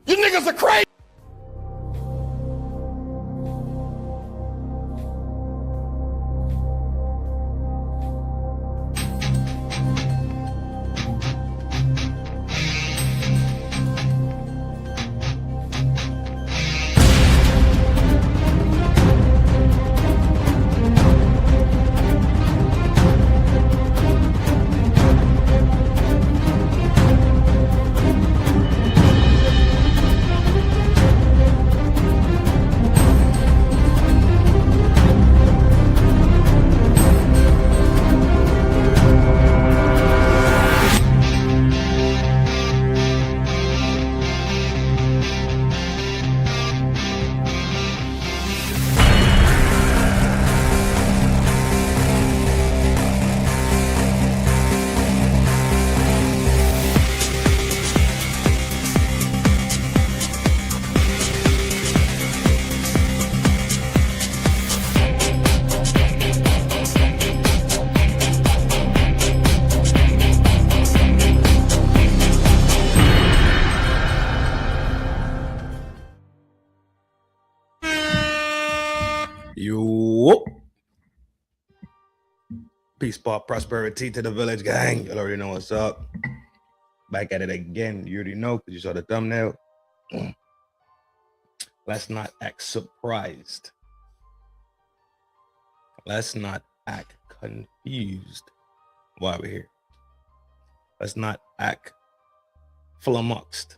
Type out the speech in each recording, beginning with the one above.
You niggas are crazy. Peace, prosperity to the village gang. You already know what's up. Back at it again. You already know because you saw the thumbnail. Let's not act surprised. Let's not act confused while we're here. Let's not act flummoxed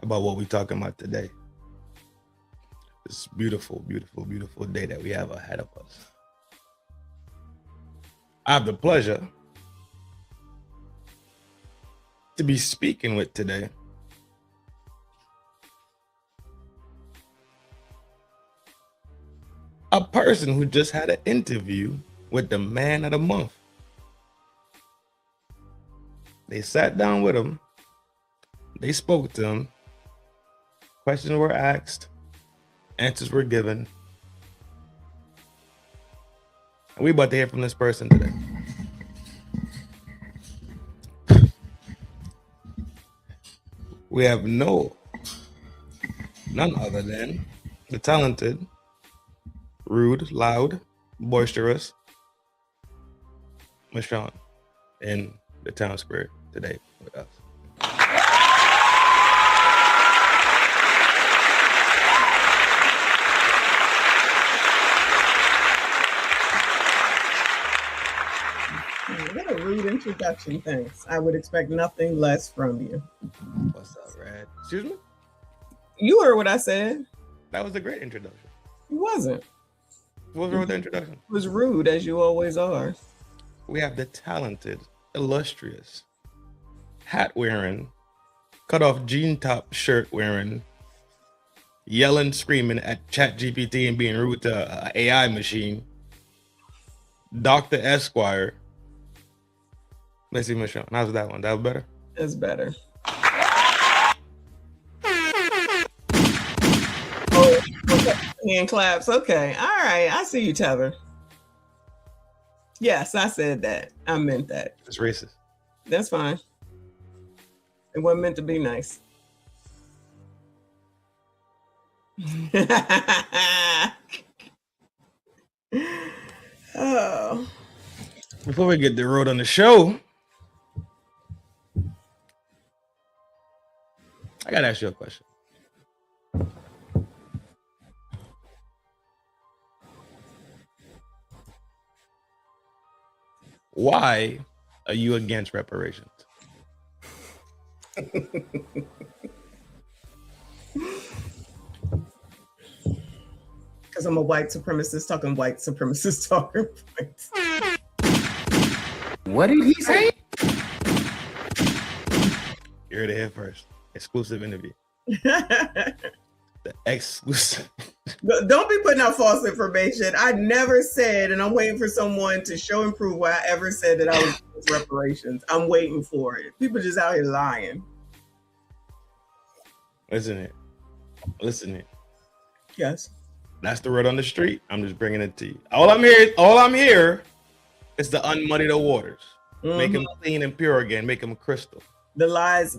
about what we're talking about today. This beautiful, beautiful, beautiful day that we have ahead of us. I have the pleasure to be speaking with today a person who just had an interview with the man of the month. They sat down with him. They spoke to him. Questions were asked. Answers were given. And we about to hear from this person today. We have none other than the talented, rude, loud, boisterous Michonne in the town square today with us. What a rude introduction, thanks. I would expect nothing less from you. What's up, Rad? Excuse me? You heard what I said. That was a great introduction. It wasn't. What was wrong with the introduction? It was rude, as you always are. We have the talented, illustrious, hat-wearing, cut-off jean top shirt wearing, yelling, screaming at ChatGPT and being rude to an AI machine, Dr. Esquire. Let's see, Michonne. How's that one? That was better? It's better. Oh, okay. Hand claps. Okay. All right. I see you, Tether. Yes, I said that. I meant that. It's racist. That's fine. It wasn't meant to be nice. Oh. Before we get the road on the show, I gotta ask you a question. Why are you against reparations? Because I'm a white supremacist talking points. What did he say? You heard it here first. Exclusive interview. The exclusive. Don't be putting out false information. I never said, and I'm waiting for someone to show and prove where I ever said that I was against reparations. I'm waiting for it. People just out here lying. Listen it. Yes. That's the word on the street. I'm just bringing it to you. All I'm here is to unmuddy the waters. Make them clean and pure again. Make them crystal. The lies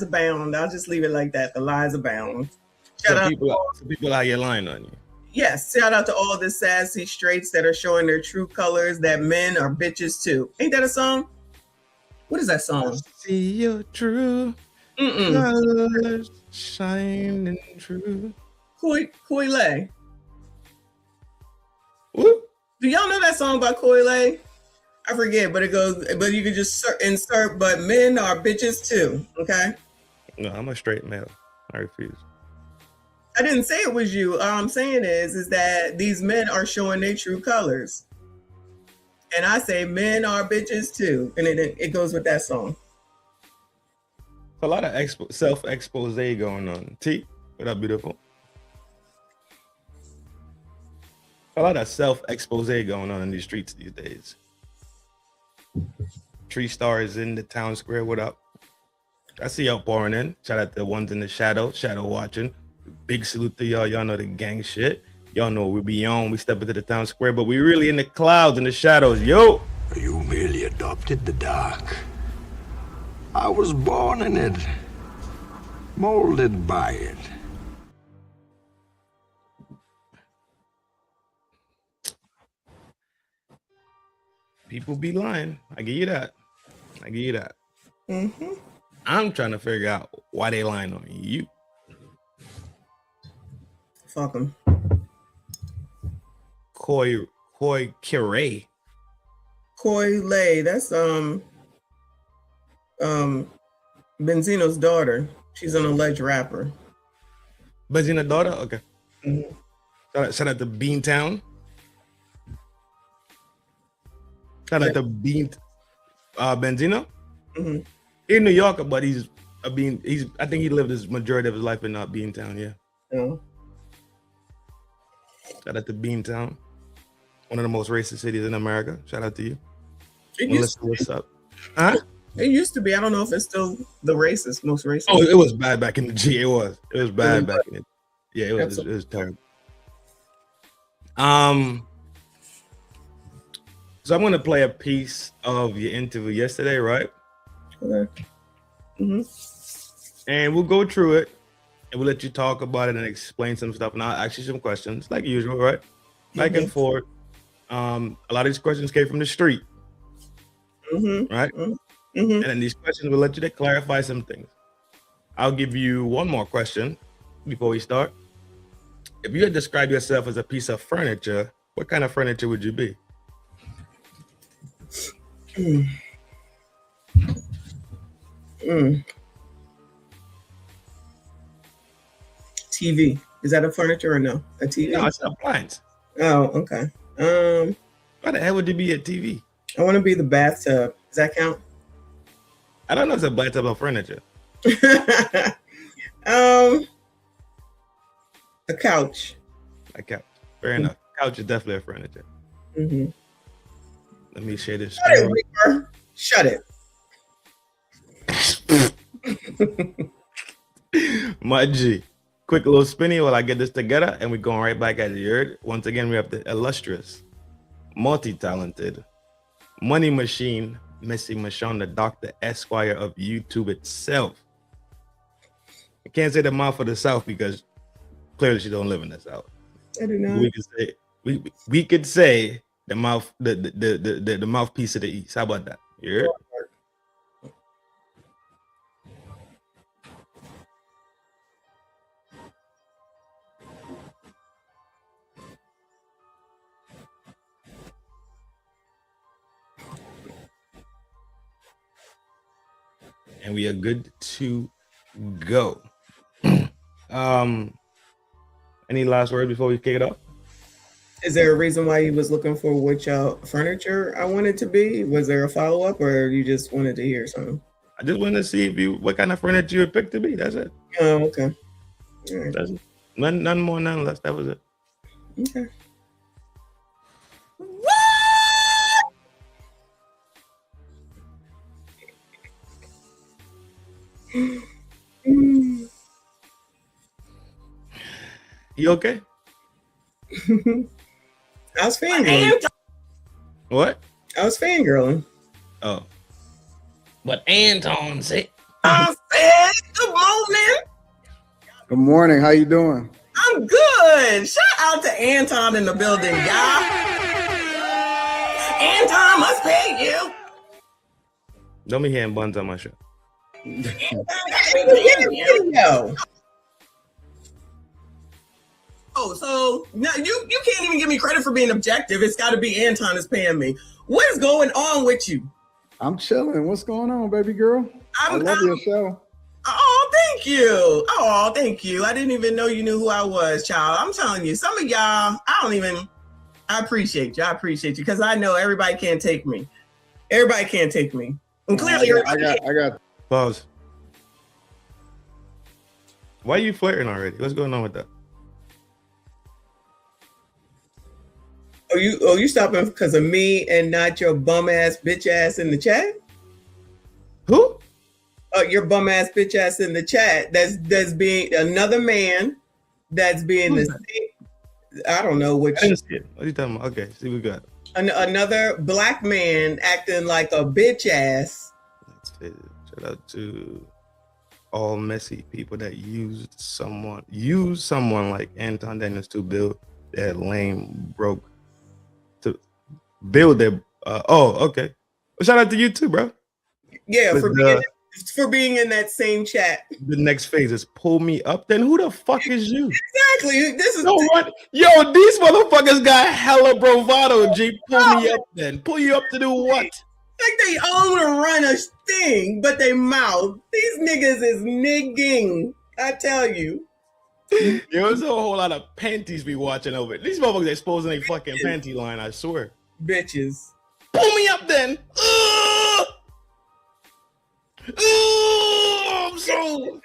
abound. I'll just leave it like that. The lies abound. So people out here lying on you. Yes, shout out to all the sassy straights that are showing their true colors, that men are bitches too. Ain't that a song? What is that song? See your true colors shining true. Koi Lay. Whoop. Do y'all know that song by Koi Lay? I forget, but it goes, but you can just insert, but men are bitches too, okay? No, I'm a straight male. I refuse. I didn't say it was you. All I'm saying is that these men are showing their true colors. And I say men are bitches too. And it goes with that song. A lot of self-expose going on. T, what up, beautiful? A lot of self-expose going on in these streets these days. Tree Star is in the town square. What up? I see y'all pouring in. Shout out to the ones in the shadow watching. Big salute to y'all. Y'all know the gang shit. Y'all know we be on. We step into the town square, but we really in the clouds, in the shadows. Yo! You merely adopted the dark. I was born in it, molded by it. People be lying. I give you that. Mm-hmm. I'm trying to figure out why they lying on you. Fuck them. Koi Kire. Koi Lay. That's Benzino's daughter. She's an alleged rapper. Benzino's daughter? Okay. Mm-hmm. Shout out to Beantown. Shout out to Benzino. Mm-hmm. In New York, but I think he lived his majority of his life in Beantown, yeah. Oh. Shout out to Beantown. One of the most racist cities in America. Shout out to you. Melissa, what's up? Huh? It used to be. I don't know if it's still the most racist. Oh, it was bad back in the G. It was bad back in it. Yeah, it was terrible. So I'm gonna play a piece of your interview yesterday, right? Okay. Mm-hmm. And we'll go through it and we'll let you talk about it and explain some stuff. And I'll ask you some questions, like usual, right? Back and forth. A lot of these questions came from the street. Mm-hmm. Right? Mm-hmm. And then these questions will let you to clarify some things. I'll give you one more question before we start. If you had described yourself as a piece of furniture, what kind of furniture would you be? TV. Is that a furniture or no? A TV? No, it's an appliance. Oh, okay. Why the hell would you be a TV? I want to be the bathtub. Does that count? I don't know if it's a bathtub or furniture. A couch. A couch. Fair enough. Couch is definitely a furniture. Mm-hmm. Let me share this. Shut it, Reaper. Shut it. My G. Quick little spinny while I get this together, and we're going right back at it. Once again, we have the illustrious, multi-talented, money machine, Missy Michonne, the Dr. Esquire of YouTube itself. I can't say the mouth of the South because clearly she don't live in the South. I do not. We could say the mouth, the mouthpiece of the East. How about that? You heard? And we are good to go. Any last words before we kick it off? Is there a reason why you was looking for which furniture I wanted to be? Was there a follow-up, or you just wanted to hear something? I just wanted to see what kind of furniture you would pick to be. That's it. Oh, okay. All right. That's it. None more, none less. That was it. Okay. You okay? I was fangirling. What? I was fangirling. Oh. But Anton said, I said good morning. Good morning. How you doing? I'm good. Shout out to Anton in the building, y'all. Anton must pay you. don't be hearing buns on my show. Video. Oh, so now you can't even give me credit for being objective. It's got to be Anton is paying me. What is going on with you? I'm chilling. What's going on, baby girl? I love your show. Oh, thank you. Oh, thank you. I didn't even know you knew who I was, child. I'm telling you, some of y'all, I appreciate you. I appreciate you because I know everybody can't take me. Everybody can't take me. And clearly, I got. Pause. Why are you flirting already? What's going on with that? Oh, you stopping because of me and not your bum ass bitch ass in the chat? Who? Your bum ass bitch ass in the chat. That's being another man. That's being the same. I don't know which. I didn't see it. What are you talking about? Okay, see, we got another black man acting like a bitch ass. Shout out to all messy people that used someone like Anton Daniels to build their lame broke to build their okay. Well, shout out to you too, bro. Yeah, for being in that same chat. The next phase is pull me up. Then who the fuck is you? Exactly. This is what? Yo, these motherfuckers got hella bravado. G, pull me up. Then pull you up to do what? Like they all want to run a thing, but they mouth. These niggas is nigging. I tell you. There's a whole lot of panties be watching over it. These motherfuckers exposing a fucking panty line, I swear. Bitches. Pull me up then. I'm so.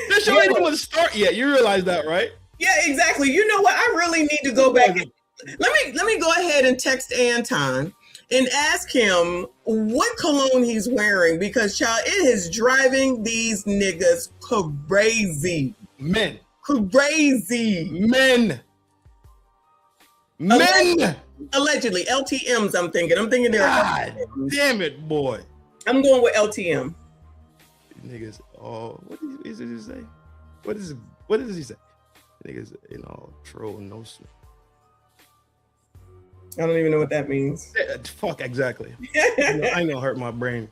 This show ain't even start yet. You realize that, right? Yeah, exactly. You know what? I really need to go back. Let me go ahead and text Anton and ask him what cologne he's wearing because, child, it is driving these niggas crazy. Men. Crazy. Men. Allegedly. LTMs, I'm thinking they're. God damn it, boy. I'm going with LTM. Niggas, what did he say? What does he say? Niggas, troll no smoke. I don't even know what that means. Yeah, fuck, exactly. I ain't gonna hurt my brain.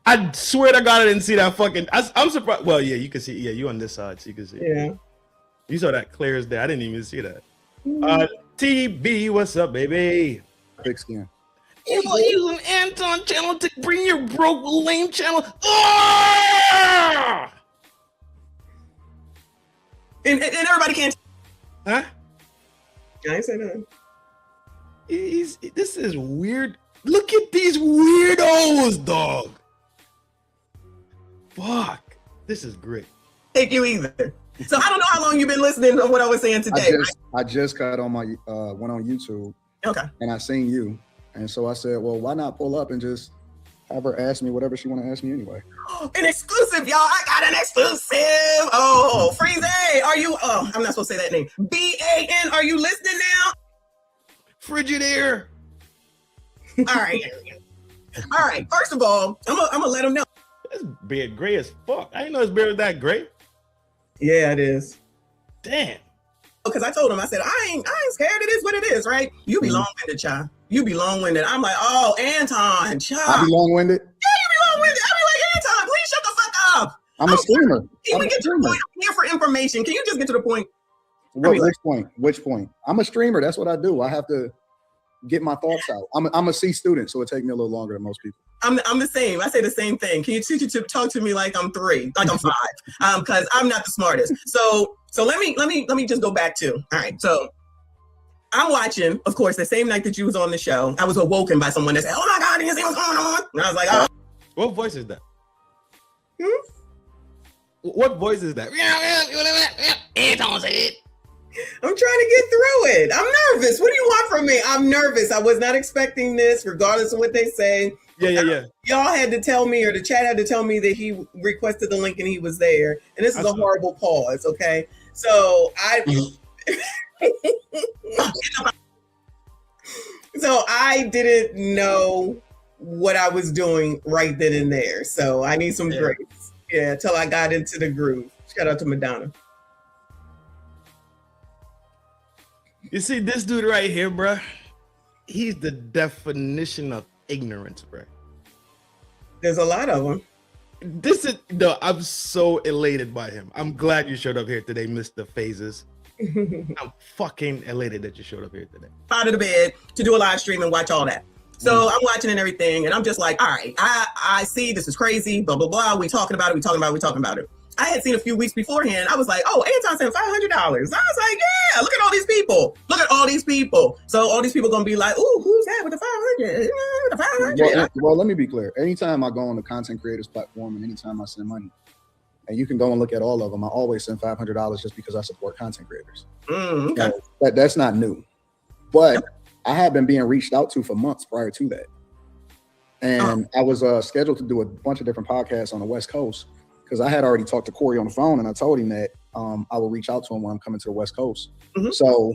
I swear to God, I didn't see that fucking. I'm surprised. Well, yeah, you can see. Yeah, you on this side, so you can see. Yeah. You saw that clear as day. I didn't even see that. TB, what's up, baby? Thick skin. You are using Anton channel to bring your broke lame channel. Ah! And everybody can't. Huh? I ain't saying nothing. This is weird. Look at these weirdos, dog. Fuck. This is great. Take you either. So I don't know how long you've been listening to what I was saying today. I just got on my went on YouTube. Okay. And I seen you. And so I said, well, why not pull up and just have her ask me whatever she want to ask me anyway. An exclusive, y'all. I got an exclusive. Oh, Freeze, are you, I'm not supposed to say that name. BAN, are you listening now? Frigidaire. All right. All right. First of all, I'm gonna let them know. This beard gray as fuck. I didn't know his beard was that gray. Yeah, it is. Damn. Because I told him, I said, I ain't scared. It is what it is, right? You be long-winded, child. You be long-winded. I'm like, oh, Anton, child. I be long-winded? Yeah, you be long-winded. I be like, Anton, please shut the fuck up. I'm a streamer. Can we get to the point? I'm here for information. Can you just get to the point? Which point? Which point? I'm a streamer. That's what I do. I have to get my thoughts out. I'm a C student, so it takes me a little longer than most people. I'm the same. I say the same thing. Can you teach you to talk to me like I'm 3, like I'm 5? Because I'm not the smartest. So let me just go back to. All right. So I'm watching, of course, the same night that you was on the show. I was awoken by someone that said, "Oh my God, you see what's going on?" And I was like, "Oh." What voice is that? What voice is that? Anton said. I'm trying to get through it. I'm nervous. What do you want from me? I'm nervous. I was not expecting this, regardless of what they say. Yeah. Y'all had to tell me, or the chat had to tell me that he requested the link and he was there. And this is a horrible pause, okay? So I didn't know what I was doing right then and there. So I need some grace. Yeah, till I got into the groove. Shout out to Madonna. You see this dude right here, bruh? He's the definition of ignorance, bruh. There's a lot of them. I'm so elated by him. I'm glad you showed up here today, Mr. Phases. I'm fucking elated that you showed up here today. Out of the bed to do a live stream and watch all that. So I'm watching and everything, and I'm just like, all right, I see this is crazy, blah, blah, blah. We talking about it. I had seen a few weeks beforehand. I was like, oh, Anton sent $500. I was like, yeah, look at all these people. So all these people going to be like, ooh, who's that with the 500? The 500. Well, let me be clear. Anytime I go on the content creators platform and anytime I send money, and you can go and look at all of them, I always send $500 just because I support content creators. Okay. So that's not new. But I had been being reached out to for months prior to that. And I was scheduled to do a bunch of different podcasts on the West Coast because I had already talked to Corey on the phone and I told him that I will reach out to him when I'm coming to the West Coast. So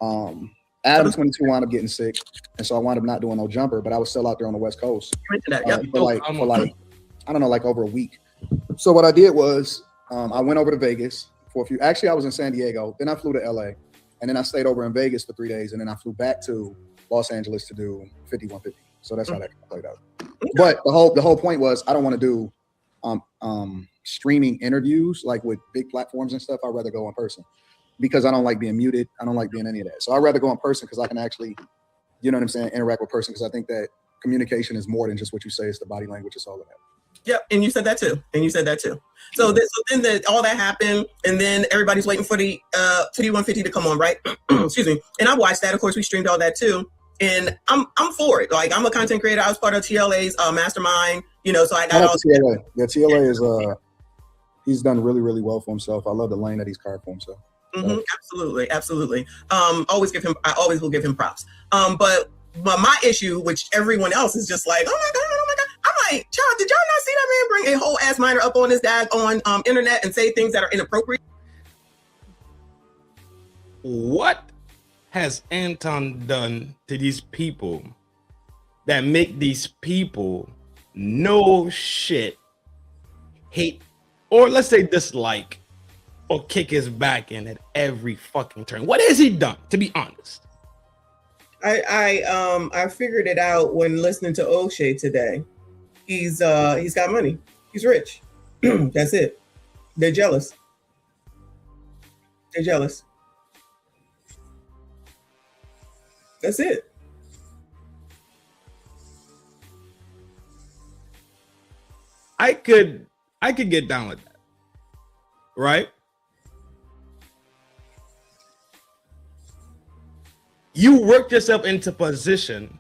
Adam 22 wound up getting sick. And so I wound up not doing no jumper, but I was still out there on the West Coast for like, I don't know, like over a week. So what I did was I went over to Vegas for a few, actually I was in San Diego, then I flew to LA, and then I stayed over in Vegas for 3 days, and then I flew back to Los Angeles to do 5150. So that's how that played out. But the whole point was I don't want to do streaming interviews like with big platforms and stuff. I'd rather go in person because I don't like being muted. I don't like being any of that. So I'd rather go in person because I can actually, you know what I'm saying, interact with person, because I think that communication is more than just what you say. It's the body language. It's all of that. Yep, and you said that too. So then all that happened, and then everybody's waiting for the 5150 to come on, right? Excuse me. And I watched that. Of course, we streamed all that too. And I'm for it. Like, I'm a content creator. I was part of TLA's mastermind. You know, so I got all TLA. Yeah, TLA is he's done really, really well for himself. I love the lane that he's carved for himself. Absolutely. I always will give him props. But my issue, which everyone else is just like, oh my god. I'm like, child, did y'all not see that man bring a whole ass minor up on his dag on internet and say things that are inappropriate? What has Anton done to these people that make these people no shit hate, or let's say dislike, or kick his back in at every fucking turn? What has he done, to be honest? I figured it out when listening to O'Shea today. He's got money. He's rich. That's it. They're jealous. That's it. I could get down with that, right? You worked yourself into position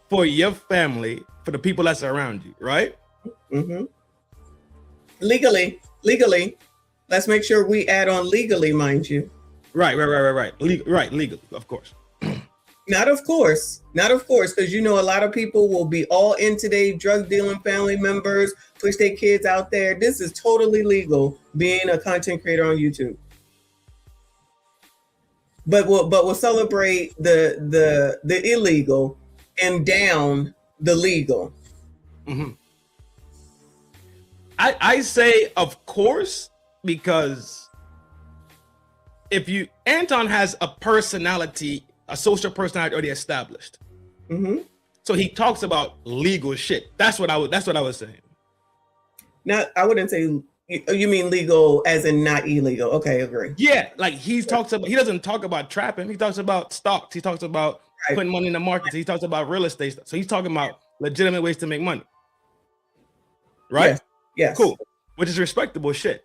for your family, for the people that's around you, right? Legally. Let's make sure we add on legally, mind you. Right. Legal, of course. Not of course, because you know a lot of people will be all in today, drug dealing family members, push their kids out there. This is totally legal, being a content creator on YouTube. But we'll celebrate the illegal and down the legal. I say of course, because Anton has a personality, a social personality already established. So he talks about legal shit. That's what I was saying. Now, I wouldn't say, you mean legal as in not illegal. Okay, agree. Yeah, like he doesn't talk about trapping. He talks about stocks. He talks about putting money in the markets. He talks about real estate stuff. So he's talking about legitimate ways to make money. Right? Yes. Cool. Which is respectable shit.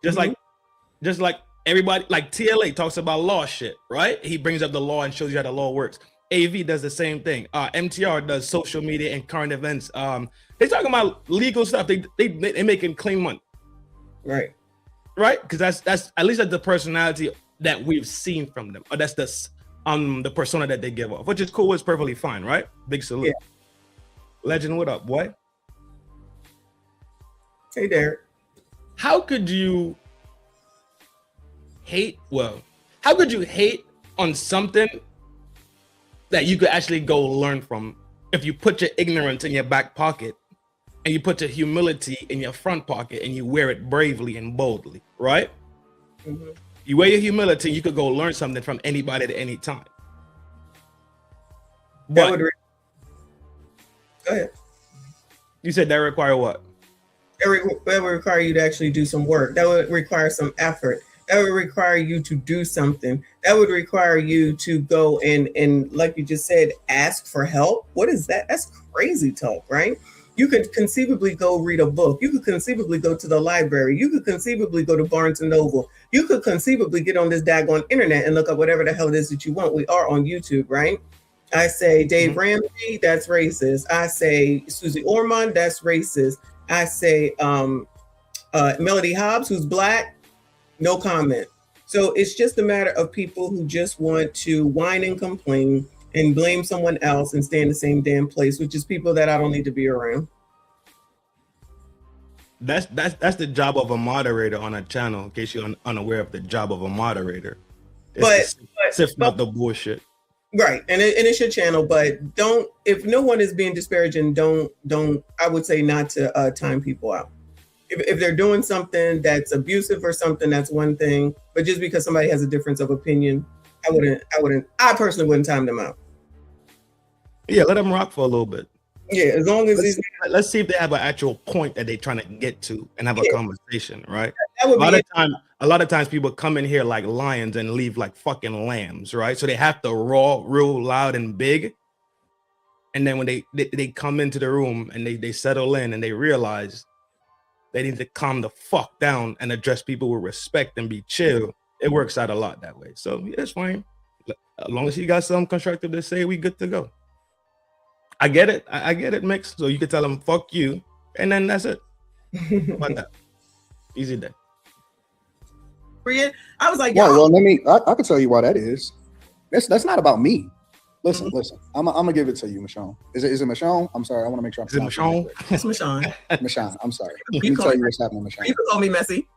Just like everybody, like TLA talks about law shit, right? He brings up the law and shows you how the law works. AV does the same thing. MTR does social media and current events. They talking about legal stuff. They making clean money. Right? Because that's at least that's the personality that we've seen from them. Or that's the persona that they give off, which is cool. It's perfectly fine, right? Big salute. Yeah. Legend, what up, boy? Hey, Derek. How could you hate on something that you could actually go learn from if you put your ignorance in your back pocket and you put your humility in your front pocket and you wear it bravely and boldly, right? Mhm. You wear your humility, you could go learn something from anybody at any time. That But would go ahead. you said that require what? That would require you to actually do some work. That would require some effort. That would require you to do something. That would require you to go and like you just said, ask for help. What is that? That's crazy talk, right? You could conceivably go read a book. You could conceivably go to the library. You could conceivably go to Barnes and Noble. You could conceivably get on this daggone internet and look up whatever the hell it is that you want. We are on YouTube, right? I say Dave Ramsey, that's racist. I say Susie Ormond, that's racist. I say Melody Hobbs, who's Black, no comment. So it's just a matter of people who just want to whine and complain and blame someone else and stay in the same damn place, which is people that I don't need to be around. That's the job of a moderator on a channel, in case you're unaware of the job of a moderator. It's sift out the bullshit. Right, and it's your channel, but don't, if no one is being disparaging, don't I would say not to time people out. If they're doing something that's abusive or something, that's one thing, but just because somebody has a difference of opinion, I personally wouldn't time them out. Yeah, let them rock for a little bit. Yeah, as long as let's see if they have an actual point that they're trying to get to and have a conversation, right? That would a lot of times people come in here like lions and leave like fucking lambs, right? So they have to roar real loud and big. And then when they come into the room and they settle in and they realize they need to calm the fuck down and address people with respect and be chill, it works out a lot that way. So yeah, it's fine. As long as you got something constructive to say, we good to go. I get it. I get it, Mix. So you can tell them fuck you, and then that's it. About that. Easy day. I was like, well, I can tell you why that is. That's not about me. Listen. I'm gonna give it to you, Michonne. Is it Michonne? I'm sorry. I want to make sure. Is it Michonne? It's Michonne. Michonne. I'm sorry. Let me tell you what's happening, Michonne. People call me Messy.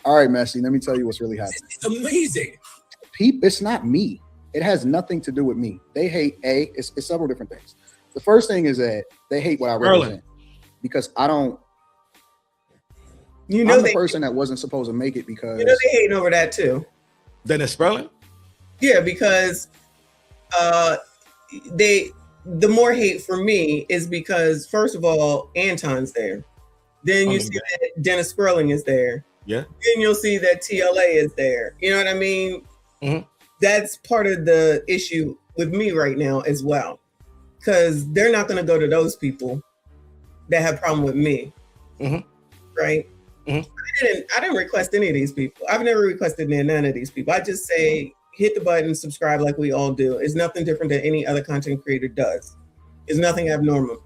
All right, Messy. Let me tell you what's really happening. It's amazing. It's not me. It has nothing to do with me. They hate it's several different things. The first thing is that they hate what I represent because I don't. I'm the person that wasn't supposed to make it because they hating over that too. Dennis Sperling? Yeah, because the more hate for me is because first of all, Anton's there. Then you see that Dennis Sperling is there. Yeah. Then you'll see that TLA is there. You know what I mean? Mm-hmm. That's part of the issue with me right now as well. Because they're not going to go to those people that have problem with me. Mm-hmm. Right? Mm-hmm. I didn't request any of these people. I've never requested none of these people. I just say, hit the button, subscribe like we all do. It's nothing different than any other content creator does. It's nothing abnormal.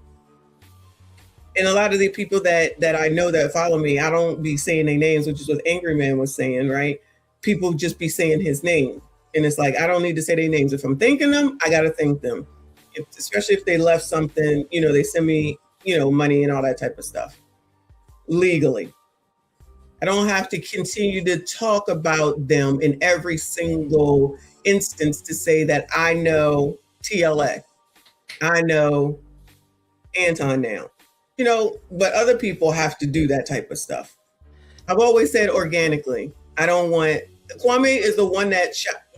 And a lot of the people that I know that follow me, I don't be saying their names, which is what Angry Man was saying, right? People just be saying his name. And it's like, I don't need to say their names. If I'm thanking them, I got to thank them. Especially if they left something, they send me, money and all that type of stuff legally. I don't have to continue to talk about them in every single instance to say that I know TLA. I know Anton now, but other people have to do that type of stuff. I've always said organically, I don't want, Kwame is the one that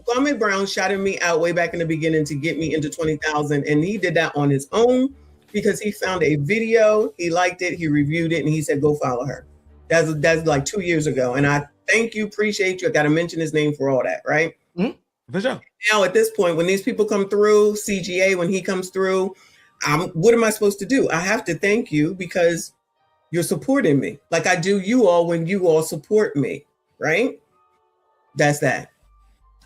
Kwame Brown shouted me out way back in the beginning to get me into 20,000. And he did that on his own because he found a video, he liked it, he reviewed it, and he said, go follow her. That's like 2 years ago. And I thank you, appreciate you. I got to mention his name for all that, right? Mm-hmm. For sure. Now at this point, when these people come through, CGA, when he comes through, what am I supposed to do? I have to thank you because you're supporting me. Like I do you all when you all support me, right? That's that.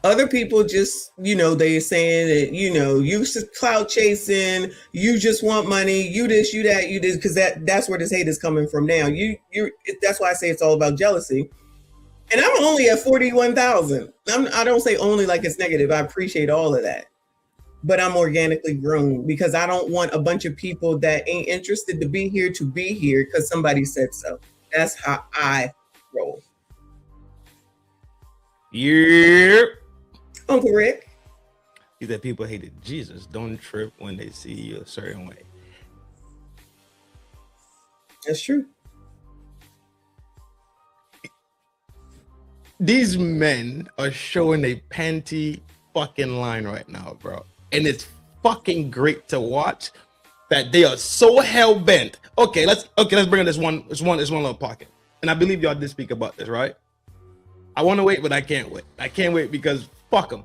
Other people just, they're saying that, you clout chasing, you just want money, you this, you that, you this, because that's where this hate is coming from now. That's why I say it's all about jealousy. And I'm only at 41,000. I don't say only like it's negative. I appreciate all of that. But I'm organically grown because I don't want a bunch of people that ain't interested to be here because somebody said so. That's how I roll. Yeah. Uncle Rick. He said people hated Jesus. Don't trip when they see you a certain way. That's true. These men are showing a panty fucking line right now, bro. And it's fucking great to watch that they are so hell bent. Okay, let's bring in this one little pocket. And I believe y'all did speak about this, right? I want to wait, but I can't wait. I can't wait because fuck them.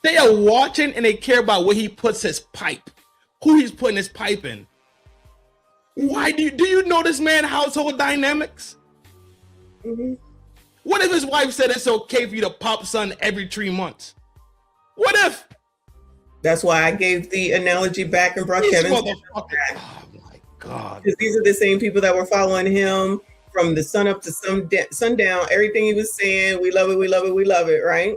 They are watching and they care about where he puts his pipe, who he's putting his pipe in. Why do you know this man household dynamics? Mm-hmm. What if his wife said it's okay for you to pop sun every 3 months? What if? That's why I gave the analogy back and brought Kevin. Oh my God. Because these are the same people that were following him from the sun up to sundown. Everything he was saying, we love it, we love it, we love it, right?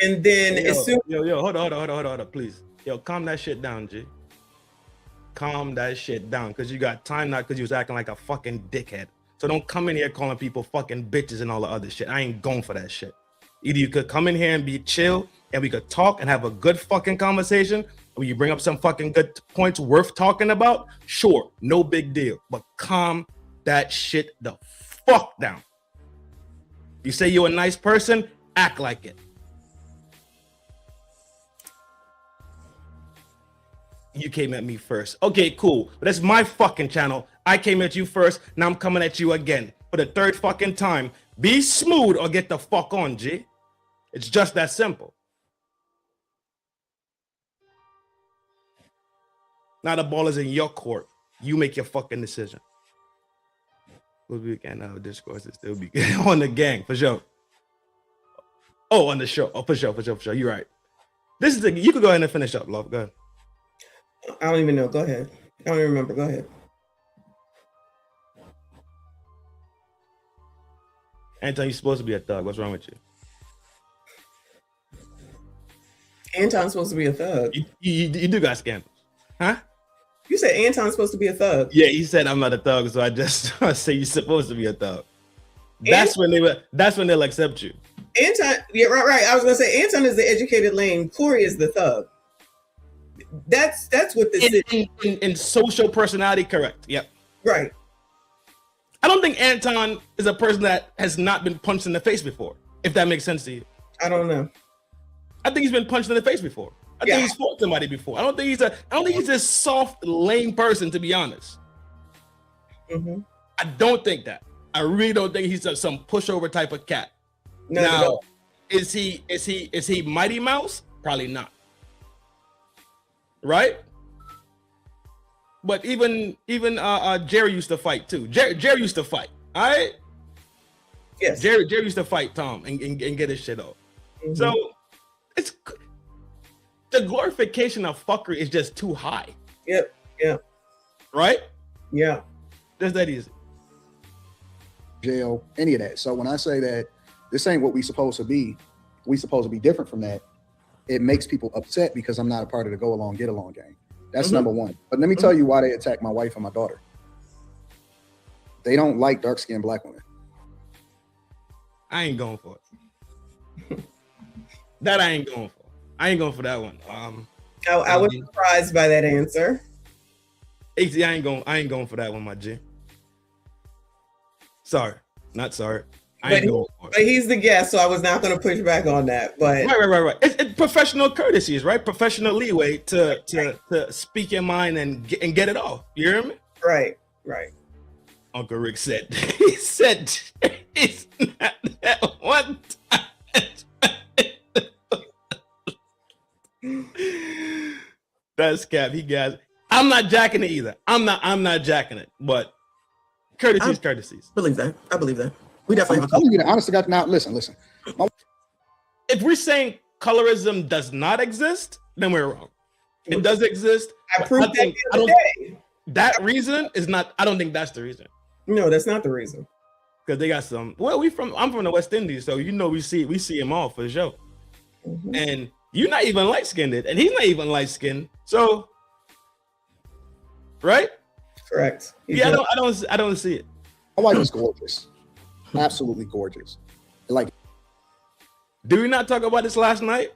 And then as soon hold on, please. Yo, calm that shit down, G. Calm that shit down, because you got time now because you was acting like a fucking dickhead. So don't come in here calling people fucking bitches and all the other shit. I ain't going for that shit. Either you could come in here and be chill and we could talk and have a good fucking conversation. When you bring up some fucking good points worth talking about, sure, no big deal. But calm that shit the fuck down. You say you're a nice person, act like it. You came at me first. Okay, cool. But that's my fucking channel. I came at you first. Now I'm coming at you again for the third fucking time. Be smooth or get the fuck on, G. It's just that simple. Now the ball is in your court. You make your fucking decision. We'll be again. Discourse is still be on the gang for sure. Oh, on the show. Oh, for sure. You're right. This is you could go ahead and finish up, love. Go ahead. I don't even know. Go ahead. I don't even remember. Go ahead. Anton, you're supposed to be a thug. What's wrong with you? Anton's supposed to be a thug. You do got scandals, huh? You said Anton's supposed to be a thug. Yeah, he said I'm not a thug, so I just say you're supposed to be a thug. That's when they'll accept you. Anton, yeah, right. I was gonna say Anton is the educated lane. Corey is the thug. That's what this is. In social personality, correct. Yep. Right. I don't think Anton is a person that has not been punched in the face before, if that makes sense to you. I don't know. I think he's been punched in the face before. I think he's fought somebody before. I don't think he's a soft, lame person, to be honest. Mm-hmm. I don't think that. I really don't think he's some pushover type of cat. No, now, no. is he Mighty Mouse? Probably not. Right? But even Jerry used to fight too. Jerry used to fight. All right. Yes. Jerry used to fight Tom and get his shit off. Mm-hmm. So it's the glorification of fuckery is just too high. Yep. Yeah. Right? Yeah. Just that easy. Jail, any of that. So when I say that this ain't what we supposed to be different from that, it makes people upset because I'm not a part of the go along, get along gang. That's number one. But let me tell you why they attack my wife and my daughter. They don't like dark-skinned black women. I ain't going for it. That I ain't going for. I ain't going for that one. I was surprised by that answer. I ain't going for that one, my G. Sorry, not sorry. But he's the guest, so I was not going to push back on that. But right. It's professional courtesies, right? Professional leeway to speak your mind and get it off. You hear me? Right. Uncle Rick said. He said it's not that one time. That's cap. He guys. I'm not jacking it either. I'm not jacking it. But courtesies. I believe that. We definitely have a telling you the honest to God. Now, listen. If we're saying colorism does not exist, then we're wrong. It does exist. I proved that the other day. That reason is not. I don't think that's the reason. No, that's not the reason. Because they got some. Well, I'm from the West Indies, so we see him all for sure. Mm-hmm. And you're not even light skinned, and he's not even light skinned. So, right? Correct. Yeah, I don't see it. My wife is gorgeous. Absolutely gorgeous. Like, did we not talk about this last night?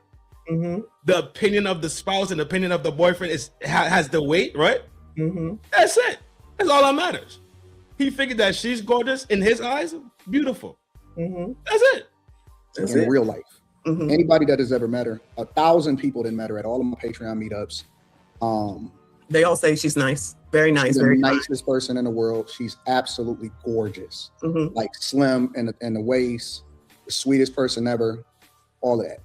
Mm-hmm. The opinion of the spouse and the opinion of the boyfriend has the weight, right? Mm-hmm. That's it. That's all that matters. He figured that she's gorgeous in his eyes, beautiful. Mm-hmm. That's it. That's in it. real life. Mm-hmm. Anybody that has ever met her, 1,000 people didn't met her at all of my Patreon meetups. They all say she's nice, very nice, She's the very nice. nicest person in the world. She's absolutely gorgeous, Mm-hmm. like slim in the waist, the sweetest person ever, all of that.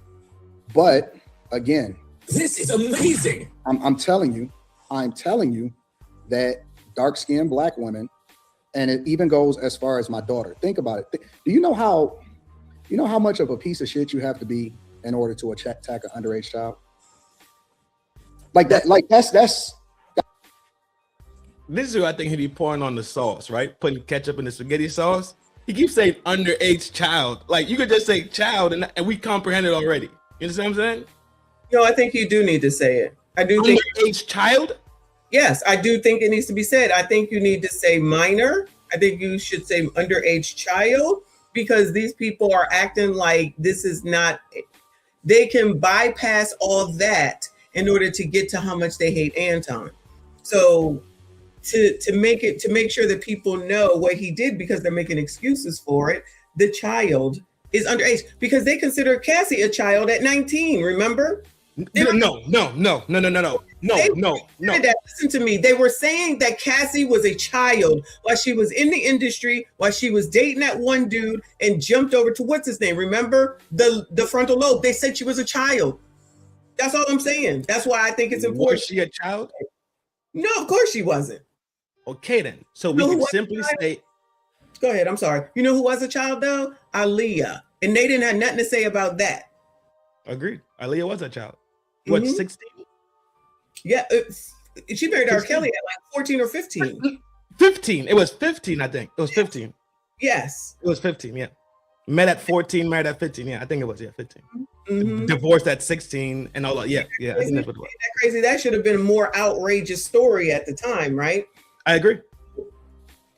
But again, This is amazing. I'm telling you that dark-skinned Black women, and it even goes as far as my daughter. Think about it. Do you know how much of a piece of shit you have to be in order to attack an underage child? Like that. Like that's. This is who I think he'd be pouring on the sauce, right? Putting ketchup in the spaghetti sauce. He keeps saying underage child. Like, you could just say child and we comprehend it already. You understand what I'm saying? No, I think you do need to say it. I do think. Underage child? Yes, I do think it needs to be said. I think you need to say minor. I think you should say underage child, because these people are acting like this is not. They can bypass all that in order to get to how much they hate Anton. So to make sure that people know what he did, because they're making excuses for it, the child is underage because they consider Cassie a child at 19. Remember? No. Listen to me. They were saying that Cassie was a child while she was in the industry, while she was dating that one dude and jumped over to what's his name? Remember the frontal lobe? They said she was a child. That's all I'm saying. That's why I think it's important. Was she a child? No, of course she wasn't. Okay, then. So we can simply say. Go ahead. I'm sorry. You know who was a child though? Aaliyah, and they didn't have nothing to say about that. Agreed. Aaliyah was a child. What, 16? Yeah, she married R. Kelly at like 14 or 15. 15. It was 15, I think. It was 15. Yes. It was 15, yeah. Met at 14, married at 15. Yeah, I think it was, 15. Mm-hmm. Divorced at 16 and all that. Yeah, I think that's what it was. That crazy. That should have been a more outrageous story at the time, right? I agree.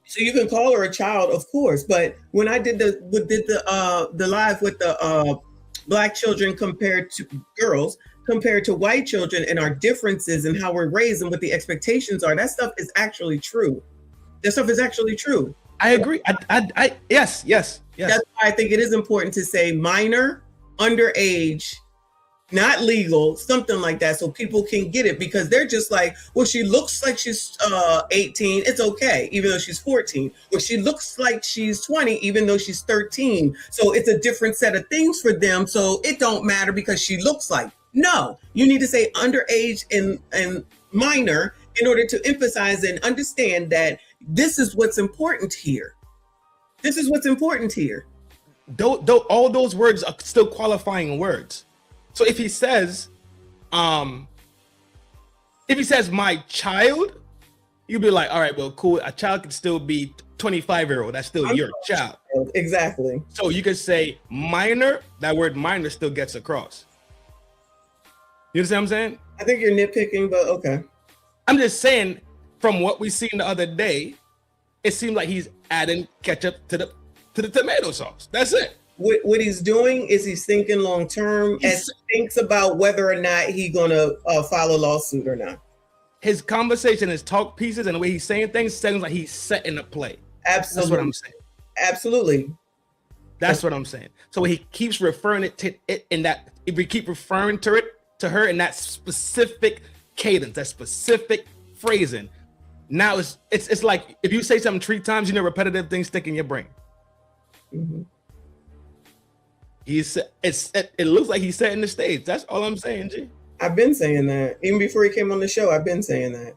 So you can call her a child, of course, but when I did the live with the Black children compared to girls, compared to white children, and our differences and how we're raised and what the expectations are, that stuff is actually true. That stuff is actually true. I agree. Yes. That's why I think it is important to say minor, underage, not legal, something like that, so people can get it, because they're just like, well, she looks like she's 18, it's okay, even though she's 14. Or she looks like she's 20, even though she's 13. So it's a different set of things for them. So it don't matter because she looks like. No, you need to say underage and minor in order to emphasize and understand that this is what's important here. This is what's important here. Though all those words are still qualifying words. So if he says my child, you'd be like, all right, well, cool. A child can still be 25-year-old. That's still your child. Exactly. So you could say minor. That word minor still gets across. You understand what I'm saying? I think you're nitpicking, but okay. I'm just saying, from what we seen the other day, it seems like he's adding ketchup to the tomato sauce. That's it. What he's doing is he's thinking long term and thinks about whether or not he's gonna file a lawsuit or not. His conversation, his talk pieces, and the way he's saying things sounds like he's setting a play. Absolutely. That's what I'm saying. Absolutely. That's what I'm saying. So he keeps referring it to it in that. If we keep referring to her in that specific cadence, that specific phrasing, now it's like if you say something 3 times, repetitive things stick in your brain. Mm-hmm. It looks like he's setting the stage. That's all I'm saying, G. I've been saying that. Even before he came on the show, I've been saying that.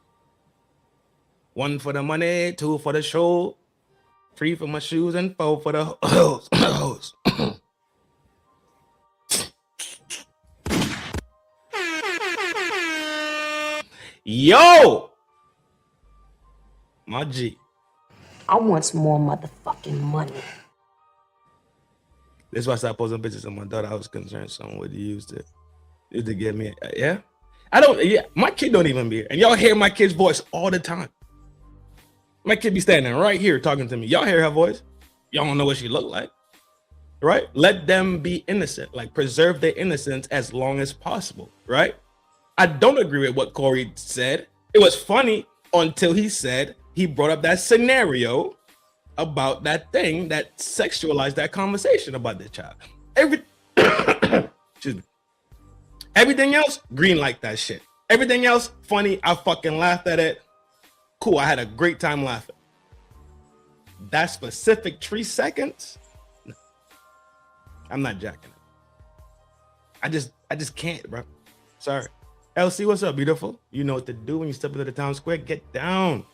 1 for the money, 2 for the show, 3 for my shoes, and 4 for the hose. Yo! My G. I want some more motherfucking money. That's why I stopped posting pictures of my daughter. I was concerned someone would use it. To get me, yeah. My kid don't even be here. And y'all hear my kid's voice all the time. My kid be standing right here talking to me. Y'all hear her voice. Y'all don't know what she look like. Right? Let them be innocent. Like, preserve their innocence as long as possible. Right? I don't agree with what Corey said. It was funny until he said he brought up that scenario about that thing that sexualized that conversation about the child. Excuse me. Everything else, green like that shit. Everything else, funny. I fucking laughed at it. Cool. I had a great time laughing. That specific 3 seconds, no. I'm not jacking it. I just can't, bro. Sorry. LC, what's up, beautiful? You know what to do when you step into the town square. Get down.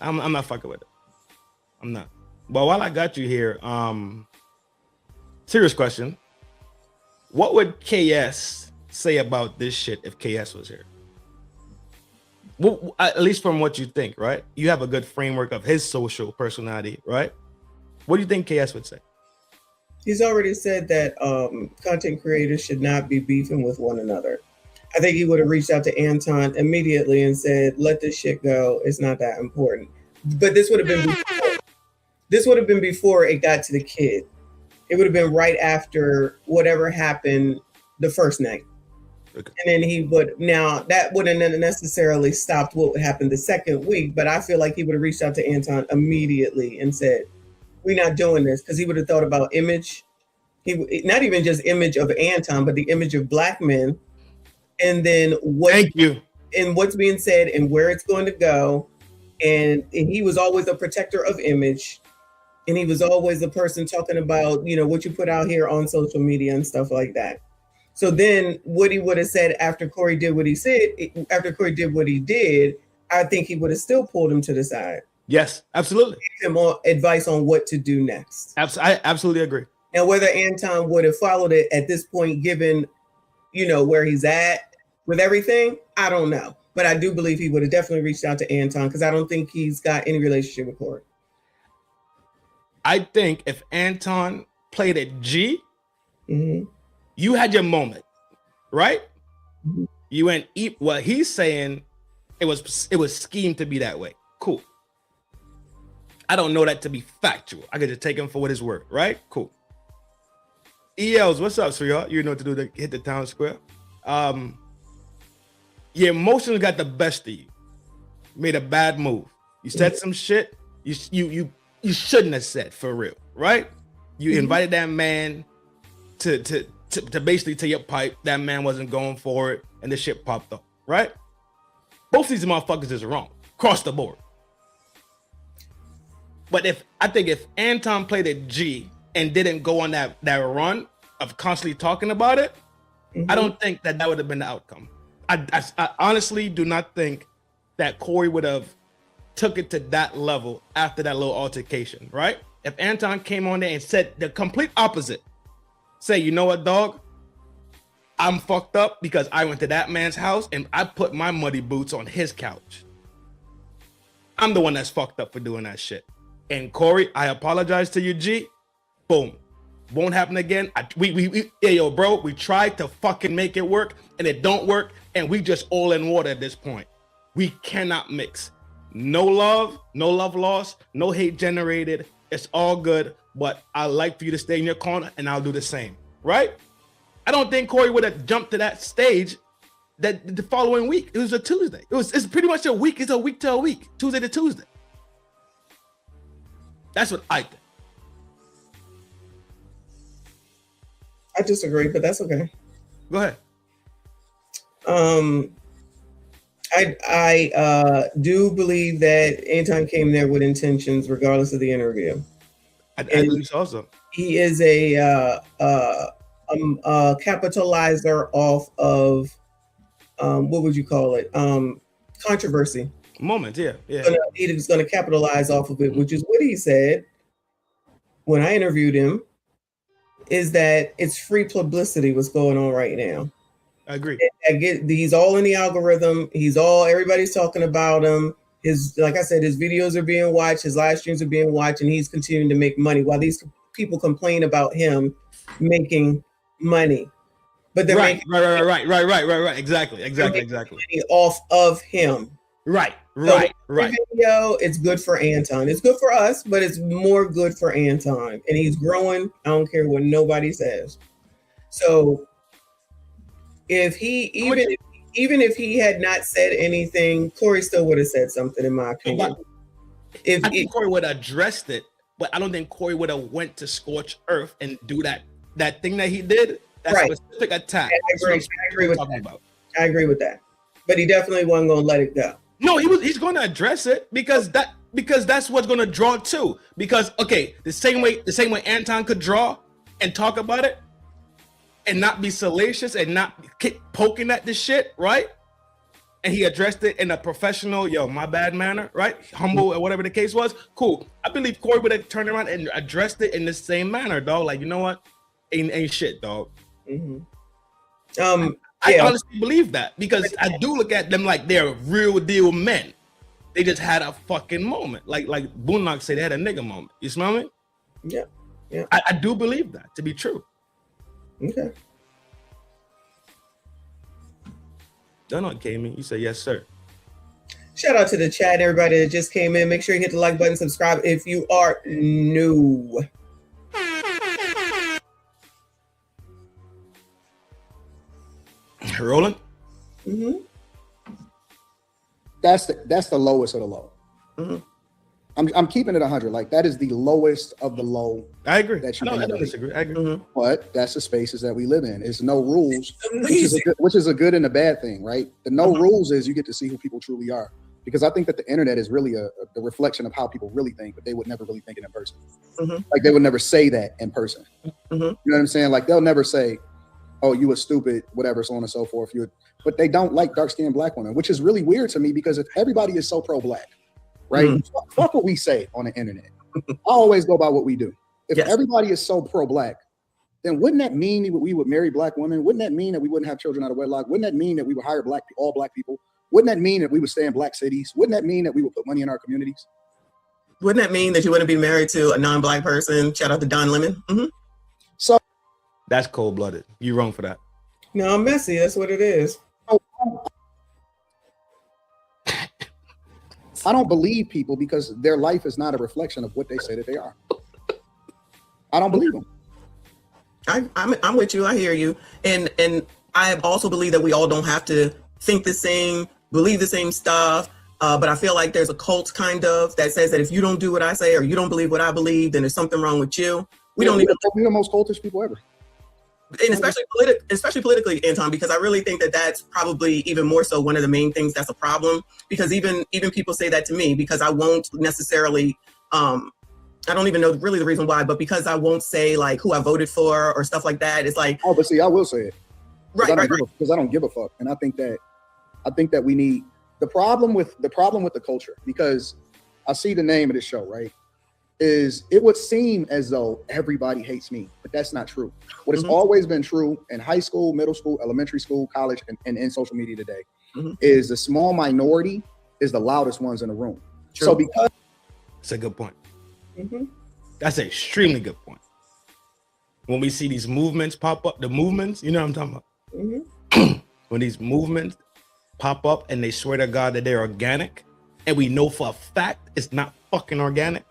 I'm not fucking with it. I'm not. But while I got you here, serious question. What would KS say about this shit if KS was here? Well, at least from what you think, right? You have a good framework of his social personality, right? What do you think KS would say? He's already said that content creators should not be beefing with one another. I think he would have reached out to Anton immediately and said, let this shit go. It's not that important. But this would have been before. This would have been before it got to the kid. It would have been right after whatever happened the first night. Okay. And then he would, now that wouldn't necessarily stopped what would happen the second week, but I feel like he would have reached out to Anton immediately and said, we're not doing this, because he would have thought about image. He not even just image of Anton, but the image of Black men. And then what's being said and where it's going to go. And he was always a protector of image. And he was always the person talking about, you know, what you put out here on social media and stuff like that. So then what he would have said after Corey did what he said, after Corey did what he did, I think he would have still pulled him to the side. Yes, absolutely. Give him advice on what to do next. I absolutely agree. And whether Anton would have followed it at this point, given, you know, where he's at with everything, I don't know. But I do believe he would have definitely reached out to Anton, because I don't think he's got any relationship with Corey. I think if Anton played at G, you had your moment, right? You went eat what he's saying. It was schemed to be that way. Cool. I don't know that to be factual. I could just take him for what his word, right? Cool. ELs, what's up, sweetheart? You know what to do to hit the town square. Your emotions got the best of you. Made a bad move. You said some shit you shouldn't have said, for real, right? You invited that man to basically take your pipe. That man wasn't going for it, and the shit popped up, right? Both these motherfuckers is wrong, across the board. But I think if Anton played a G and didn't go on that run of constantly talking about it, I don't think that would have been the outcome. I honestly do not think that Corey would have took it to that level after that little altercation, right? If Anton came on there and said the complete opposite, say, you know what, dog? I'm fucked up because I went to that man's house and I put my muddy boots on his couch. I'm the one that's fucked up for doing that shit. And Corey, I apologize to you, G. Boom. Won't happen again. Yo, bro, we tried to fucking make it work and it don't work. And we just all in water at this point. We cannot mix. No love lost, no hate generated. It's all good, but I like for you to stay in your corner and I'll do the same, right? I don't think Corey would have jumped to that stage that the following week. It was a Tuesday. It's pretty much a week. It's a week to a week, Tuesday to Tuesday. That's what I think. I disagree, but that's okay. Go ahead. I do believe that Anton came there with intentions, regardless of the interview. I believe so also. He is a capitalizer off of what would you call it? Controversy. Moment, yeah. He was going to capitalize off of it, which is what he said when I interviewed him. Is that it's free publicity what's going on right now. I agree. He's all in the algorithm. Everybody's talking about him. Like I said, his videos are being watched, his live streams are being watched, and he's continuing to make money while these people complain about him making money. But they're right. Exactly. Money off of him. Right. Video, it's good for Anton. It's good for us, but it's more good for Anton. And he's growing. I don't care what nobody says. So if he even if he had not said anything, Corey still would have said something, in my opinion. I think Corey would have addressed it, but I don't think Corey would have went to scorch earth and do that thing that he did. That's a specific attack. I agree with that. I agree with that. But he definitely wasn't going to let it go. No, he's going to address it because that's what's going to draw too. Because the same way Anton could draw and talk about it and not be salacious and not keep poking at this shit, right? And he addressed it in a professional, my bad manner, right? Humble or whatever the case was. Cool. I believe Corey would have turned around and addressed it in the same manner, dog. Like, you know what? Ain't shit, dog. Mm-hmm. I honestly believe that because I do look at them like they're real deal men. They just had a fucking moment. Like Boondock said, they had a nigga moment. You smell me? Yeah. I do believe that to be true. Okay. Don't know, Kami. You say yes, sir. Shout out to the chat and everybody that just came in. Make sure you hit the like button, subscribe if you are new. Rolling. Mm-hmm. That's the lowest of the low. Mm-hmm. I'm keeping it 100. Like that is the lowest of the low. I agree. That you I don't disagree. I agree. Mm-hmm. But that's the spaces that we live in. It's no rules, which is a good and a bad thing, right? The no rules is you get to see who people truly are. Because I think that the internet is really the reflection of how people really think, but they would never really think it in person. Mm-hmm. Like they would never say that in person. Mm-hmm. You know what I'm saying? Like they'll never say, "Oh, you were stupid," whatever, so on and so forth. But they don't like dark-skinned black women, which is really weird to me because if everybody is so pro-black, right? Mm-hmm. Fuck what we say on the internet. I always go by what we do. If everybody is so pro-black, then wouldn't that mean that we would marry black women? Wouldn't that mean that we wouldn't have children out of wedlock? Wouldn't that mean that we would hire all black people? Wouldn't that mean that we would stay in black cities? Wouldn't that mean that we would put money in our communities? Wouldn't that mean that you wouldn't be married to a non-black person? Shout out to Don Lemon. Mm-hmm. So that's cold-blooded. You're wrong for that. No, I'm messy. That's what it is. I don't believe people because their life is not a reflection of what they say that they are. I don't believe them. I'm with you. I hear you. And I also believe that we all don't have to think the same, believe the same stuff. But I feel like there's a cult kind of that says that if you don't do what I say or you don't believe what I believe, then there's something wrong with you. We're the most cultish people ever. And especially politically, Anton, because I really think that that's probably even more so one of the main things that's a problem. Because even people say that to me because I won't necessarily, I don't even know really the reason why, but because I won't say like who I voted for or stuff like that. It's like, oh, but see, I will say it. Right. Because I don't give a fuck, and I think that we need the problem with the culture, because I see the name of this show, right? Is it would seem as though everybody hates me, but that's not true. What has always been true in high school, middle school, elementary school, college, and in social media today is the small minority is the loudest ones in the room. True. So because that's a good point. That's an extremely good point. When we see these movements pop up, the movements, you know what I'm talking about? When these movements pop up and they swear to God that they're organic, and we know for a fact it's not fucking organic.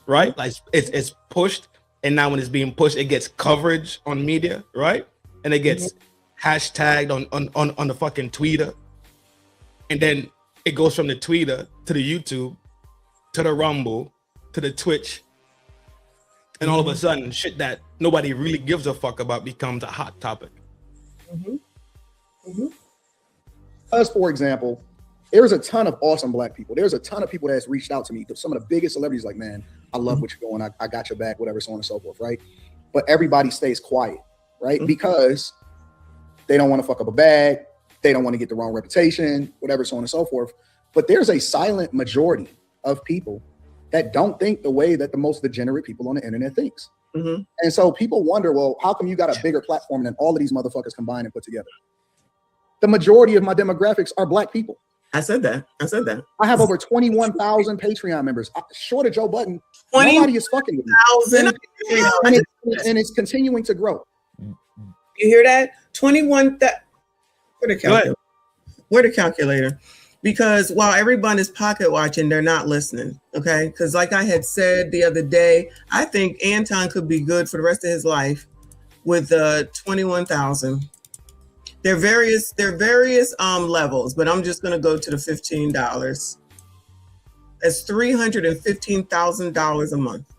Right? Like it's pushed, and now when it's being pushed, it gets coverage on media, right? And it gets hashtagged on the fucking Twitter. And then it goes from the Twitter to the YouTube, to the Rumble, to the Twitch. And all of a sudden, shit that nobody really gives a fuck about becomes a hot topic. Us, for example, there's a ton of awesome black people. There's a ton of people that's reached out to me. Some of the biggest celebrities, like, man, I love what you're doing. I got your back, whatever, so on and so forth, right? But everybody stays quiet, right? Because they don't want to fuck up a bag. They don't want to get the wrong reputation, whatever, so on and so forth. But there's a silent majority of people that don't think the way that the most degenerate people on the internet thinks. And so people wonder, well, how come you got a bigger platform than all of these motherfuckers combined and put together? The majority of my demographics are black people. I said that. I have over 21,000 Patreon members. Short of Joe Budden, nobody is fucking with me. And it's continuing to grow. You hear that? 21,000. Where the calculator? Because while everyone is pocket watching, they're not listening. Okay. Because like I had said the other day, I think Anton could be good for the rest of his life with 21,000. There are various levels, but I'm just going to go to the $15. That's $315,000 a month.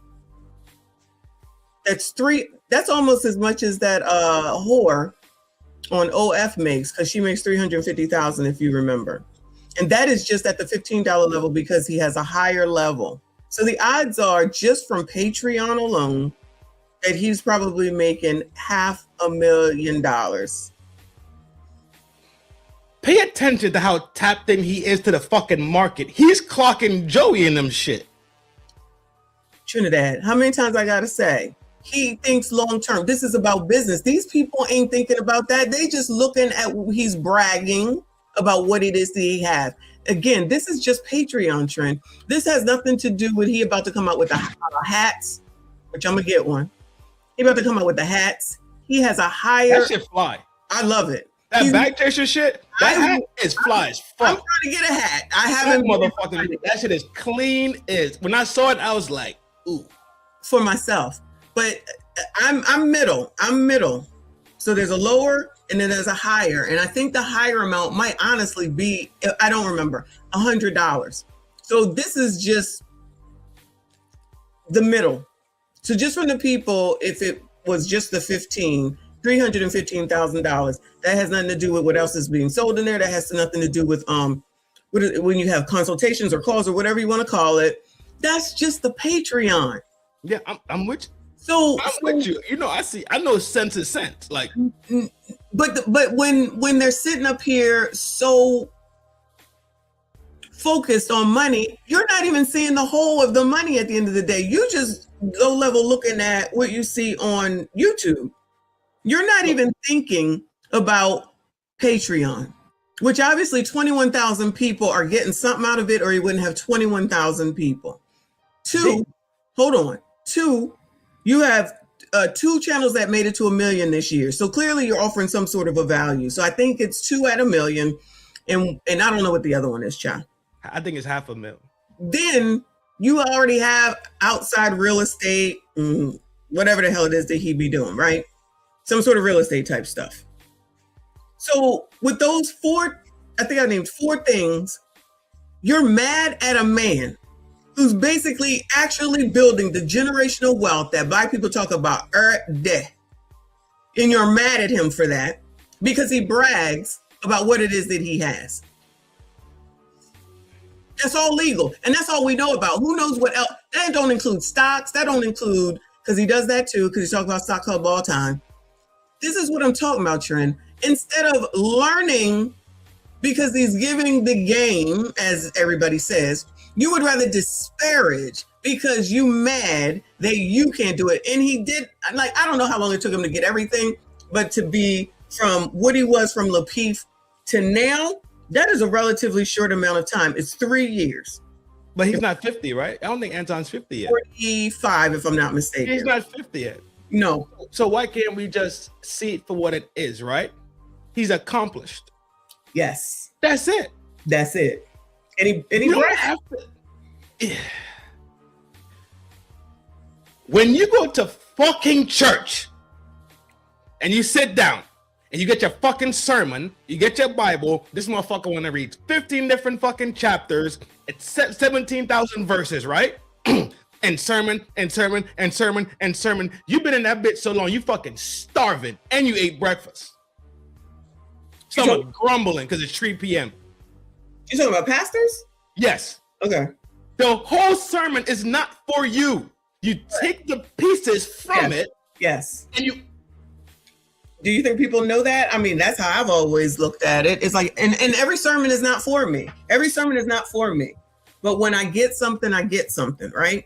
That's almost as much as that whore on OF makes, because she makes $350,000 if you remember. And that is just at the $15 level because he has a higher level. So the odds are, just from Patreon alone, that he's probably making $500,000. Pay attention to how tapped in he is to the fucking market. He's clocking Joey in them shit. Trinidad, how many times I gotta say? He thinks long term. This is about business. These people ain't thinking about that. They just looking at, he's bragging about what it is that he has. Again, this is just Patreon trend. This has nothing to do with he about to come out with the hats, which I'm gonna get one. He about to come out with the hats. He has a higher. That shit fly. I love it. That back chaser shit. That hat is fly as fuck. I'm trying to get a hat. I haven't. Motherfucking. That shit is clean as. When I saw it, I was like, ooh. For myself, but I'm middle. So there's a lower and then there's a higher, and I think the higher amount might honestly be, I don't remember, $100. So this is just the middle. So just from the people, if it was just the $315,000, that has nothing to do with what else is being sold in there. That has nothing to do with when you have consultations or calls or whatever you want to call it. That's just the Patreon. Yeah, I'm with you. So I'm with you. You know, I know sense is sense. Like, but when they're sitting up here so focused on money, you're not even seeing the whole of the money at the end of the day. You just low level looking at what you see on YouTube. You're not even thinking about Patreon, which obviously 21,000 people are getting something out of it, or you wouldn't have 21,000 people. Two, you have 2 channels that made it to 1 million this year. So clearly you're offering some sort of a value. So I think it's 2 at 1 million. And I don't know what the other one is, Cha. I think it's $500,000. Then you already have outside real estate, whatever the hell it is that he be doing, right? Some sort of real estate type stuff. So with those 4, I think I named 4 things, you're mad at a man who's basically actually building the generational wealth that Black people talk about day. And you're mad at him for that because he brags about what it is that he has. That's all legal. And that's all we know about. Who knows what else? That don't include stocks. That don't include, because he does that too, because he's talking about stock club all the time. This is what I'm talking about, Trin. Instead of learning, because he's giving the game, as everybody says, you would rather disparage because you mad that you can't do it. And he did, like, I don't know how long it took him to get everything, but to be from what he was from Lapeef to now, that is a relatively short amount of time. It's 3 years. But he's not 50, right? I don't think Anton's 50 yet. 45, if I'm not mistaken. He's not 50 yet. No. So why can't we just see it for what it is, right? He's accomplished. Yes. That's it. That's it. And he You don't have to. When you go to fucking church and you sit down and you get your fucking sermon, you get your Bible, this motherfucker want to read 15 different fucking chapters, it's 17,000 verses, right? and sermon. You've been in that bitch so long, you fucking starving, and you ate breakfast. Someone grumbling because it's 3 p.m. You talking about pastors? Yes. Okay. The whole sermon is not for you. You take the pieces from it. Yes. And you. Do you think people know that? I mean, that's how I've always looked at it. It's like, and every sermon is not for me. Every sermon is not for me. But when I get something, right?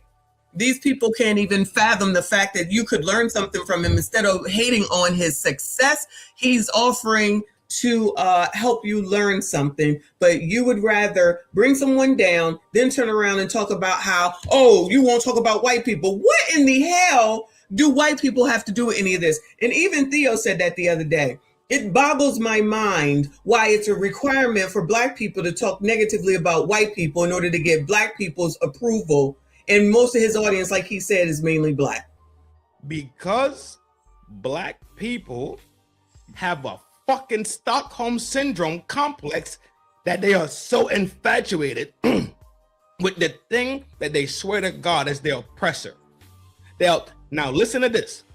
These people can't even fathom the fact that you could learn something from him. Instead of hating on his success, he's offering to help you learn something, but you would rather bring someone down, then turn around and talk about how, oh, you won't talk about white people. What in the hell do white people have to do with any of this? And even Theo said that the other day. It boggles my mind why it's a requirement for Black people to talk negatively about white people in order to get Black people's approval. And most of his audience, like he said, is mainly Black. Because Black people have a fucking Stockholm syndrome complex that they are so infatuated with the thing that they swear to God is their oppressor. Now listen to this.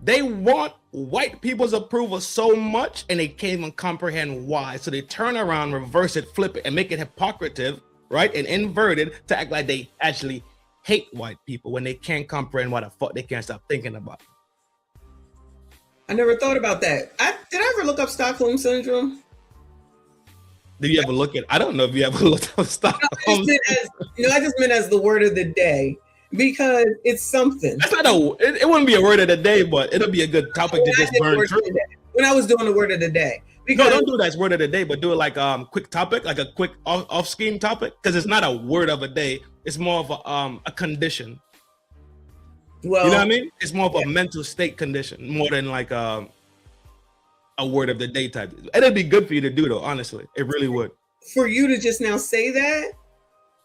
They want white people's approval so much and they can't even comprehend why. So they turn around, reverse it, flip it, and make it hypocritive, right? And inverted to act like they actually hate white people when they can't comprehend what the fuck they can't stop thinking about. I never thought about that. Did I ever look up Stockholm syndrome? Did you ever look at? I don't know if you ever looked up Stockholm. I just meant as the word of the day because it's something. That's not it wouldn't be a word of the day, but it'll be a good topic to just burn through. When I was doing the word of the day. Because, no, don't do that as word of the day, but do it like quick topic, like a quick off scheme topic, because it's not a word of a day. It's more of a condition. Well, you know what I mean? It's more of a mental state condition, more than like a word of the day type. It'd be good for you to do though, honestly. It really would. For you to just now say that,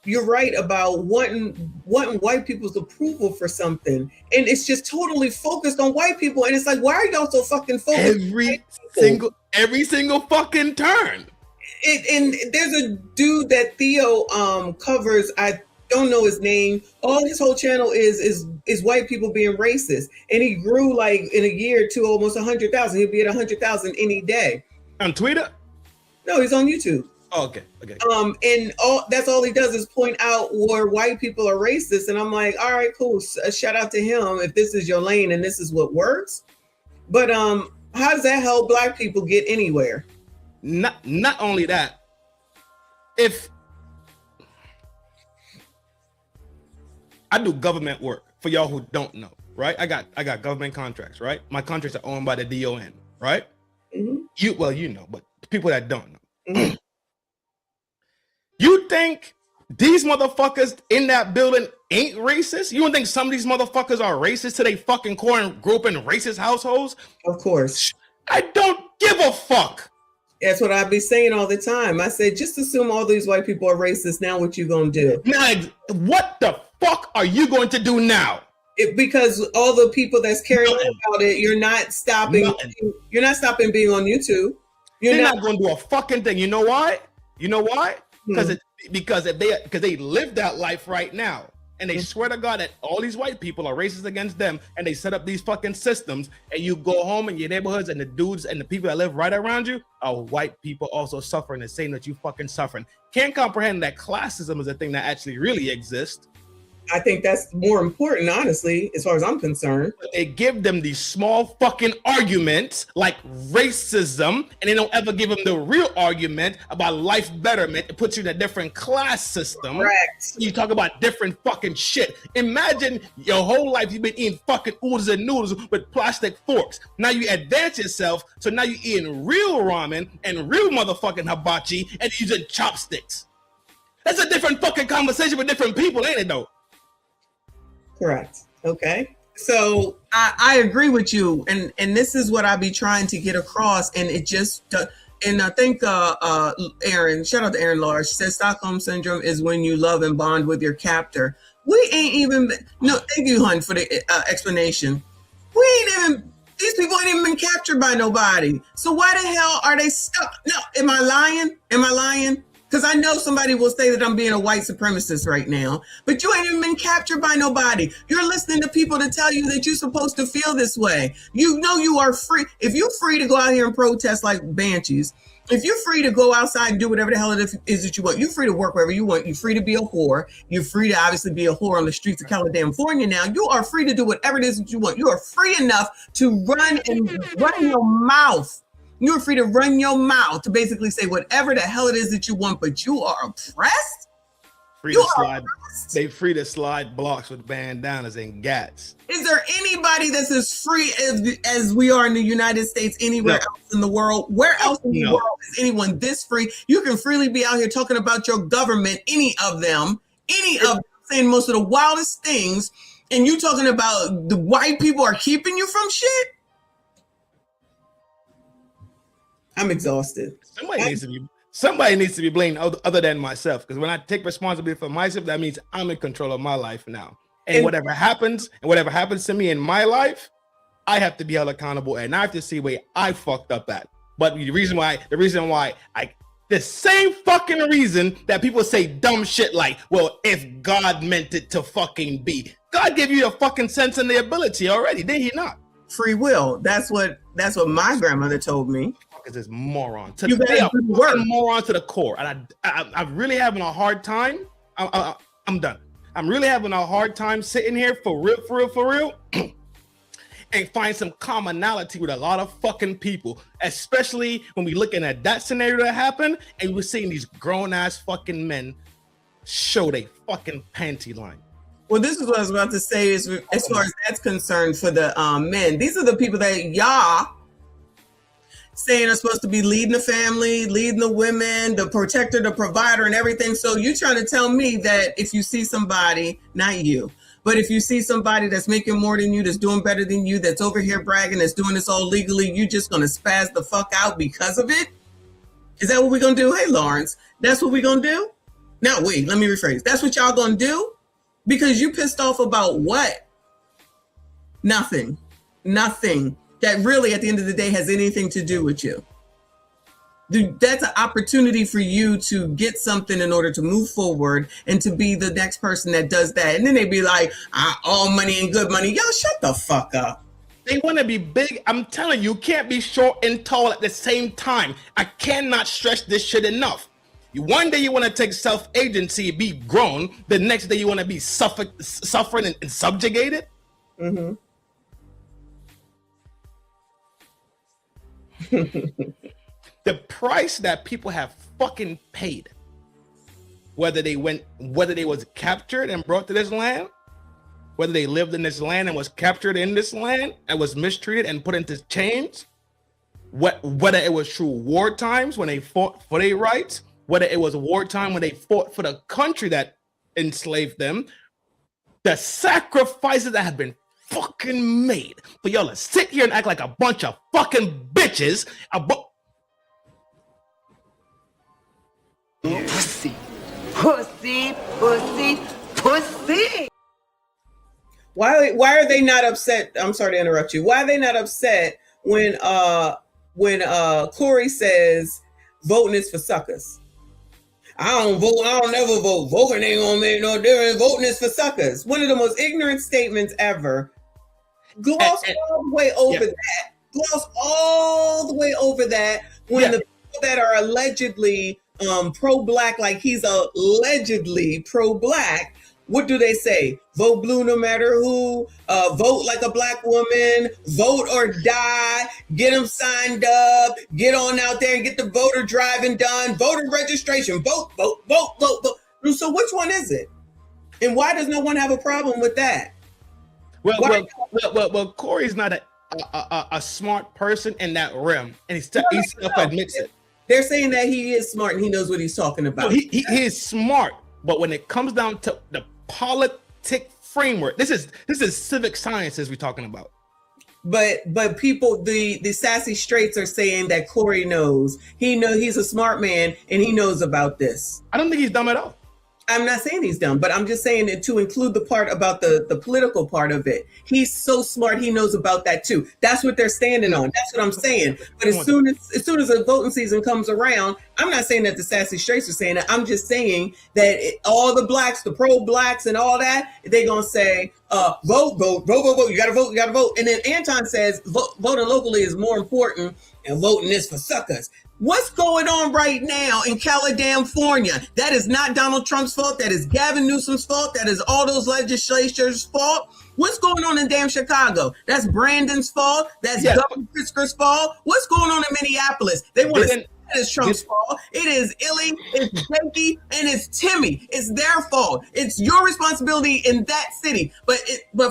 you're right about wanting white people's approval for something. And it's just totally focused on white people. And it's like, why are y'all so fucking focused? Every single fucking turn. And there's a dude that Theo covers, I don't know his name. All his whole channel is white people being racist. And he grew like in a year to almost 100,000. He'll be at 100,000 any day. On Twitter? No, he's on YouTube. Oh, okay. And that's all he does is point out where white people are racist. And I'm like, all right, cool. Shout out to him if this is your lane and this is what works. But how does that help black people get anywhere? Not only that, if I do government work, for y'all who don't know, right? I got government contracts, right? My contracts are owned by the DON, right? Mm-hmm. You know, but people that don't know. Mm-hmm. You think these motherfuckers in that building ain't racist? You don't think some of these motherfuckers are racist to their fucking core and grew up in racist households? Of course. I don't give a fuck. That's what I be saying all the time. I said, just assume all these white people are racist. Now what you gonna do? Now, what the fuck are you going to do now? Because all the people that's carrying on about it, you're not stopping. You're not stopping being on YouTube. They're not going to do a fucking thing. You know why? Because they live that life right now, and they swear to God that all these white people are racist against them, and they set up these fucking systems, and you go home in your neighborhoods, and the dudes and the people that live right around you are white people also suffering the same that you fucking suffering. Can't comprehend that classism is a thing that actually really exists. I think that's more important, honestly, as far as I'm concerned. But they give them these small fucking arguments like racism, and they don't ever give them the real argument about life betterment. It puts you in a different class system. Correct. You talk about different fucking shit. Imagine your whole life you've been eating fucking oodles and noodles with plastic forks. Now you advance yourself, so now you're eating real ramen and real motherfucking hibachi and using chopsticks. That's a different fucking conversation with different people, ain't it though? Correct. Okay. So I agree with you. And this is what I be trying to get across. And it just, and I think Aaron, shout out to Aaron Large, says Stockholm Syndrome is when you love and bond with your captor. We ain't even, no, thank you, Hun, for the explanation. These people ain't even been captured by nobody. So why the hell are they stuck? No, am I lying? Because I know somebody will say that I'm being a white supremacist right now, but you ain't even been captured by nobody. You're listening to people to tell you that you're supposed to feel this way. You know you are free. If you're free to go out here and protest like banshees, if you're free to go outside and do whatever the hell it is that you want, you're free to work wherever you want. You're free to be a whore. You're free to obviously be a whore on the streets of California now. You are free to do whatever it is that you want. You are free enough to run your mouth. You're free to run your mouth to basically say whatever the hell it is that you want, but you are oppressed? They free to slide blocks with bandanas and gats. Is there anybody that's as free as we are in the United States anywhere else in the world? Where else in the world is anyone this free? You can freely be out here talking about your government, any of them, saying most of the wildest things, and you talking about the white people are keeping you from shit? I'm exhausted. Somebody needs to be blamed other than myself. Because when I take responsibility for myself, that means I'm in control of my life now. And whatever happens to me in my life, I have to be held accountable, and I have to see where I fucked up at. But the reason why the same fucking reason that people say dumb shit like, well, if God meant it to fucking be, God gave you the fucking sense and the ability already, did he not? Free will. That's what my grandmother told me. Because it's moron. They are moron to the core, and I'm really having a hard time. I'm done. I'm really having a hard time sitting here for real. And find some commonality with a lot of fucking people, especially when we looking at that scenario that happened and we're seeing these grown ass fucking men show they fucking panty line. Well, this is what I was about to say is as far as that's concerned for the men. These are the people that y'all saying are supposed to be leading the family, leading the women, the protector, the provider, and everything. So you trying to tell me that if you see somebody, not you, but if you see somebody that's making more than you, that's doing better than you, that's over here bragging, that's doing this all legally, you just gonna spaz the fuck out because of it? Is that what we're gonna do? Hey, Lawrence, that's what we're gonna do? Now, wait, let me rephrase. That's what y'all gonna do? Because you pissed off about what? Nothing that really at the end of the day has anything to do with you. Dude, that's an opportunity for you to get something in order to move forward and to be the next person that does that. And then they be like, all money and good money. Yo, shut the fuck up. They want to be big. I'm telling you, you can't be short and tall at the same time. I cannot stress this shit enough. One day you want to take self-agency, be grown. The next day you want to be suffering and subjugated. Mm-hmm. The price that people have fucking paid, whether they was captured and brought to this land, whether they lived in this land and was captured in this land and was mistreated and put into chains, whether it was through war times when they fought for their rights, whether it was wartime when they fought for the country that enslaved them, the sacrifices that have been fucking made for y'all to sit here and act like a bunch of fucking bitches. Pussy. Why are they not upset? I'm sorry to interrupt you. Why are they not upset when Corey says voting is for suckers? I don't vote. I don't never vote. Voting ain't gonna make no difference. Voting is for suckers. One of the most ignorant statements ever. Gloss all the way over that. Gloss all the way over that when the people that are allegedly pro-black, like he's allegedly pro-black, what do they say? Vote blue no matter who, vote like a black woman, vote or die, get them signed up, get on out there and get the voter driving done, voter registration, vote. So which one is it? And why does no one have a problem with that? Well, Corey's not a smart person in that realm, and he self-admits it. They're saying that he is smart and he knows what he's talking about. No, he is smart, but when it comes down to the politic framework, this is civic sciences we're talking about. But people, the sassy straights are saying that Corey knows. He's a smart man and he knows about this. I don't think he's dumb at all. I'm not saying he's dumb, but I'm just saying that to include the part about the political part of it. He's so smart, he knows about that too. That's what they're standing on. That's what I'm saying. But as soon as the voting season comes around, I'm not saying that the sassy straights are saying that. I'm just saying that all the blacks, the pro-blacks and all that, they're going to say, vote. You got to vote. And then Anton says voting locally is more important and voting is for suckers. What's going on right now in California? That is not Donald Trump's fault. That is Gavin Newsom's fault. That is all those legislatures' fault. What's going on in damn Chicago? That's Brandon's fault. That's Governor Pritzker's fault. What's going on in Minneapolis? They want to say that is Trump's fault. It is Illy, it's Jakey, and it's Timmy. It's their fault. It's your responsibility in that city. But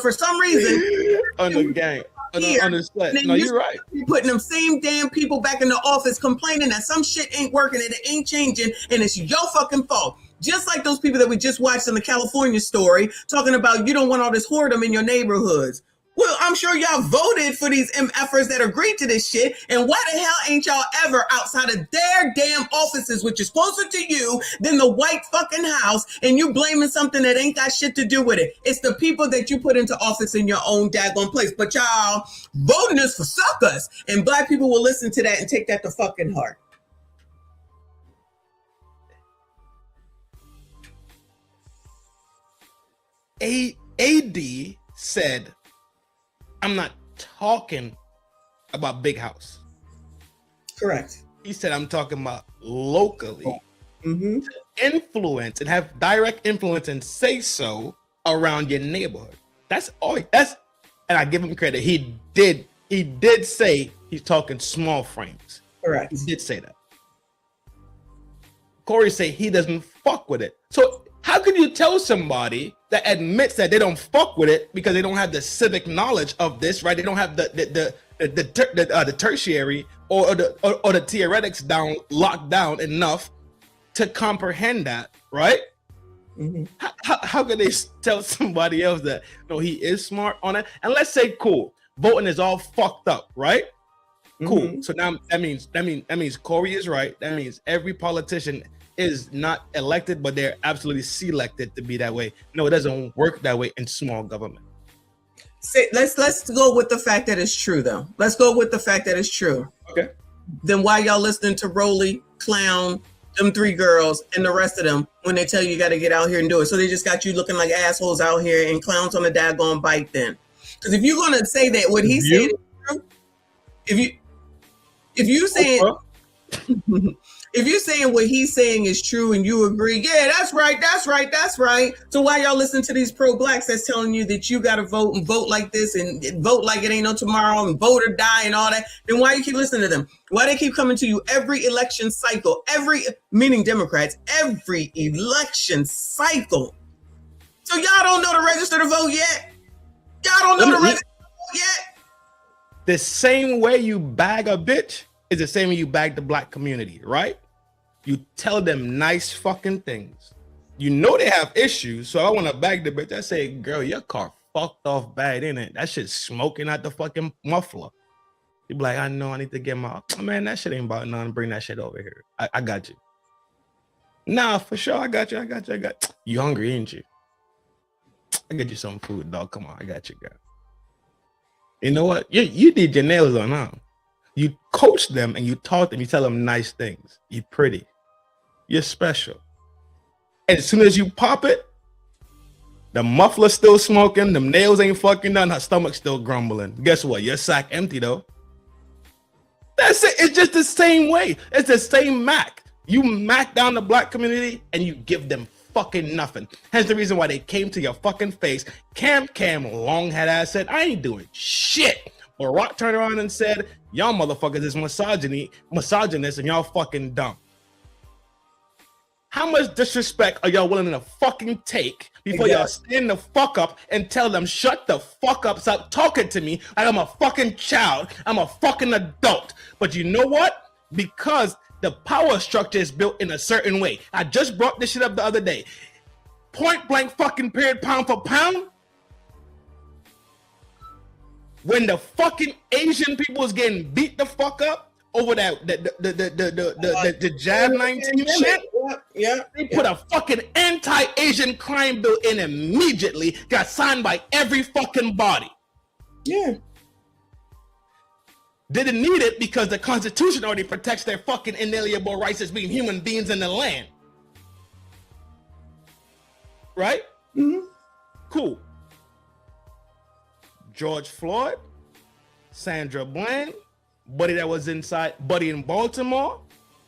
for some reason, on the gang. No, you're right. You're putting them same damn people back in the office complaining that some shit ain't working and it ain't changing and it's your fucking fault. Just like those people that we just watched in the California story talking about you don't want all this whoredom in your neighborhoods. Well, I'm sure y'all voted for these MFers that agreed to this shit. And why the hell ain't y'all ever outside of their damn offices, which is closer to you than the White fucking House, and you blaming something that ain't got shit to do with it? It's the people that you put into office in your own daggone place. But y'all voting us for suckers. And black people will listen to that and take that to fucking heart. AD said, I'm not talking about big house. Correct. He said, I'm talking about locally to influence and have direct influence and say so around your neighborhood. That's all. And I give him credit. He did say he's talking small frames. Correct. He did say that. Corey say he doesn't fuck with it. So how can you tell somebody that admits that they don't fuck with it because they don't have the civic knowledge of this, right? They don't have the tertiary or the theoretics locked down enough to comprehend that, right? How can they tell somebody else that no, he is smart on it? And let's say, cool, voting is all fucked up, right? Cool. So now that means Corey is right. That means every politician is not elected, but they're absolutely selected to be that way. No, it doesn't work that way in small government. Let's go with the fact that it's true, though. Let's go with the fact that it's true. Okay. Then why y'all listening to Rolly, Clown, them three girls, and the rest of them when they tell you got to get out here and do it? So they just got you looking like assholes out here and clowns on the daggone bike then. Because if you're going to say that what he said is true, if you saying... If you're saying what he's saying is true and you agree, yeah, that's right. So why y'all listen to these pro-blacks that's telling you that you got to vote and vote like this and vote like it ain't no tomorrow and vote or die and all that? Then why you keep listening to them? Why they keep coming to you every election cycle, meaning Democrats, every election cycle? So y'all don't know to register to vote yet? Y'all don't know to register to vote yet? The same way you bag a bitch is the same way you bag the black community, right? You tell them nice fucking things. You know they have issues, so I want to bag the bitch. I say, girl, your car fucked off bad, ain't it? That shit's smoking out the fucking muffler. You be like, I know, I need to get my... Man, that shit ain't about nothing. Bring that shit over here. I got you. Nah, for sure, I got you. You hungry, ain't you? I get you some food, dog. Come on, I got you, girl. You know what? You did your nails on, huh? You coach them and you talk them, you tell them nice things. You're pretty. You're special. And as soon as you pop it, the muffler's still smoking, them nails ain't fucking done, her stomach's still grumbling. Guess what? Your sack empty though. That's it. It's just the same way. It's the same Mac. You Mac down the black community and you give them fucking nothing. Hence the reason why they came to your fucking face. Cam long head ass said, I ain't doing shit. But Rock turned around and said, y'all motherfuckers is misogynist and y'all fucking dumb. How much disrespect are y'all willing to fucking take before y'all stand the fuck up and tell them, shut the fuck up, stop talking to me like I'm a fucking child, I'm a fucking adult. But you know what? Because the power structure is built in a certain way. I just brought this shit up the other day. Point blank fucking period, pound for pound. When the fucking Asian people was getting beat the fuck up over that the Jab 19 shit, they put a fucking anti-Asian crime bill in immediately, got signed by every fucking body. Yeah. Didn't need it because the Constitution already protects their fucking inalienable rights as being human beings in the land. Right? Mm-hmm. Cool. George Floyd, Sandra Bland, buddy that was inside, buddy in Baltimore.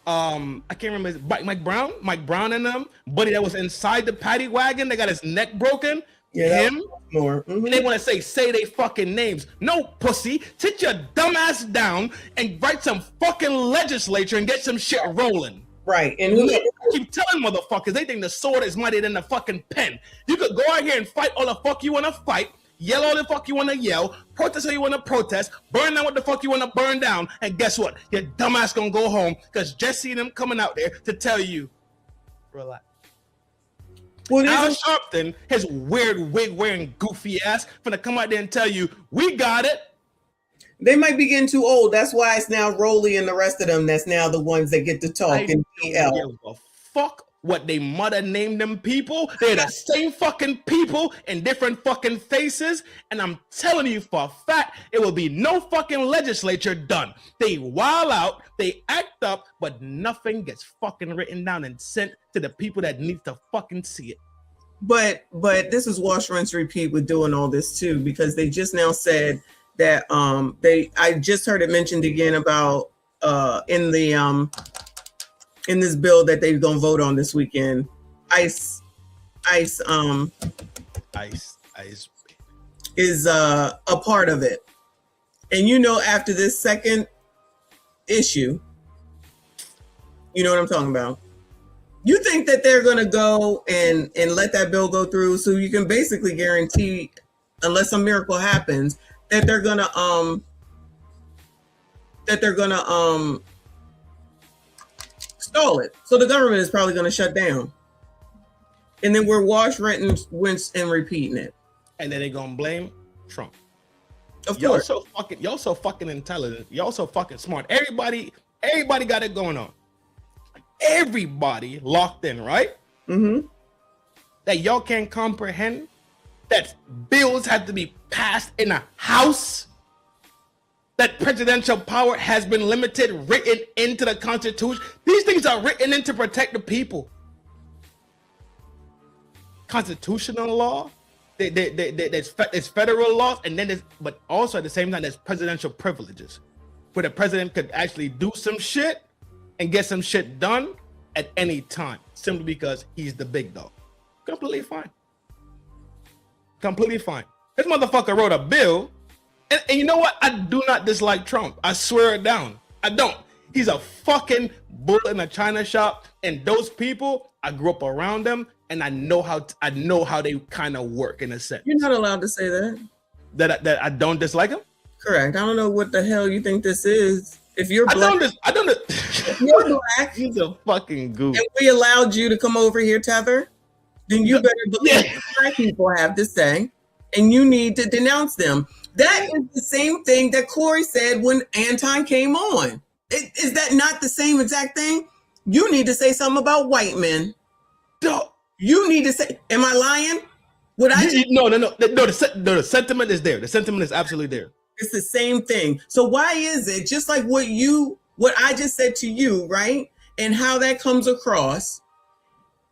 I can't remember Mike Brown and them, buddy that was inside the paddy wagon. They got his neck broken. Yeah, him. More. Mm-hmm. And they want to say they fucking names. No, pussy, sit your dumb ass down and write some fucking legislature and get some shit rolling. Right. And I keep telling motherfuckers, they think the sword is mightier than the fucking pen. You could go out here and fight all the fuck you want to fight, yell all the fuck you want to yell, protest all you want to protest, burn down what the fuck you want to burn down, and guess what? Your dumb ass gonna go home because just seeing them coming out there to tell you, relax. Well, Al Sharpton, his weird wig wearing goofy ass, finna come out there and tell you, we got it. They might be getting too old. That's why it's now Rolly and the rest of them that's now the ones that get to talk I in don't PL. give a fuck what they mother named them people. They're the same fucking people in different fucking faces. And I'm telling you for a fact, it will be no fucking legislature done. They wild out, they act up, but nothing gets fucking written down and sent to the people that need to fucking see it. But this is wash, rinse, repeat with doing all this too, because they just now said that I just heard it mentioned again about in this bill that they're gonna vote on this weekend. ICE is a part of it. And you know, after this second issue, you know what I'm talking about. You think that they're gonna go and let that bill go through, so you can basically guarantee, unless some miracle happens, that they're gonna stall it. So the government is probably gonna shut down, and then we're wash, rinse, and repeating it. And then they're gonna blame Trump. Of Y'all course. y'all so fucking intelligent. Y'all so fucking smart. Everybody got it going on. Everybody locked in, right? Mm-hmm. That y'all can't comprehend that bills have to be passed in a house, that presidential power has been limited, written into the Constitution. These things are written in to protect the people. Constitutional law, there's federal laws, and then but also at the same time, there's presidential privileges, where the president could actually do some shit and get some shit done at any time, simply because he's the big dog. Completely fine. Completely fine. This motherfucker wrote a bill, and you know what? I do not dislike Trump. I swear it down. I don't. He's a fucking bull in a china shop, and those people, I grew up around them, and I know how they kind of work in a sense. You're not allowed to say that. That I don't dislike him. Correct. I don't know what the hell you think this is. If you're black, I don't. if you're black, He's a fucking goof. and we allowed you to come over here, Tether, then you better believe what black people have to say, and you need to denounce them. That is the same thing that Corey said when Anton came on. Is that not the same exact thing? You need to say something about white men. You need to say, am I lying? What I just, No. The sentiment is there. The sentiment is absolutely there. it's the same thing. So why is it just like what I just said to you, right? And how that comes across,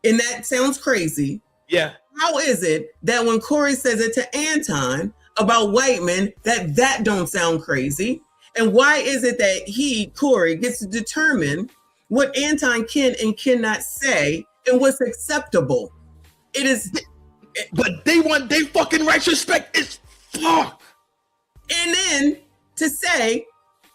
and that sounds crazy. Yeah. How is it that when Corey says it to Anton about white men, that don't sound crazy? And why is it that Corey, gets to determine what Anton can and cannot say and what's acceptable? It is, But they want their fucking rights respect is fuck. and then to say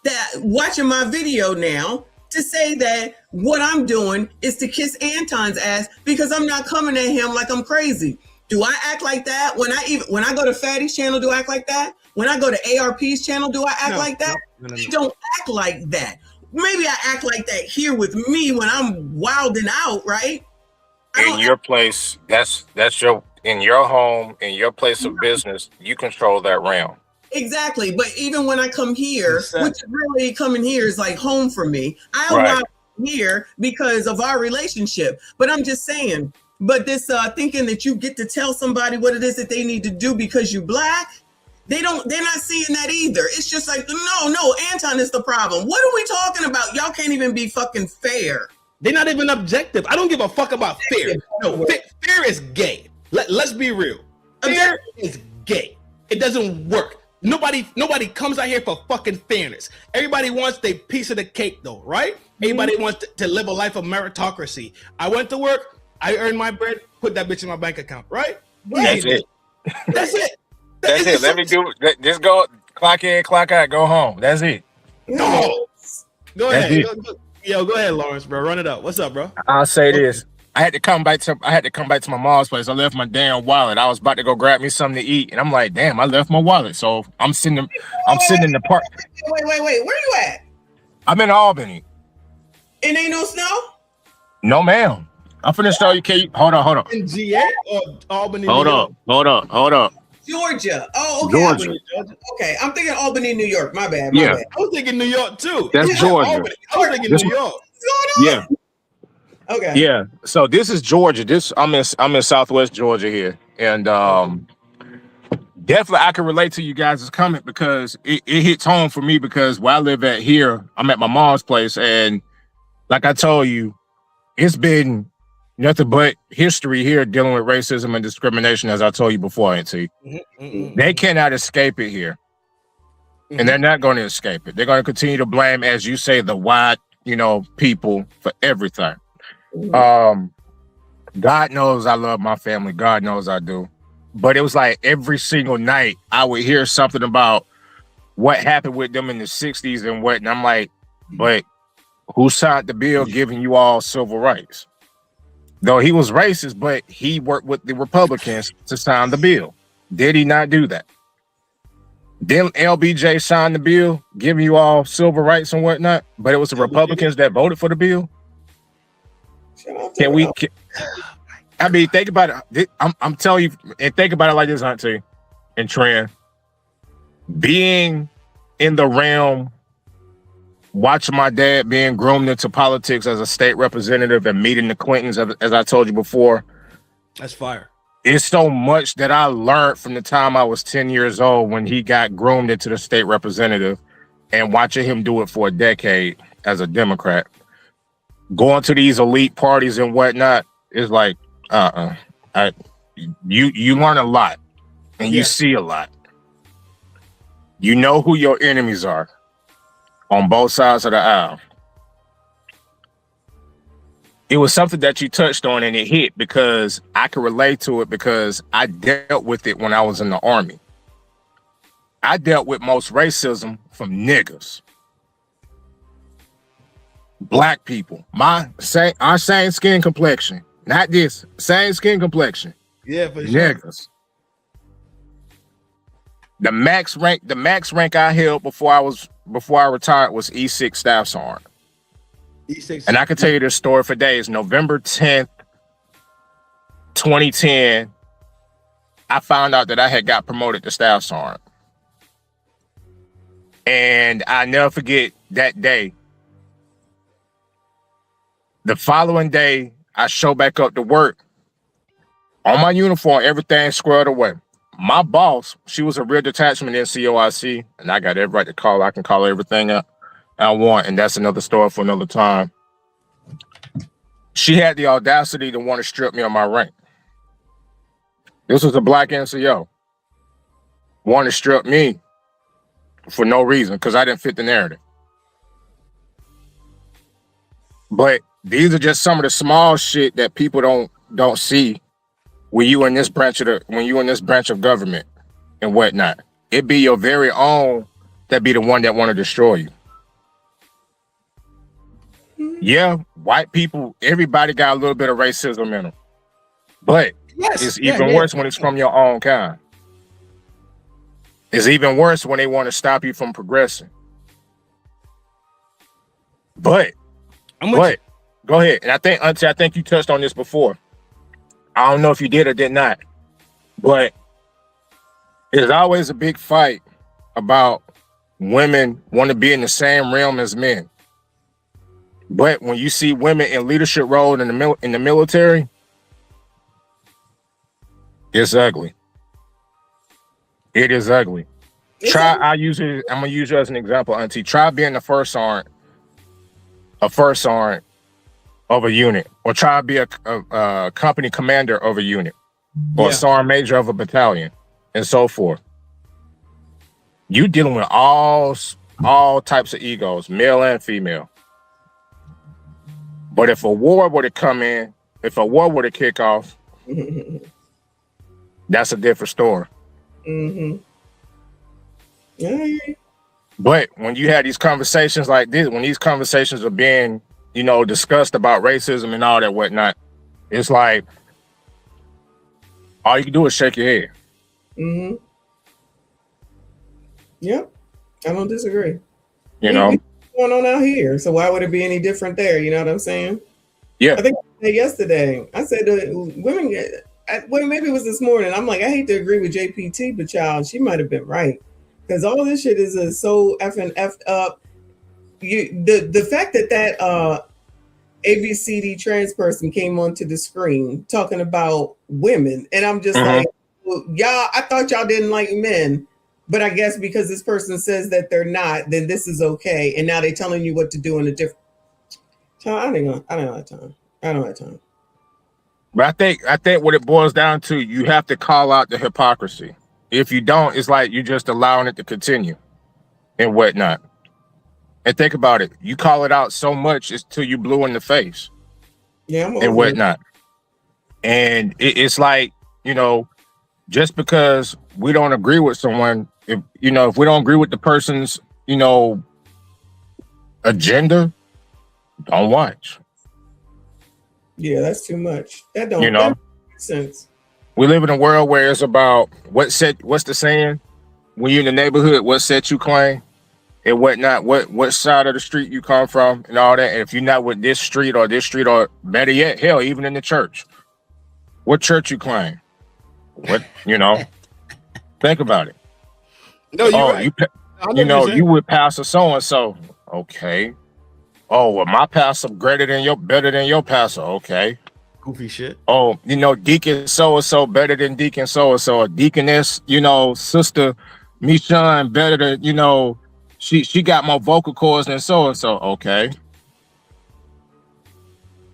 that, watching my video now, to say that what I'm doing is to kiss Anton's ass because I'm not coming at him like I'm crazy. Do I act like that? When I go to Fatty's channel, do I act like that? When I go to ARP's channel, do I act like that? No. I don't act like that. Maybe I act like that here with me when I'm wilding out, right? In your place, that's your, in your home, in your place of business, you control that realm. Exactly. But even when I come here, which is really coming here is like home for me. I Right. arrive here because of our relationship. But I'm just saying, but this thinking that you get to tell somebody what it is that they need to do because you black, they're not seeing that either. It's just like, no, Anton is the problem. What are we talking about? Y'all can't even be fucking fair. They're not even objective. I don't give a fuck about fear. No, fear is gay. Let's be real. Fear is gay. It doesn't work. Nobody comes out here for fucking fairness. Everybody wants their piece of the cake though, right? Everybody wants to live a life of meritocracy. I went to work, I earned my bread, put that bitch in my bank account, right? That's it. That's it. That's it. Let me do it. Just go, clock in, clock out, go home. That's it. No. Go That's ahead. it. Go ahead, Lawrence, bro. Run it up. What's up, bro? I'll say this. I had to come back to my mom's place. I left my damn wallet. I was about to go grab me something to eat, and I'm like, damn, I left my wallet. So I'm sitting in the park. Wait. Where you at? I'm in Albany. And ain't no snow? No, ma'am. I'm finna show you. Hold on. In GA or Albany, Hold New up. York? Hold up. Georgia. Oh, okay. Georgia. Okay, I'm thinking Albany, New York. My bad. Yeah. I was thinking New York too. That's Yeah, Georgia. Albany. I was thinking New York. What's going on? Yeah. Okay. Yeah. So this is Georgia. I'm in Southwest Georgia here, and definitely I can relate to you guys' comment because it hits home for me because where I live at here, I'm at my mom's place, and like I told you, it's been nothing but history here dealing with racism and discrimination, as I told you before, Auntie. They cannot escape it here. And they're not going to escape it. They're going to continue to blame, as you say, the white, people for everything. God knows I love my family. God knows I do. But it was like every single night I would hear something about what happened with them in the 60s and what. And I'm like, but who signed the bill giving you all civil rights? Though he was racist, but he worked with the Republicans to sign the bill. Did he not do that? Then LBJ signed the bill, giving you all civil rights and whatnot, but it was the Republicans that voted for the bill. I mean, think about it. I'm telling you, and think about it like this, Auntie and Trin. Being in the realm, watching my dad being groomed into politics as a state representative and meeting the Clintons, as I told you before. That's fire. It's so much that I learned from the time I was 10 years old when he got groomed into the state representative and watching him do it for a decade as a Democrat. Going to these elite parties and whatnot is like, you learn a lot and you see a lot. You know who your enemies are on both sides of the aisle. It was something that you touched on and it hit because I could relate to it because I dealt with it when I was in the Army. I dealt with most racism from niggas. Black people, our same skin complexion, not this, same skin complexion. Yeah, for sure. Niggas. The max rank I held before I retired was E6 Staff Sergeant. E6. And I can tell you this story for days. November 10th, 2010, I found out that I had got promoted to Staff Sergeant. And I never forget that day. The following day, I show back up to work. On my uniform, everything squared away. My boss, she was a real detachment NCOIC, and I got every right to call. I can call everything up I want, and that's another story for another time. She had the audacity to want to strip me of my rank. This was a black NCO. Wanted to strip me for no reason, because I didn't fit the narrative. But these are just some of the small shit that people don't see when you in this branch of government and whatnot. It be your very own that be the one that want to destroy you. Yeah, white people, everybody got a little bit of racism in them. But it's even worse when it's from your own kind. It's even worse when they want to stop you from progressing. But go ahead. And I think you touched on this before. I don't know if you did or did not, but there's always a big fight about women want to be in the same realm as men. But when you see women in leadership role in the military, it's ugly. It is ugly. I'm gonna use you as an example, Auntie. Try being a first sergeant of a unit, or try to be a company commander of a unit, or a sergeant major of a battalion, and so forth. You dealing with all types of egos, male and female. But if a war were to come in, if a war were to kick off, that's a different story. Mm-hmm. Yeah. But when you have these conversations like this, when these conversations are being, discussed about racism and all that whatnot, it's like all you can do is shake your head. Mm-hmm. Yep. I don't disagree. You know, what's going on out here? So why would it be any different there? You know what I'm saying? Yeah. I think yesterday. I said women get. Well, maybe it was this morning. I'm like, I hate to agree with JPT, but y'all, she might have been right because all this shit is so effing effed up. The fact that ABCD trans person came onto the screen talking about women, and I'm just like, well, y'all, I thought y'all didn't like men, but I guess because this person says that they're not, then this is okay, and now they're telling you what to do in a different. I don't have time. I don't have time. But I think what it boils down to, you have to call out the hypocrisy. If you don't, it's like you're just allowing it to continue and whatnot. And think about it. You call it out so much it's till you blue in the face. Yeah, I'm and whatnot. And it's like, just because we don't agree with someone, if we don't agree with the person's, agenda, don't watch. Yeah, that's too much. That don't make sense. We live in a world where it's about what's the saying? When you're in the neighborhood, what set you claim and whatnot, what side of the street you come from and all that. And if you're not with this street or better yet, hell, even in the church, what church you claim? What, think about it. No, you're right. You would pastor so-and-so. Okay. Oh, well, my pastor better than your pastor. Okay. Goofy shit. Oh, deacon so-and-so better than deacon so-and-so. Or deaconess, sister Michonne better than, she got more vocal cords than so-and-so. Okay.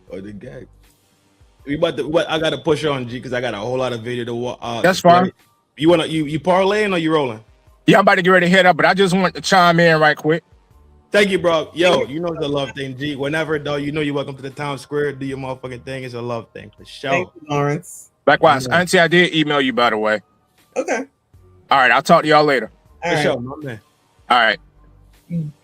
Or the gag. I gotta push on G because I got a whole lot of video to watch. That's fine. You parlaying or you rolling? Yeah, I'm about to get ready to head up, but I just want to chime in right quick. Thank you, bro. Yo, it's a love thing, G. Whenever, though, you're welcome to the town square. Do your motherfucking thing. It's a love thing, for sure. Thank you, Lawrence. Likewise. Auntie, I did email you, by the way. Okay. All right, I'll talk to y'all later. All right. Sure, my man. All right.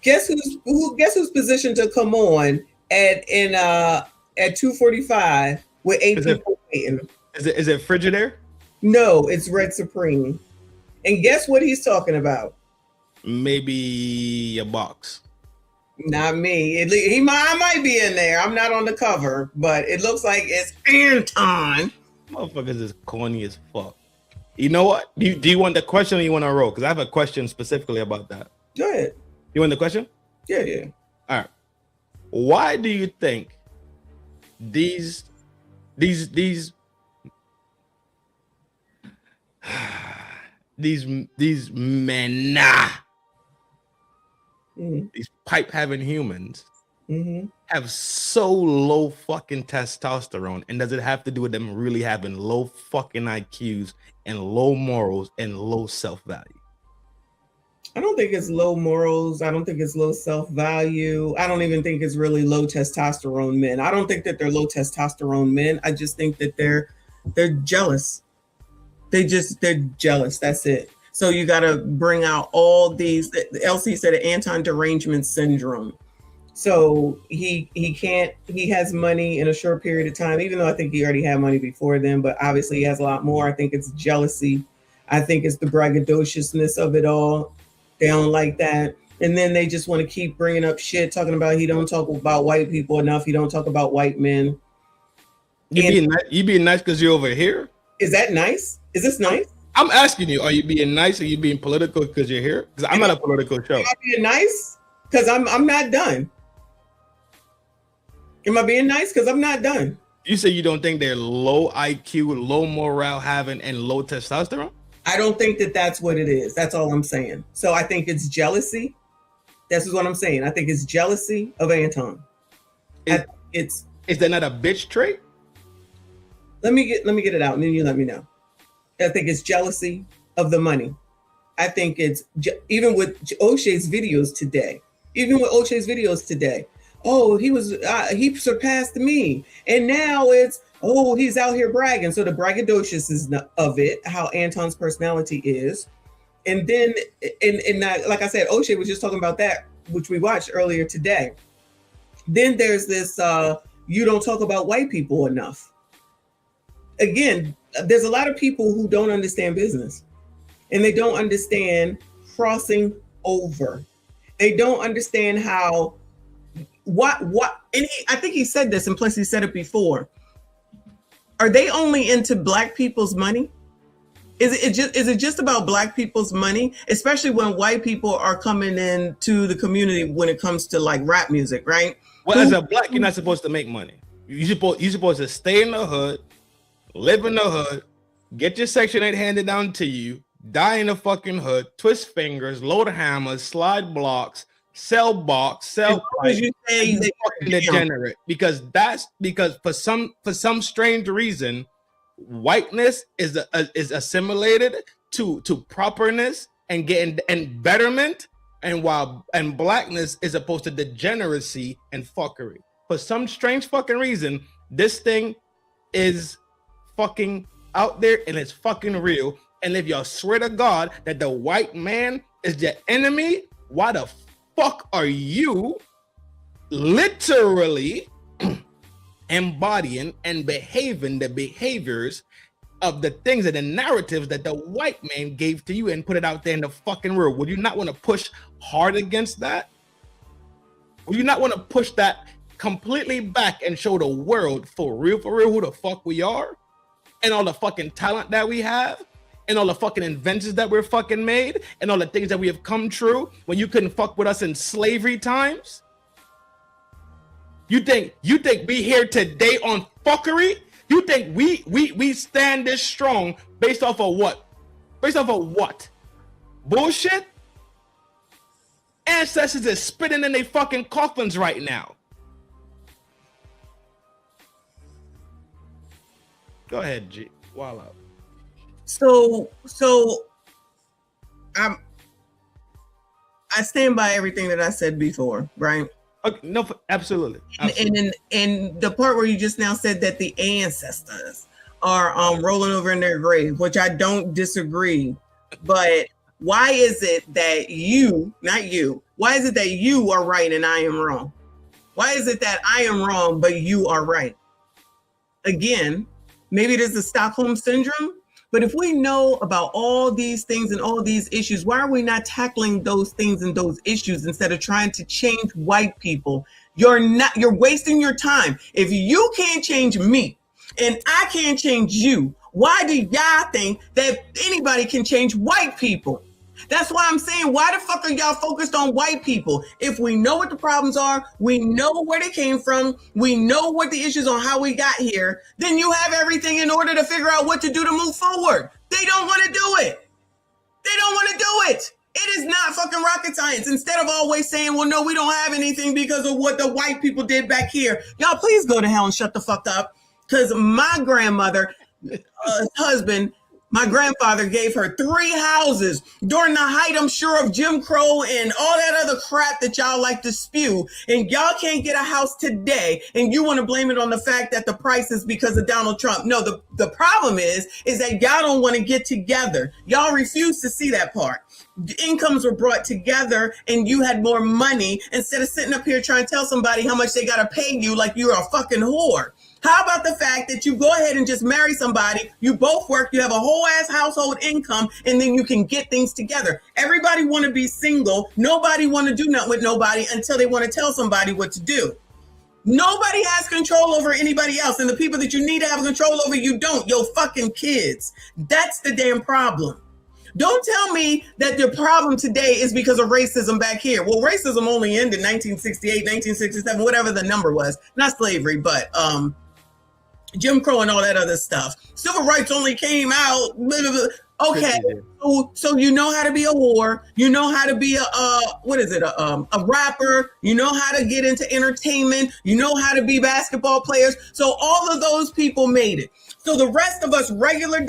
Guess who's positioned to come on at 2:45 with 8 people waiting? Is it Frigidaire? No, it's Red Supreme. And guess what he's talking about? Maybe a box. Not me. I might be in there. I'm not on the cover, but it looks like it's Anton. Motherfuckers is corny as fuck. You know what? Do you want the question or you want to roll? Because I have a question specifically about that. Go ahead. You want the question? Yeah. All right. Why do you think these men, these pipe having humans have so low fucking testosterone? And does it have to do with them really having low fucking IQs and low morals and low self-value? I don't think it's low morals. I don't think it's low self-value. I don't even think it's really low testosterone men. I don't think that they're low testosterone men. I just think that they're jealous. They're jealous. That's it. So you got to bring out all these. LC said Anton derangement syndrome. So he has money in a short period of time, even though I think he already had money before then, but obviously he has a lot more. I think it's jealousy. I think it's the braggadociousness of it all. They don't like that. And then they just want to keep bringing up shit, talking about he don't talk about white people enough. He don't talk about white men. You being nice because you're over here? Is that nice? Is this nice? I'm asking you, are you being nice or you being political because you're here? Because I'm at a political show. Am I being nice? Because I'm not done. Am I being nice? Because I'm not done. You say you don't think they're low IQ, low morale having, and low testosterone? I don't think that that's what it is. That's all I'm saying. So I think it's jealousy. This is what I'm saying. I think it's jealousy of Anton. Is that not a bitch trait? Let me get it out and then you let me know. I think it's jealousy of the money. I think it's even with O'Shea's videos today. Oh, he surpassed me. And now it's, oh, he's out here bragging. So the braggadociousness of it, how Anton's personality is. And then, and like I said, O'Shea was just talking about that, which we watched earlier today. Then there's this, you don't talk about white people enough. Again, there's a lot of people who don't understand business. And they don't understand crossing over. They don't understand how what? And I think he said this, and plus he said it before. Are they only into black people's money? Is it just about black people's money, especially when white people are coming into the community when it comes to like rap music, right? Well, as a black, you're not supposed to make money. You're supposed to stay in the hood, live in the hood, get your Section 8 handed down to you, die in the fucking hood, twist fingers, load hammers, slide blocks, sell box, sell pipe, You say they fucking degenerate. Because for some strange reason, whiteness is assimilated to properness and betterment, and blackness is opposed to degeneracy and fuckery. For some strange fucking reason, this thing is fucking out there and it's fucking real. And if y'all swear to God that the white man is your enemy, why the fuck are you literally embodying and behaving the behaviors of the things and the narratives that the white man gave to you and put it out there in the fucking world? Would you not want to push hard against that? Would you not want to push that completely back and show the world for real who the fuck we are and all the fucking talent that we have and all the fucking inventions that we're fucking made and all the things that we have come true when you couldn't fuck with us in slavery times? You think we here today on fuckery? You think we stand this strong based off of what? Based off of what? Bullshit? Ancestors is spitting in their fucking coffins right now. Go ahead, G. Wall out. So I stand by everything that I said before, right? Okay, no, absolutely. And the part where you just now said that the ancestors are rolling over in their grave, which I don't disagree, but why is it that why is it that you are right and I am wrong? Why is it that I am wrong but you are right? Again, maybe it is the Stockholm syndrome. But if we know about all these things and all these issues, why are we not tackling those things and those issues instead of trying to change white people? You're wasting your time. If you can't change me and I can't change you, why do y'all think that anybody can change white people? That's why I'm saying, why the fuck are y'all focused on white people? If we know what the problems are, we know where they came from, we know what the issues on how we got here, then you have everything in order to figure out what to do to move forward. They don't want to do it. They don't want to do it. It is not fucking rocket science. Instead of always saying, well, no, we don't have anything because of what the white people did back here. Y'all please go to hell and shut the fuck up. Because my grandmother, husband, my grandfather gave her 3 houses during the height, I'm sure, of Jim Crow and all that other crap that y'all like to spew. And y'all can't get a house today. And you want to blame it on the fact that the price is because of Donald Trump. No, the problem is that y'all don't want to get together. Y'all refuse to see that part. Incomes were brought together and you had more money instead of sitting up here trying to tell somebody how much they got to pay you like you're a fucking whore. How about the fact that you go ahead and just marry somebody, you both work, you have a whole ass household income, and then you can get things together. Everybody want to be single. Nobody want to do nothing with nobody until they want to tell somebody what to do. Nobody has control over anybody else. And the people that you need to have control over, you don't. Your fucking kids. That's the damn problem. Don't tell me that the problem today is because of racism back here. Well, racism only ended 1968, 1967, whatever the number was. Not slavery, but Jim Crow and all that other stuff. Civil rights only came out. Blah, blah, blah. Okay, so you know how to be a whore. You know how to be a rapper. You know how to get into entertainment. You know how to be basketball players. So all of those people made it. So the rest of us regular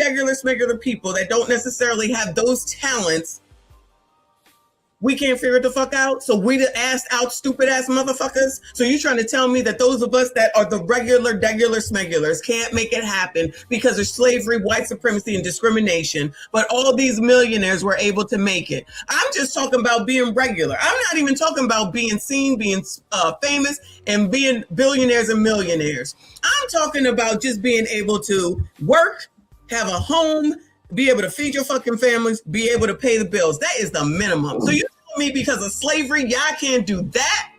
people that don't necessarily have those talents, we can't figure it the fuck out. So we the ass out stupid ass motherfuckers. So you trying to tell me that those of us that are the regular smegulars can't make it happen because of slavery, white supremacy, and discrimination. But all these millionaires were able to make it. I'm just talking about being regular. I'm not even talking about being seen, being famous, and being billionaires and millionaires. I'm talking about just being able to work, have a home, be able to feed your fucking families, be able to pay the bills. That is the minimum. So you tell me because of slavery, y'all can't do that?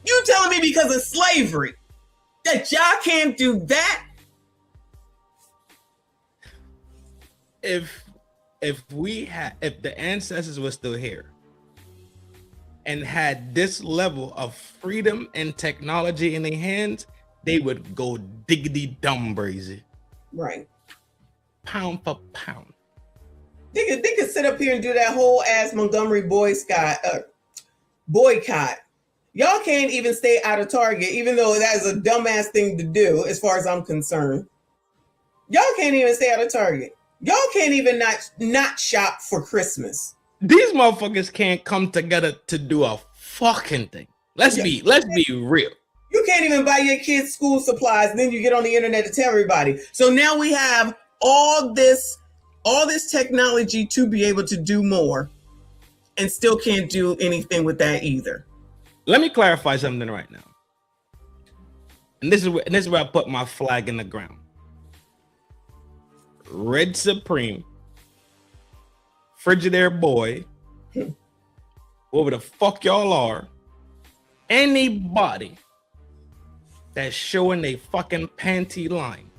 You telling me because of slavery that y'all can't do that? If the ancestors were still here and had this level of freedom and technology in their hands, they would go diggity dumb crazy. Right. Pound for pound. They could sit up here and do that whole ass Montgomery boycott. Y'all can't even stay out of Target, even though that is a dumbass thing to do, as far as I'm concerned. Y'all can't even stay out of Target. Y'all can't even not shop for Christmas. These motherfuckers can't come together to do a fucking thing. Let's be real. You can't even buy your kids school supplies, and then you get on the internet to tell everybody. So now we have all this technology to be able to do more, and still can't do anything with that either. Let me clarify something right now. And this is where I put my flag in the ground. Red Supreme, Frigidaire Boy, whoever the fuck y'all are, anybody that's showing they fucking panty line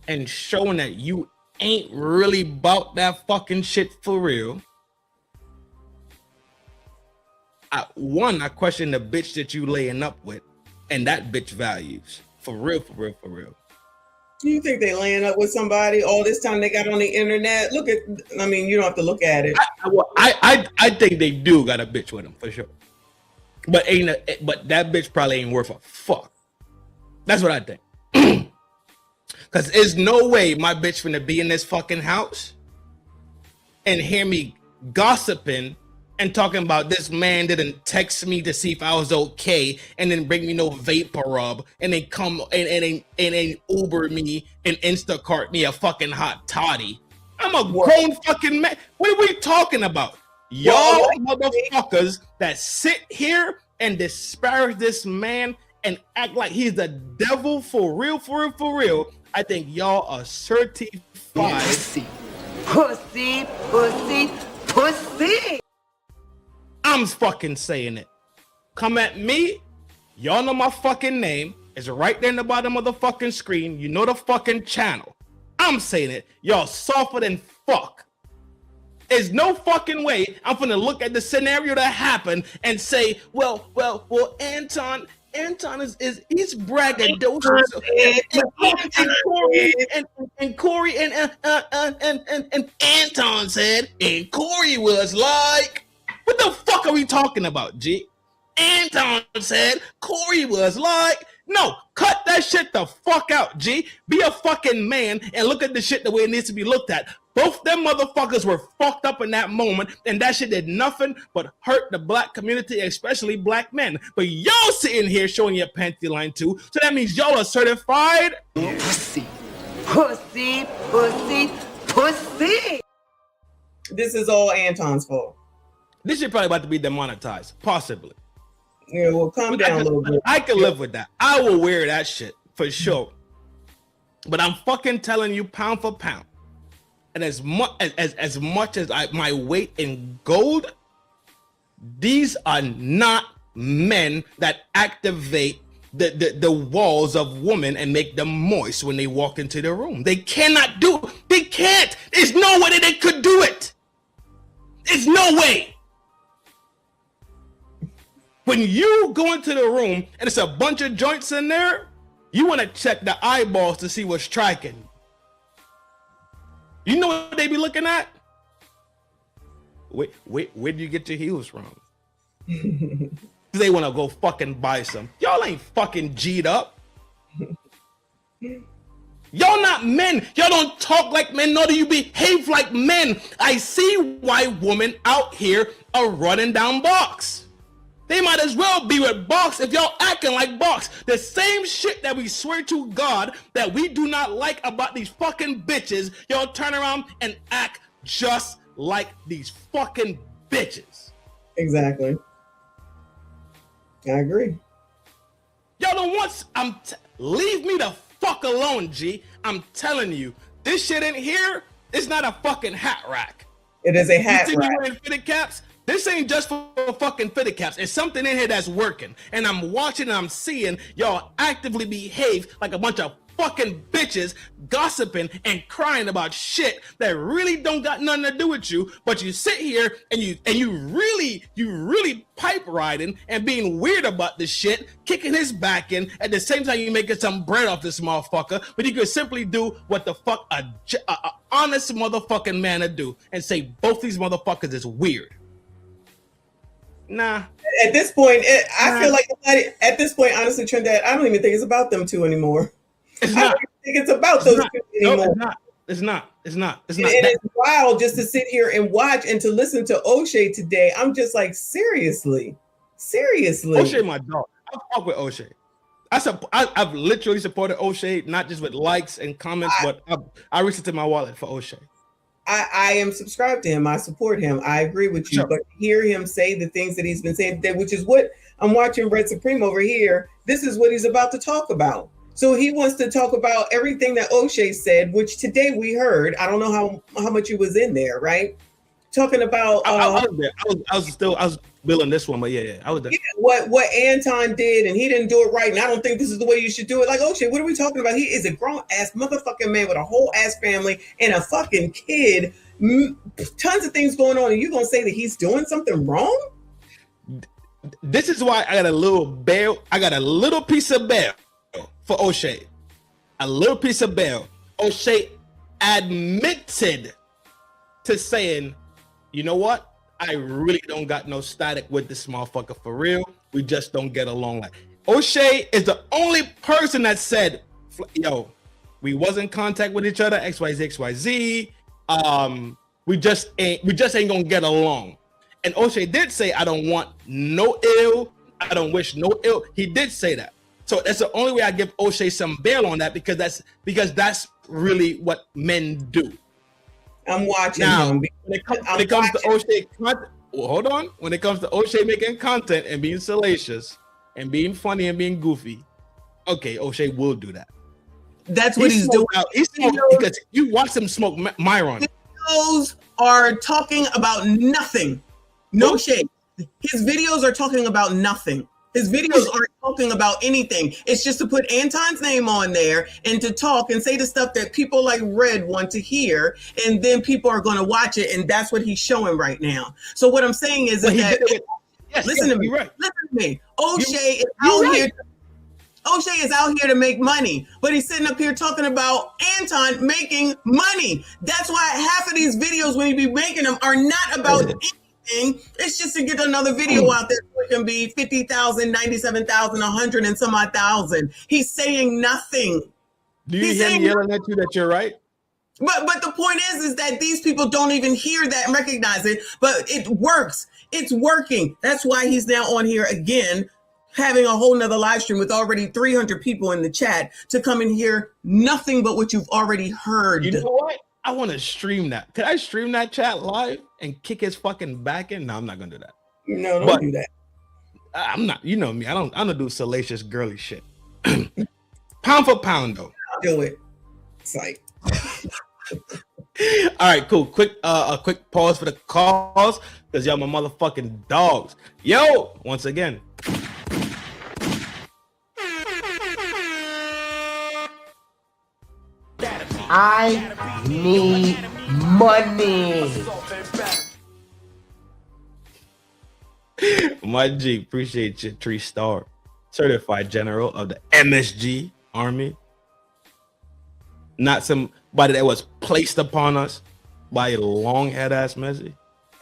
and showing that you ain't really about that fucking shit for real. I question the bitch that you laying up with and that bitch values. For real, for real, for real. You think they laying up with somebody all this time they got on the internet? You don't have to look at it. I think they do got a bitch with them for sure. But that bitch probably ain't worth a fuck. That's what I think. Cause there's no way my bitch finna be in this fucking house and hear me gossiping and talking about this man didn't text me to see if I was okay, and then bring me no vapor rub, and then come and then Uber me and Instacart me a fucking hot toddy. I'm a grown fucking man. What are we talking about? Y'all motherfuckers that sit here and disparage this man and act like he's the devil for real, for real, for real. I think y'all are certified. Pussy. I'm fucking saying it. Come at me. Y'all know my fucking name. It's right there in the bottom of the fucking screen. You know the fucking channel. I'm saying it. Y'all softer than fuck. There's no fucking way I'm gonna look at the scenario that happened and say, well, Anton he's braggadocious. And Corey and Anton said, and Corey was like, what the fuck are we talking about, G? Anton said Corey was like, no, cut that shit the fuck out, G. Be a fucking man and look at the shit the way it needs to be looked at. Both them motherfuckers were fucked up in that moment, and that shit did nothing but hurt the black community, especially black men. But y'all sitting here showing your panty line too, so that means y'all are certified Pussy. This is all Anton's fault. This shit probably about to be demonetized, possibly. Yeah, well, calm down a little bit. I can live with that. I will wear that shit for sure. But I'm fucking telling you, pound for pound, and as much as my weight in gold, these are not men that activate the walls of women and make them moist when they walk into the room. They cannot do it. They can't. There's no way that they could do it. There's no way. When you go into the room and it's a bunch of joints in there, you want to check the eyeballs to see what's striking. You know what they be looking at? Where do you get your heels from? They want to go fucking buy some. Y'all ain't fucking G'd up. Y'all not men. Y'all don't talk like men, nor do you behave like men. I see why women out here are running down Box. They might as well be with Box if y'all acting like Box. The same shit that we swear to God that we do not like about these fucking bitches, y'all turn around and act just like these fucking bitches. Exactly. I agree. Y'all don't want, leave me the fuck alone, G. I'm telling you, this shit in here is not a fucking hat rack. It is a hat you think rack. you wearing fitted caps? This ain't just for fucking fitted caps. It's something in here that's working. And I'm watching and I'm seeing y'all actively behave like a bunch of fucking bitches gossiping and crying about shit that really don't got nothing to do with you, but you sit here and you really pipe riding and being weird about this shit, kicking his back in at the same time you making some bread off this motherfucker, but you could simply do what the fuck a honest motherfucking man would do and say both these motherfuckers is weird. Nah. At this point, I feel like at this point, honestly, Trinidad, I don't even think it's about them two anymore. It's I not. don't think it's about those two anymore. No, it's not. It's not. And it's wild just to sit here and watch and to listen to O'Shea today. I'm just like, seriously. O'Shea, my dog. I fuck with O'Shea. I've literally supported O'Shea, not just with likes and comments, but I reached into my wallet for O'Shea. I am subscribed to him. I support him. I agree with you. Sure. But hear him say the things that he's been saying today, which is what I'm watching Red Supreme over here. This is what he's about to talk about. So he wants to talk about everything that O'Shea said, which today we heard. I don't know how much you was in there, right? Talking about I was there. I was building this one, but yeah, I was there. Yeah, what Anton did, and he didn't do it right, and I don't think this is the way you should do it. Like, O'Shea, what are we talking about? He is a grown ass motherfucking man with a whole ass family and a fucking kid, tons of things going on, and you gonna say that he's doing something wrong? This is why I got a little bail. I got a little piece of bail for O'Shea. A little piece of bail. O'Shea admitted to saying, you know what? I really don't got no static with this motherfucker for real. We just don't get along. Like, O'Shea is the only person that said, yo, we was in contact with each other, XYZ. We just ain't gonna get along. And O'Shea did say, I don't want no ill. I don't wish no ill. He did say that. So that's the only way I give O'Shea some bail on that, because that's really what men do. I'm watching now, him. When it comes to O'Shea, hold on. When it comes to O'Shea making content and being salacious and being funny and being goofy, okay, O'Shea will do that. That's what he's doing. He's smoking because you watch him smoke Myron. His videos are talking about nothing. No shade. His videos are talking about nothing. His videos aren't talking about anything. It's just to put Anton's name on there and to talk and say the stuff that people like Red want to hear, and then people are going to watch it, and that's what he's showing right now. So what I'm saying is that listen to me. Right. Listen to me. O'Shea is out here. O'Shea is out here to make money, but he's sitting up here talking about Anton making money. That's why half of these videos, when he be making them, are not about anything. It's just to get another video out there so it can be 50,000, 97,000, 100 and some odd thousand. He's saying nothing. Do you hear him yelling at you that you're right? But the point is that these people don't even hear that and recognize it, but it works. It's working. That's why he's now on here again, having a whole nother live stream with already 300 people in the chat to come and hear nothing but what you've already heard. You know what? I want to stream that. Could I stream that chat live and kick his fucking back in? No, I'm not gonna do that. No, don't do that. I'm not. You know me. I don't do salacious girly shit. Pound for pound, though. I'll do it. It's like. All right, cool. A quick pause for the calls, because y'all my motherfucking dogs. Yo, once again. I need money. My G, appreciate you, 3-star. Certified General of the MSG Army. Not somebody that was placed upon us by a long head ass Messi.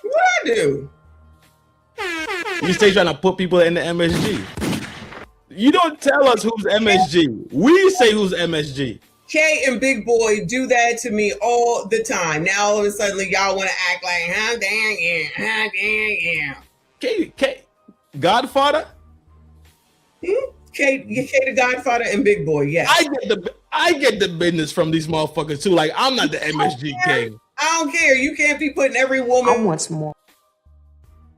What I do? You stay trying to put people in the MSG. You don't tell us who's MSG. We say who's MSG. K and Big Boy do that to me all the time. Now all of a sudden y'all want to act like, dang, yeah. K, Godfather? K the Godfather and Big Boy, yeah. I get the business from these motherfuckers too. Like, I'm not the MSG king. I don't care. You can't be putting every woman. I want more.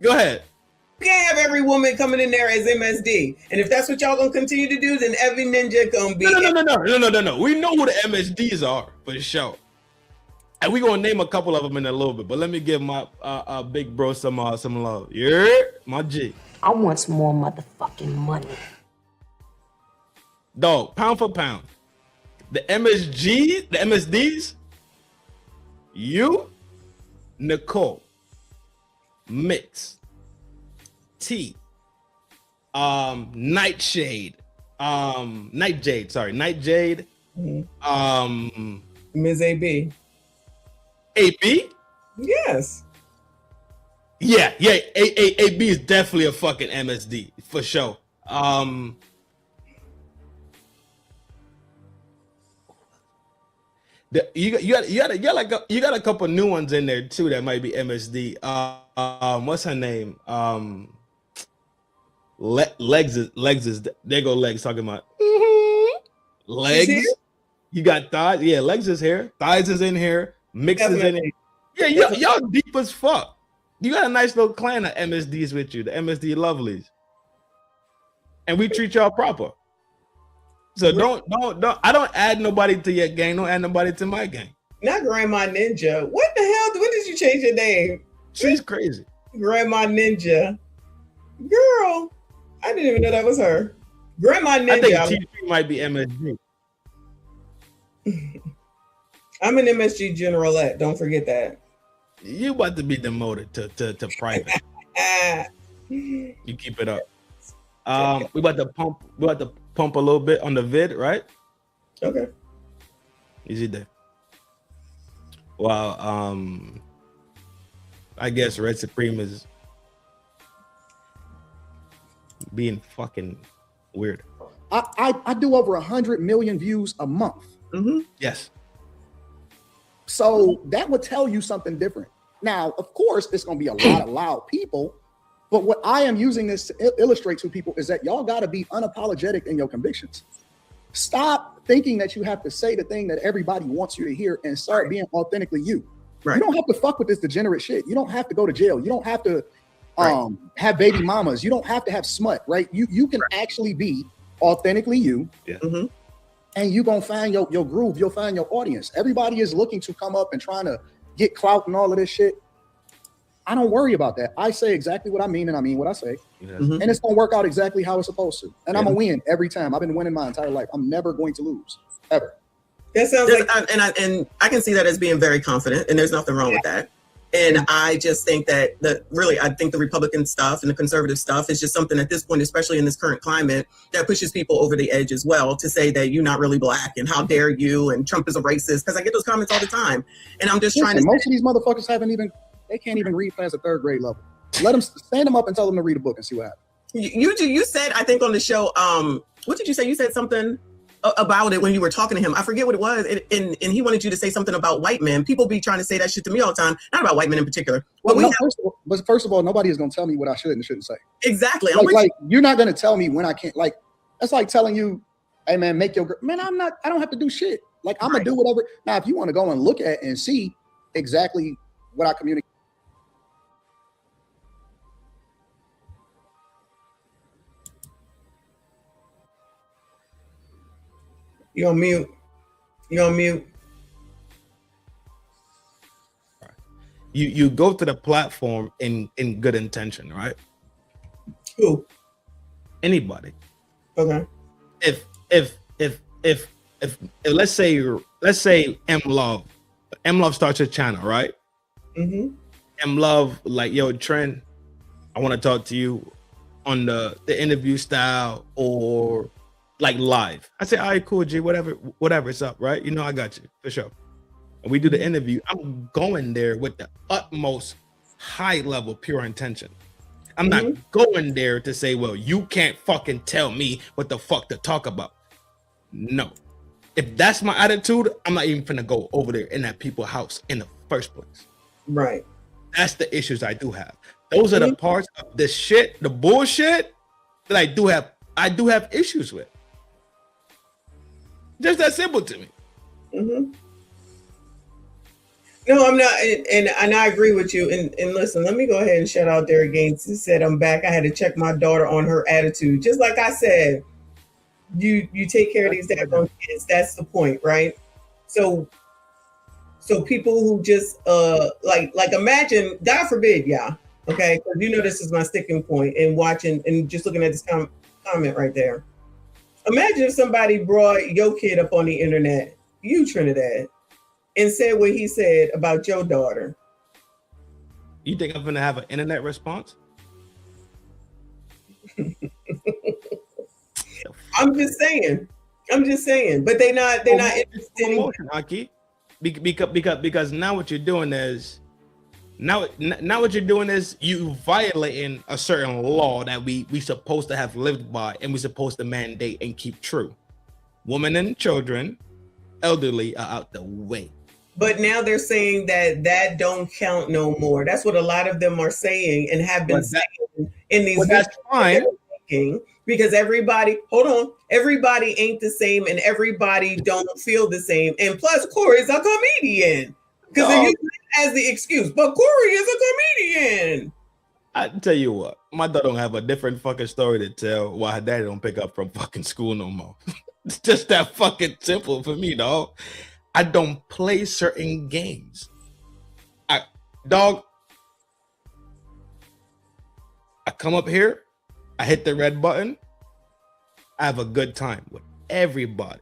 Go ahead. You can't have every woman coming in there as MSD. And if that's what y'all gonna continue to do, then every ninja gonna be. No. We know who the MSDs are for sure. And we're gonna name a couple of them in a little bit, but let me give my big bro some love. Yeah, my G. I want some more motherfucking money. Dog, pound for pound. The MSG, the MSDs, you, Nicole, Mix, T, Nightjade, Nightjade, Ms. AB. AB? Yes. Yeah, AB is definitely a fucking MSD for sure. You got a couple new ones in there too that might be MSD. What's her name? Legs is there go Legs talking about Legs. You got Thighs. Yeah, Legs is here. Thighs is in here. Mix is in here. Yeah, y'all deep as fuck. You got a nice little clan of MSDs with you, the MSD lovelies. And we treat y'all proper. So don't I don't add nobody to your gang. Don't add nobody to my gang. Not Grandma Ninja. What the hell? When did you change your name? She's crazy. Grandma Ninja. Girl, I didn't even know that was her. Grandma Ninja. I think TP might be MSG. I'm an MSG generalette. Don't forget that. You about to be demoted to private. You keep it up. We about to pump a little bit on the vid, right? Okay. Easy there. Well, I guess Red Supreme is being fucking weird. I do over 100 million views a month. Mm-hmm. Yes. So that would tell you something different. Now, of course, it's going to be a lot of loud people, but what I am using this to illustrate to people is that y'all got to be unapologetic in your convictions. Stop thinking that you have to say the thing that everybody wants you to hear and start being authentically you. Right. You don't have to fuck with this degenerate shit. You don't have to go to jail. You don't have to have baby mamas. You don't have to have smut, right? You can actually be authentically you. Yeah. Mm-hmm. And you're going to find your groove. You'll find your audience. Everybody is looking to come up and trying to get clout and all of this shit. I don't worry about that. I say exactly what I mean, and I mean what I say. Yes. Mm-hmm. And it's going to work out exactly how it's supposed to. And I'm going to win every time. I've been winning my entire life. I'm never going to lose, ever. That sounds like, and I can see that as being very confident, and there's nothing wrong with that. And I just think that I think the Republican stuff and the conservative stuff is just something at this point, especially in this current climate, that pushes people over the edge as well to say that you're not really black and how dare you and Trump is a racist, because I get those comments all the time. And I'm just trying to most of these motherfuckers they can't even read past the third grade level. Let them stand them up and tell them to read a book and see what happens. You said, I think on the show, what did you say? You said something about it when you were talking to him. I forget what it was. And he wanted you to say something about white men. People be trying to say that shit to me all the time. Not about white men in particular. Well, first of all, nobody is going to tell me what I should and shouldn't say. Exactly. Like you're not going to tell me when I can't. Like, that's like telling you, hey man, make your man. I don't have to do shit. Like I'm gonna do whatever. Now, if you want to go and look at and see exactly what I communicate. You're on mute. You go to the platform in good intention, right? Who? Anybody. Okay. If let's say M Love starts a channel, right? Mm-hmm. M Love, like, yo, Trin, I want to talk to you on the interview style or like live. I say, all right, cool, G, whatever, it's up, right? You know, I got you for sure. And we do the interview. I'm going there with the utmost high level pure intention. I'm not going there to say, well, you can't fucking tell me what the fuck to talk about. No. If that's my attitude, I'm not even finna go over there in that people's house in the first place. Right. That's the issues I do have. Those are the parts of the shit, the bullshit that I do have issues with. Just that simple to me. Mm-hmm. No, I'm not, and I agree with you. And listen, let me go ahead and shout out Derek Gaines. He said, I'm back. I had to check my daughter on her attitude. Just like I said, you take care of these daggone kids. That's the point, right? So So people who just like imagine, God forbid, yeah, okay, because you know this is my sticking point in watching and just looking at this comment right there. Imagine if somebody brought your kid up on the internet, you Trinidad, and said what he said about your daughter. You think I'm gonna have an internet response? I'm just saying, but they're not interested in promotion, Aki. Because now what you're doing is now what you're doing is you violating a certain law that we supposed to have lived by and we supposed to mandate and keep true. Women and children, elderly are out the way. But now they're saying that don't count no more. That's what a lot of them are saying and have been saying in these. Well, that's fine. Because everybody ain't the same and everybody don't feel the same. And plus, Corey's a comedian. Because they're using it as the excuse. But Corey is a comedian. I tell you what, my daughter don't have a different fucking story to tell why her daddy don't pick up from fucking school no more. It's just that fucking simple for me, dog. I don't play certain games. I come up here, I hit the red button, I have a good time with everybody.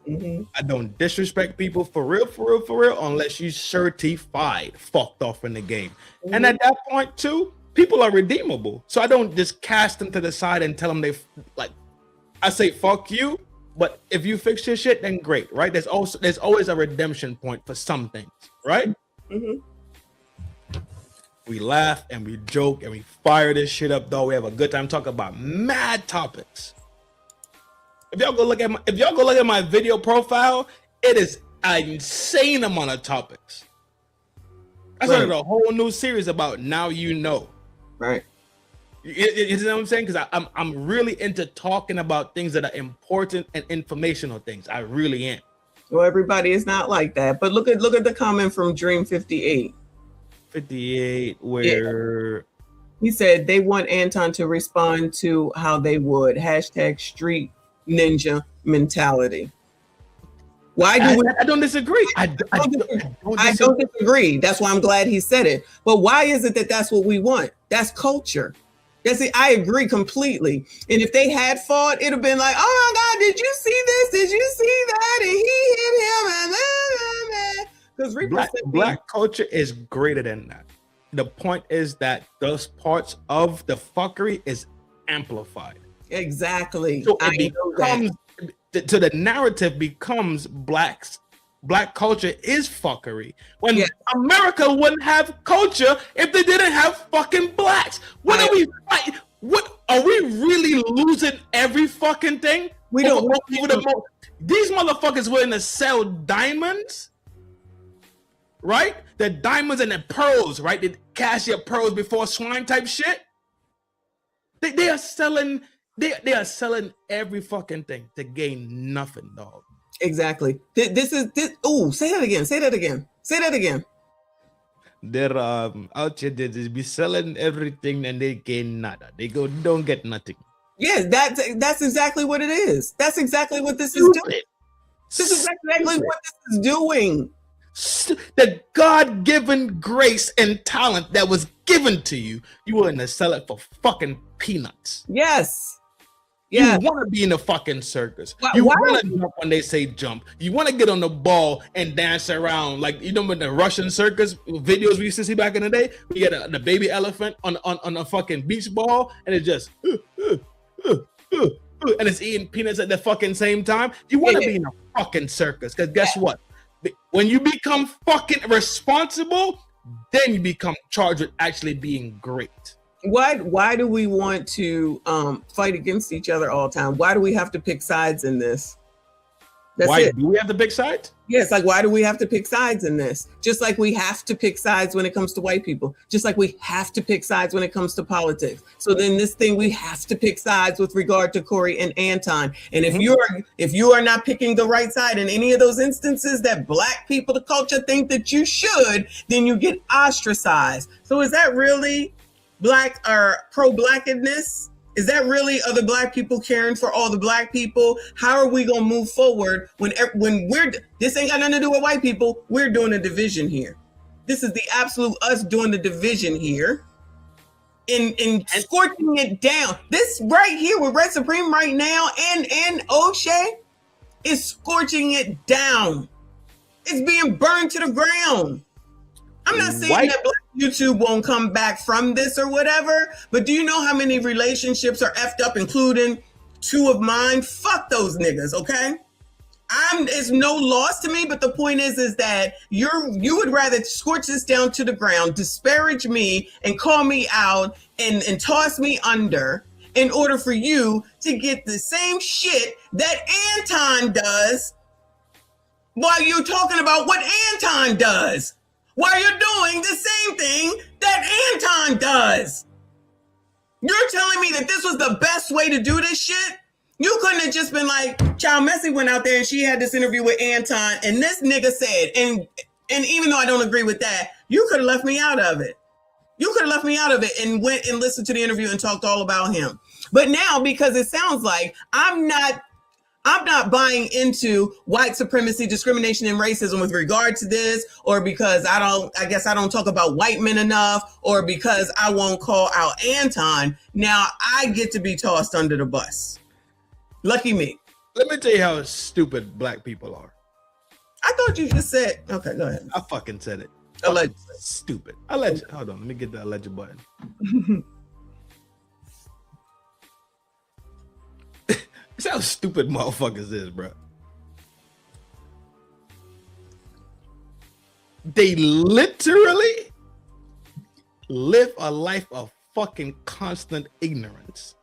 Mm-hmm. I don't disrespect people for real, unless you certified fucked off in the game. Mm-hmm. And at that point too, people are redeemable. So I don't just cast them to the side and tell them I say fuck you, but if you fix your shit, then great, right? There's always a redemption point for some things, right? Mm-hmm. We laugh and we joke and we fire this shit up, though. We have a good time talking about mad topics. If y'all go look at my video profile, it is an insane amount of topics. I started a whole new series about Now You Know. Right. You know what I'm saying? Because I'm really into talking about things that are important and informational things. I really am. Well, everybody is not like that. But look at the comment from Dream 58. 58, where he said they want Anton to respond to how they would #street ninja mentality. Why do I don't disagree. I don't disagree. That's why I'm glad he said it. But why is it that that's what we want? That's culture. I agree completely. And if they had fought, it'd have been like, oh my God, did you see this? Did you see that? And he hit him. Because black culture is greater than that. The point is that those parts of the fuckery is amplified. Exactly. So it becomes, so the narrative becomes black culture is fuckery. When America wouldn't have culture if they didn't have fucking blacks. What are we fighting? What are we really losing every fucking thing? We don't. These motherfuckers willing to sell diamonds, right? The diamonds and the pearls, right? They cash your pearls before swine type shit. They are selling. They are selling every fucking thing to gain nothing, dog. Exactly. This. Oh, say that again. They're out here. They just be selling everything and they gain nada. They don't get nothing. Yes, that's exactly what it is. That's exactly what this is doing. This is exactly what this is doing. The God-given grace and talent that was given to you, you willing to sell it for fucking peanuts. Yes. Yeah. You want to be in the fucking circus. You want to jump when they say jump. You want to get on the ball and dance around. Like, you know, with the Russian circus videos we used to see back in the day, we get the baby elephant on a fucking beach ball and it's just and it's eating peanuts at the fucking same time. You want to be in a fucking circus, because guess what? When you become fucking responsible, then you become charged with actually being great. Why do we want to fight against each other all the time? Why do we have to pick sides in this? Why do we have to pick sides? Yes, like why do we have to pick sides in this? Just like we have to pick sides when it comes to white people. Just like we have to pick sides when it comes to politics. So then this thing, we have to pick sides with regard to Corey and Anton. And if you are not picking the right side in any of those instances that black people, the culture think that you should, then you get ostracized. So is that really black or pro-blackness? Is that really other black people caring for all the black people? How are we gonna move forward when this ain't got nothing to do with white people? We're doing a division here. This is the absolute us doing the division here, in scorching it down. This right here with Red Supreme right now and O'Shea is scorching it down. It's being burned to the ground. I'm not saying that Black YouTube won't come back from this or whatever, but do you know how many relationships are effed up, including 2 of mine? Fuck those niggas, okay? It's no loss to me, but the point is that you would rather scorch this down to the ground, disparage me, and call me out and toss me under in order for you to get the same shit that Anton does while you're talking about what Anton does. While you're doing the same thing that Anton does. You're telling me that this was the best way to do this shit? You couldn't have just been like, Child Messi went out there and she had this interview with Anton and this nigga said, and even though I don't agree with that, you could have left me out of it. You could have left me out of it and went and listened to the interview and talked all about him. But now, because it sounds like I'm not buying into white supremacy, discrimination, and racism with regard to this, or because I guess I don't talk about white men enough, or because I won't call out Anton. Now I get to be tossed under the bus. Lucky me. Let me tell you how stupid black people are. I thought you just said, okay, go ahead. I fucking said it. Alleged. Stupid. Alleged. Hold on, let me get the alleged button. That's how stupid motherfuckers is, bro. They literally live a life of fucking constant ignorance.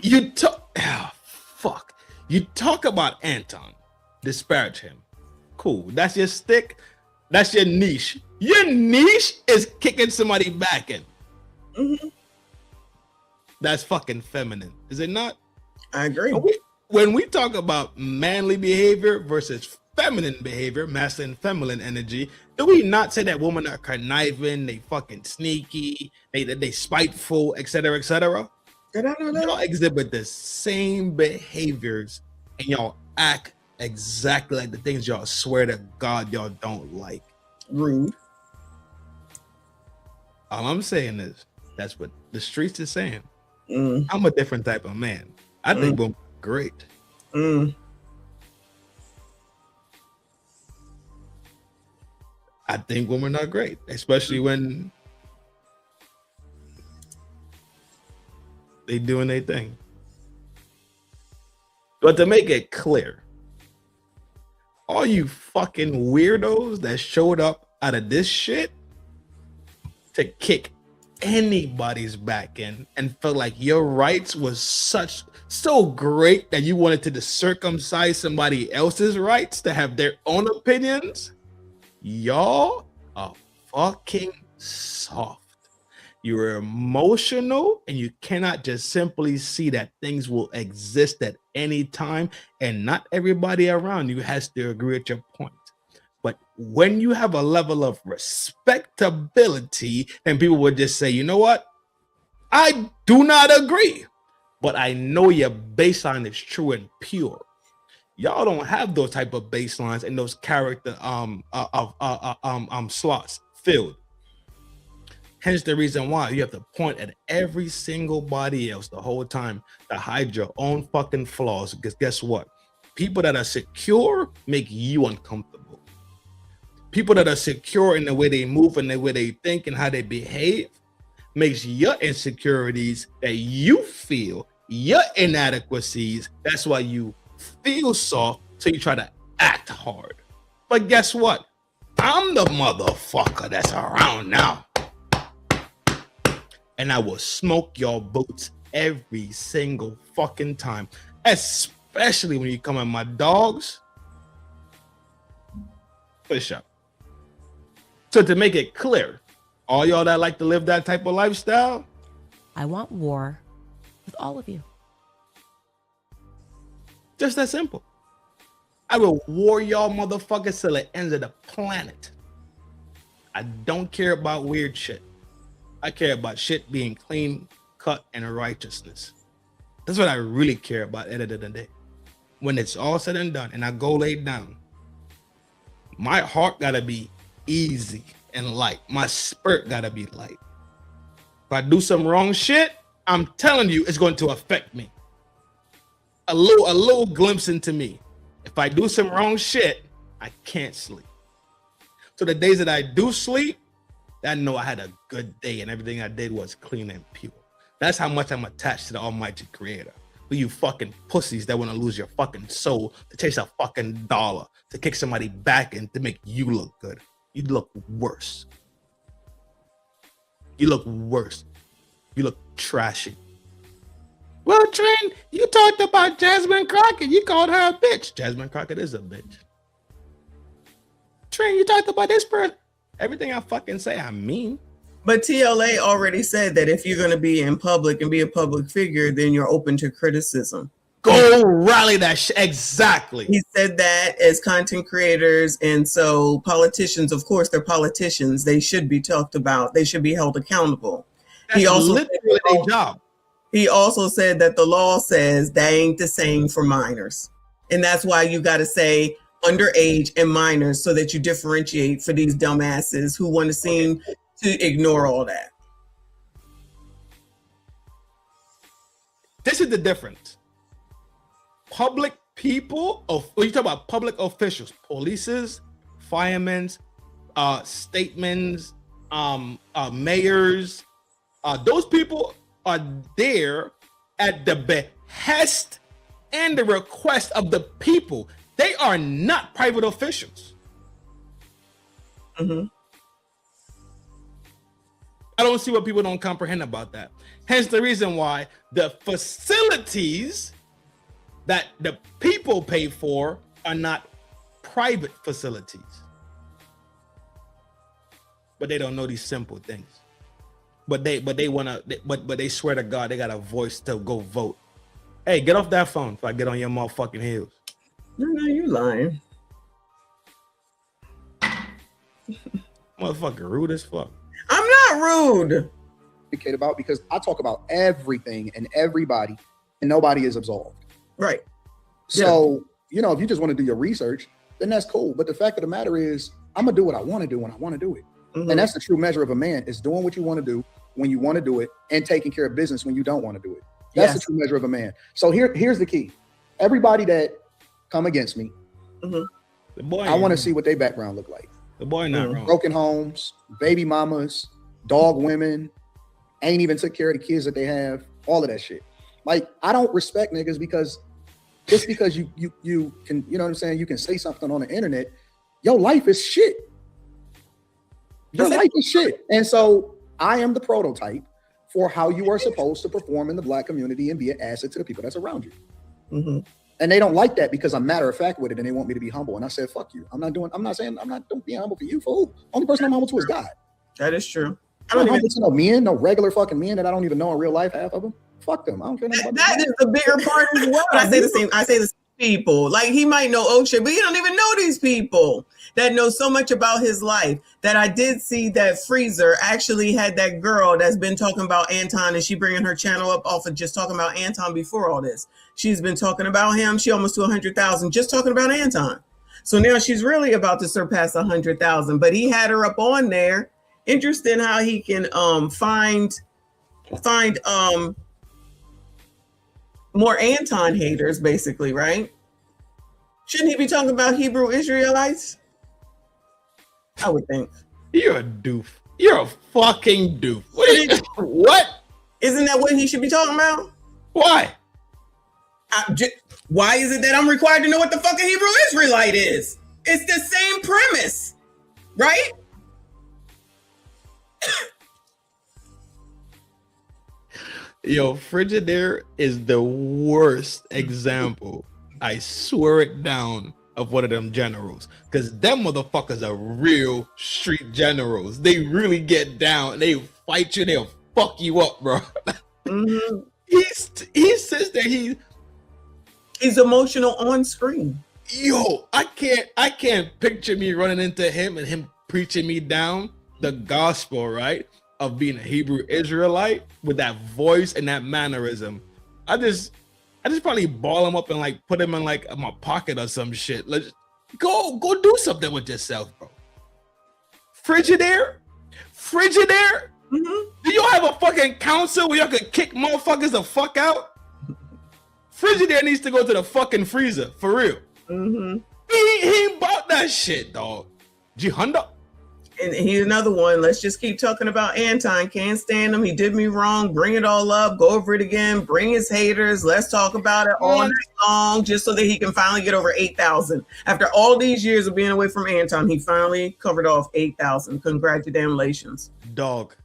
You talk about Anton, disparage him. Cool. That's your stick. That's your niche. Your niche is kicking somebody back in. Mm-hmm. That's fucking feminine, is it not? I agree. When we talk about manly behavior versus feminine behavior, masculine and feminine energy, do we not say that women are conniving, they fucking sneaky, they spiteful, etc., etc.? Did I know that? Y'all exhibit the same behaviors and y'all act exactly like the things y'all swear to God y'all don't like. Rude. All I'm saying is, that's what the streets is saying. I'm a different type of man. I think women are great. I think women are great, especially when they doing their thing. But to make it clear, all you fucking weirdos that showed up out of this shit to kick anybody's back in and felt like your rights was so great that you wanted to circumcise somebody else's rights to have their own opinions, y'all are fucking soft. You're emotional and you cannot just simply see that things will exist at any time, and not everybody around you has to agree with your point. But when you have a level of respectability, then people would just say, you know what? I do not agree, but I know your baseline is true and pure. Y'all don't have those type of baselines and those character slots filled. Hence the reason why you have to point at every single body else the whole time to hide your own fucking flaws. Because guess what? People that are secure make you uncomfortable. People that are secure in the way they move and the way they think and how they behave makes your insecurities that you feel, your inadequacies, that's why you feel soft, so you try to act hard. But guess what? I'm the motherfucker that's around now. And I will smoke your boots every single fucking time. Especially when you come at my dogs. Push up. So to make it clear, all y'all that like to live that type of lifestyle, I want war with all of you. Just that simple. I will war y'all motherfuckers till the ends of the planet. I don't care about weird shit. I care about shit being clean, cut, and righteousness. That's what I really care about at the end of the day. When it's all said and done and I go lay down, my heart gotta be easy and light. My spirit gotta be light. If I do some wrong shit, I'm telling you, it's going to affect me. A little glimpse into me. If I do some wrong shit, I can't sleep. So the days that I do sleep, I know I had a good day and everything I did was clean and pure. That's how much I'm attached to the Almighty Creator. For you fucking pussies that want to lose your fucking soul to chase a fucking dollar, to kick somebody back and to make you look good. You look worse. You look worse. You look trashy. Well, Trin, you talked about Jasmine Crockett. You called her a bitch. Jasmine Crockett is a bitch. Trin, you talked about this person. Everything I fucking say, I mean. But TLA already said that if you're going to be in public and be a public figure, then you're open to criticism. Go rally that shit. Exactly. He said that as content creators. And so politicians, of course, they're politicians. They should be talked about. They should be held accountable. That's literally their job. He also said that the law says that ain't the same for minors. And that's why you got to say underage and minors so that you differentiate for these dumbasses who want to seem to ignore all that. This is the difference. Public people, when you talk about public officials, polices, firemen, statements, mayors, those people are there at the behest and the request of the people. They are not private officials. Mm-hmm. I don't see what people don't comprehend about that. Hence the reason why the facilities that the people pay for are not private facilities. But they don't know these simple things. But they swear to God they got a voice to go vote. Hey, get off that phone if I get on your motherfucking heels. No, you lying. Motherfucker, rude as fuck. I'm not rude. About because I talk about everything and everybody, and nobody is absolved. Right. So, you know, if you just want to do your research, then that's cool. But the fact of the matter is, I'm gonna do what I want to do when I want to do it. Mm-hmm. And that's the true measure of a man, is doing what you want to do when you want to do it and taking care of business when you don't want to do it. That's the true measure of a man. So here's the key. Everybody that come against me, mm-hmm. The boy, I want to see what their background look like. The boy not wrong. Broken homes, baby mamas, dog women, ain't even took care of the kids that they have, all of that shit. Like, I don't respect niggas because just because you can, you know what I'm saying, you can say something on the internet, your life is shit. Your life is shit. And so I am the prototype for how you are supposed to perform in the Black community and be an asset to the people that's around you. Mm-hmm. And they don't like that because I'm matter of fact with it and they want me to be humble. And I said, fuck you. I'm not being humble for you. For who? Only person I'm humble to is God. That is true. I'm not humble to no men, no regular fucking men that I don't even know in real life, half of them. Fuck them. I don't care nothing about that. Is the bigger part as well. I say the same people. Like, he might know old shit, but he don't even know these people that know so much about his life. That I did see that Freezer actually had that girl that's been talking about Anton, and she bringing her channel up off of just talking about Anton before all this. She's been talking about him. She almost to 100,000 just talking about Anton. So now she's really about to surpass 100,000. But he had her up on there. Interesting how he can find more Anton haters, basically, right? Shouldn't he be talking about Hebrew Israelites? I would think. You're a doof. You're a fucking doof. What? Isn't that what he should be talking about? Why? Why is it that I'm required to know what the fucking Hebrew Israelite is? It's the same premise, right? Yo, Frigidaire is the worst example. I swear it down, of one of them generals, because them motherfuckers are real street generals. They really get down. They fight you. They'll fuck you up, bro. Mm-hmm. He sits there. He's emotional on screen. Yo, I can't picture me running into him and him preaching me down the gospel, right, of being a Hebrew Israelite with that voice and that mannerism. I just probably ball him up and like put him in like my pocket or some shit. Let's go do something with yourself, bro. Frigidaire. Mm-hmm. Do y'all have a fucking council where y'all could kick motherfuckers the fuck out? Frigidaire needs to go to the fucking freezer for real. Mm-hmm. He ain't about that shit, dog. G Honda. And he's another one. Let's just keep talking about Anton. Can't stand him. He did me wrong. Bring it all up. Go over it again. Bring his haters. Let's talk about it all night long, just so that he can finally get over 8,000. After all these years of being away from Anton, he finally covered off 8,000. Congratulations, dog.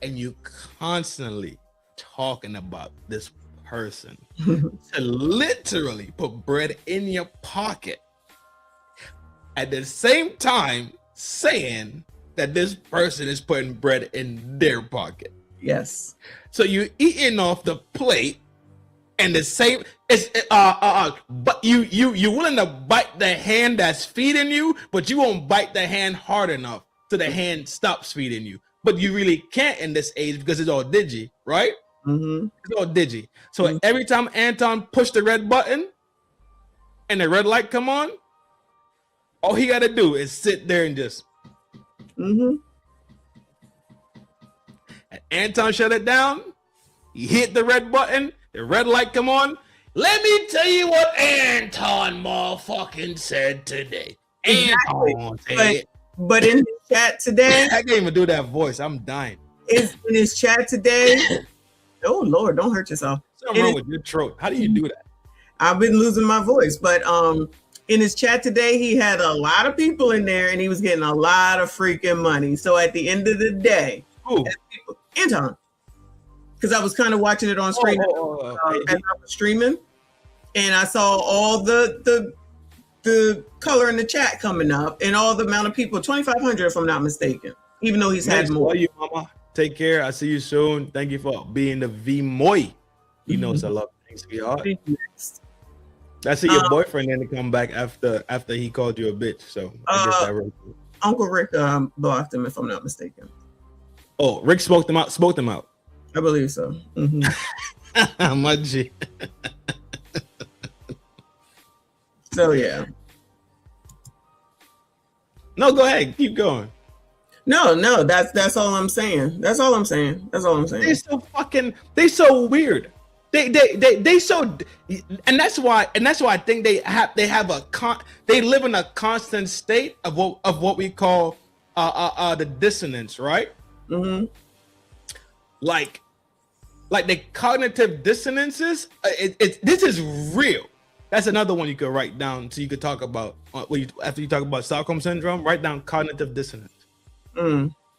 And you constantly talking about this person to literally put bread in your pocket. At the same time, saying that this person is putting bread in their pocket. Yes. So you eating off the plate, and the same. It's but you willing to bite the hand that's feeding you, but you won't bite the hand hard enough so the hand stops feeding you. But you really can't in this age because it's all digi, right? Mm-hmm. It's all digi. So every time Anton pushed the red button and the red light come on, all he got to do is sit there and just. Mm-hmm. And Anton shut it down. He hit the red button. The red light come on. Let me tell you what Anton motherfucking said today. Exactly. Anton said. But in his chat today, I can't even do that voice. I'm dying. In his chat today. Oh Lord, don't hurt yourself. Something wrong with your throat. How do you do that? I've been losing my voice, but in his chat today, he had a lot of people in there and he was getting a lot of freaking money. So at the end of the day, Anton, because I was kind of watching it on screen as I was streaming, and I saw all the color in the chat coming up and all the amount of people, 2,500 if I'm not mistaken, even though he's had more. You, mama. Take care. I'll see you soon. Thank you for being the V-Moy. You know it's a love thing, sweetheart. I see your boyfriend then to come back after he called you a bitch. So I guess that worked. Uncle Rick blocked him if I'm not mistaken. Oh, Rick smoked him out. I believe so. Mm-hmm. My G. So yeah. No, go ahead. Keep going. No, that's all I'm saying. That's all I'm saying. They so weird. They so, and that's why I think they live in a constant state of what we call the dissonance, right? Mm-hmm. Like the cognitive dissonances. This is real. That's another one you could write down so you could talk about after you talk about Stockholm syndrome. Write down cognitive dissonance.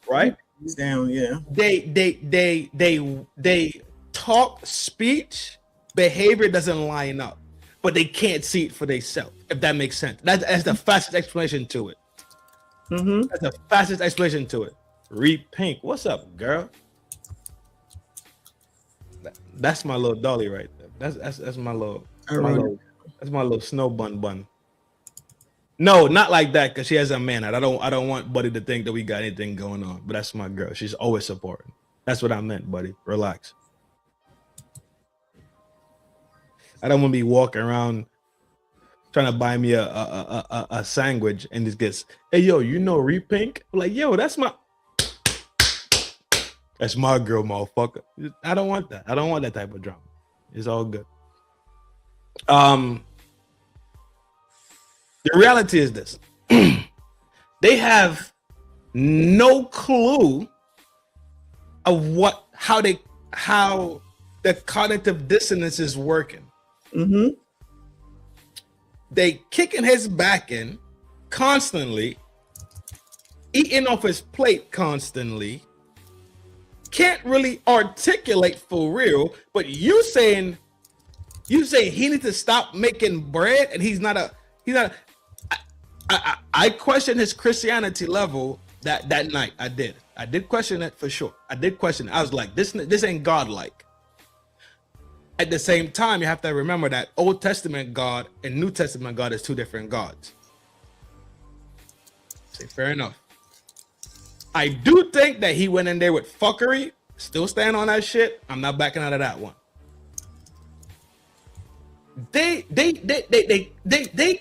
Right? He's down. Yeah. They talk, speech, behavior doesn't line up, but they can't see it for themselves. If that makes sense. That's the fastest explanation to it. Mm-hmm. That's the fastest explanation to it. Reed Pink, what's up, girl? That's my little dolly right there. That's my little. That's my little snow bun. No, not like that, because she has a man. I don't want Buddy to think that we got anything going on. But that's my girl. She's always supporting. That's what I meant, Buddy. Relax. I don't want to be walking around trying to buy me a sandwich and just gets, hey yo, you know Reed Pink? I'm like, yo, that's my girl, motherfucker. I don't want that. I don't want that type of drama. It's all good. The reality is this. They have no clue of how the cognitive dissonance is working. Mm-hmm. They kicking his back in constantly, eating off his plate constantly, can't really articulate for real, but you saying he needs to stop making bread and he's not. I questioned his Christianity level that night. I did question it for sure. I did question it. I was like, this ain't godlike. At the same time, you have to remember that Old Testament God and New Testament God is two different gods. Say fair enough. I do think that he went in there with fuckery. Still stand on that shit. I'm not backing out of that one. They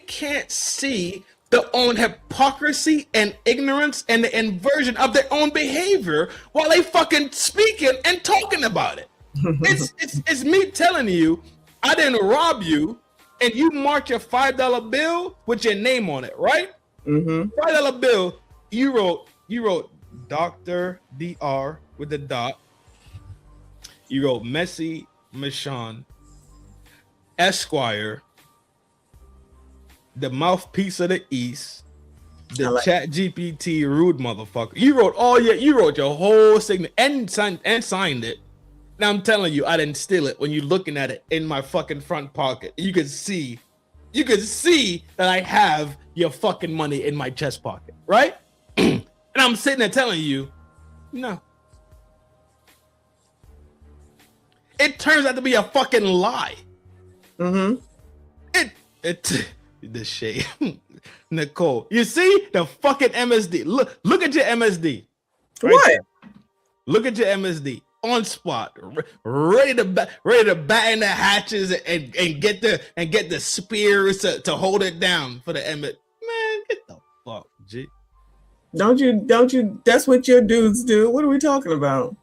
can't see their own hypocrisy and ignorance and the inversion of their own behavior while they fucking speaking and talking about it. It's me telling you, I didn't rob you, and you mark your $5 bill with your name on it, right? $5 bill. You wrote Dr. Dr. with the dot. You wrote Messi Michon, Esquire, the mouthpiece of the East, the Chat GPT rude motherfucker. You wrote your whole signature and signed it. Now I'm telling you, I didn't steal it. When you're looking at it in my fucking front pocket, you can see that I have your fucking money in my chest pocket, right? And I'm sitting there telling you, no. It turns out to be a fucking lie. The shade. Nicole, you see the fucking MSD. Look at your MSD. Right What? there. Look at your MSD on spot, ready to batten the hatches and get the spears to hold it down for the MS. Man, get the fuck, G. Don't you? That's what your dudes do. What are we talking about?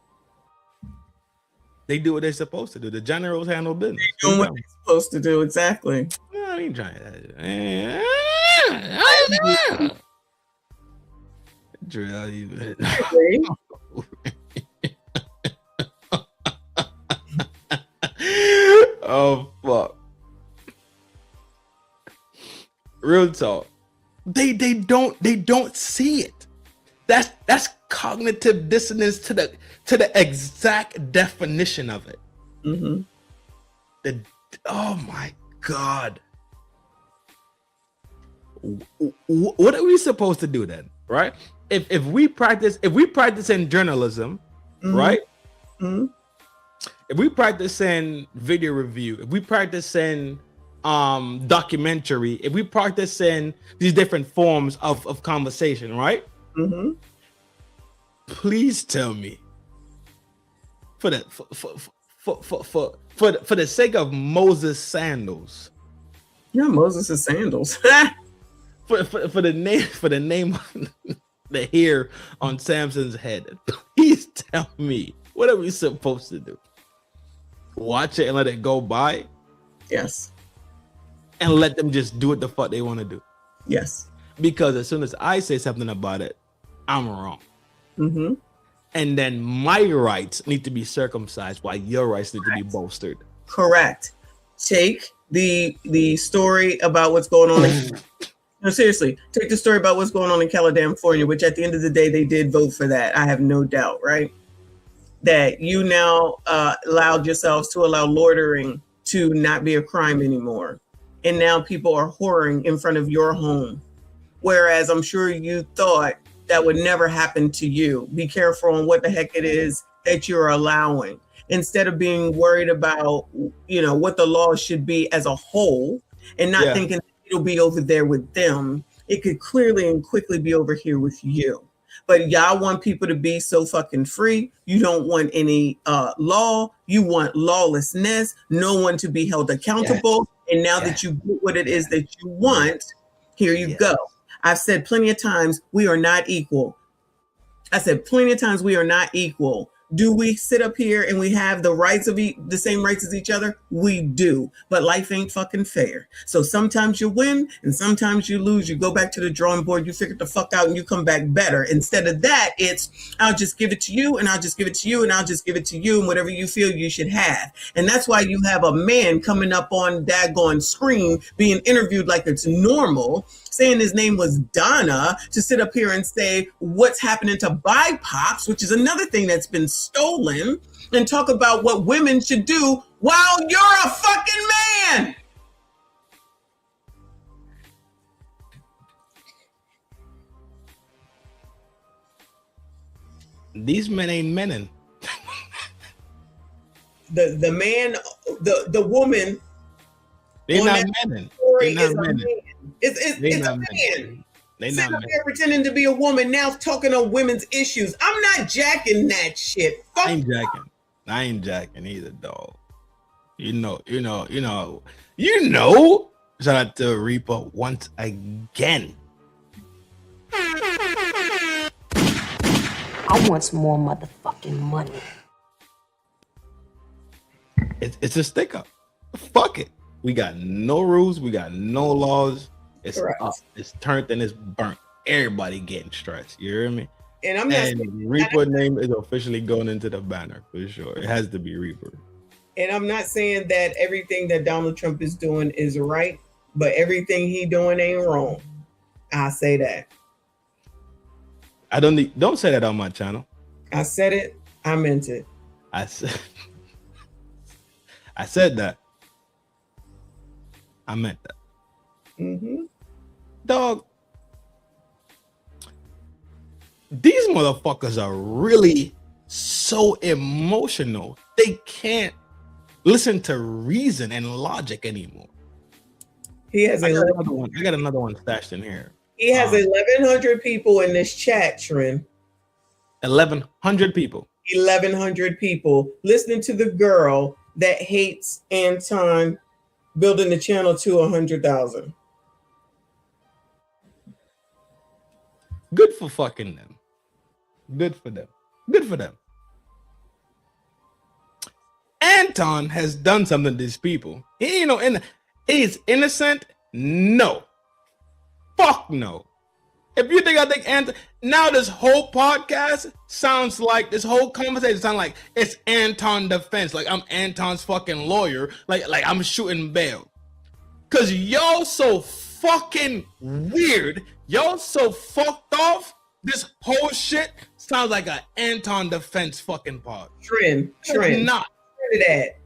They do what they're supposed to do. The generals handle business. Doing what they're supposed to do, exactly. No, I ain't trying that. Oh fuck. Real talk. They don't see it. That's cognitive dissonance to the exact definition of it. Oh my God. What are we supposed to do then, right? If we practice in journalism, right? If we practice in video review, if we practice in documentary, if we practice in these different forms of conversation, right? Please tell me, for the sake of Moses' sandals. Yeah, Moses' sandals. for the name the hair on Samson's head. Please tell me, what are we supposed to do? Watch it and let it go by? Yes. And let them just do what the fuck they want to do? Yes. Because as soon as I say something about it, I'm wrong. And then my rights need to be circumcised while your rights need to be bolstered. Correct. Take the story about what's going on. No, seriously, take the story about what's going on in California, which at the end of the day, they did vote for that. I have no doubt, right? That you now allowed yourselves to allow loitering to not be a crime anymore. And now people are whoring in front of your home. Whereas I'm sure you thought that would never happen to you. Be careful on what the heck it is that you're allowing. Instead of being worried about, what the law should be as a whole and not thinking it'll be over there with them, it could clearly and quickly be over here with you. But y'all want people to be so fucking free. You don't want any law. You want lawlessness. No one to be held accountable. And now that you get what it is that you want, here you go. I've said plenty of times, we are not equal. Do we sit up here and we have the rights of the same rights as each other? We do, but life ain't fucking fair. So sometimes you win and sometimes you lose. You go back to the drawing board, you figure the fuck out and you come back better. Instead of that, it's I'll just give it to you and I'll just give it to you and I'll just give it to you and whatever you feel you should have. And that's why you have a man coming up on daggone screen being interviewed like it's normal, saying his name was Donna, to sit up here and say what's happening to BIPOCs, which is another thing that's been stolen, and talk about what women should do while you're a fucking man. These men ain't menin. The man, the woman. They're not menin. It's a man. They Sitting not. up there pretending to be a woman, now talking on women's issues. I'm not jacking that shit. Fuck I ain't jacking either, dog. You know. Shout out to Reaper once again. I want some more motherfucking money. It's a stick up. Fuck it. We got no rules. We got no laws. It's Correct. up. It's turned and it's burnt. Everybody getting stressed. You hear me? And I'm not And Reaper name is officially going into the banner for sure. It has to be Reaper. And I'm not saying that everything that Donald Trump is doing is right, but everything he doing ain't wrong. I say that. Don't say that on my channel. I said it. I meant it. I said that. I meant that. Mm-hmm. Dog. These motherfuckers are really so emotional. They can't listen to reason and logic anymore. He has I got another one stashed in here. He has 1,100 people in this chat, Trin. 1,100 people. 1,100 people listening to the girl that hates Anton building the channel to 100,000. Good for fucking them. Good for them. Good for them. Anton has done something to these people. He's innocent. No. Fuck no. If you think I think Anton, now this whole podcast sounds like, this whole conversation sounds like it's Anton defense. Like I'm Anton's fucking lawyer. Like I'm shooting bail. Cause y'all so fucking weird. Y'all so fucked off. This whole shit sounds like an Anton defense fucking pod. Trin. Not.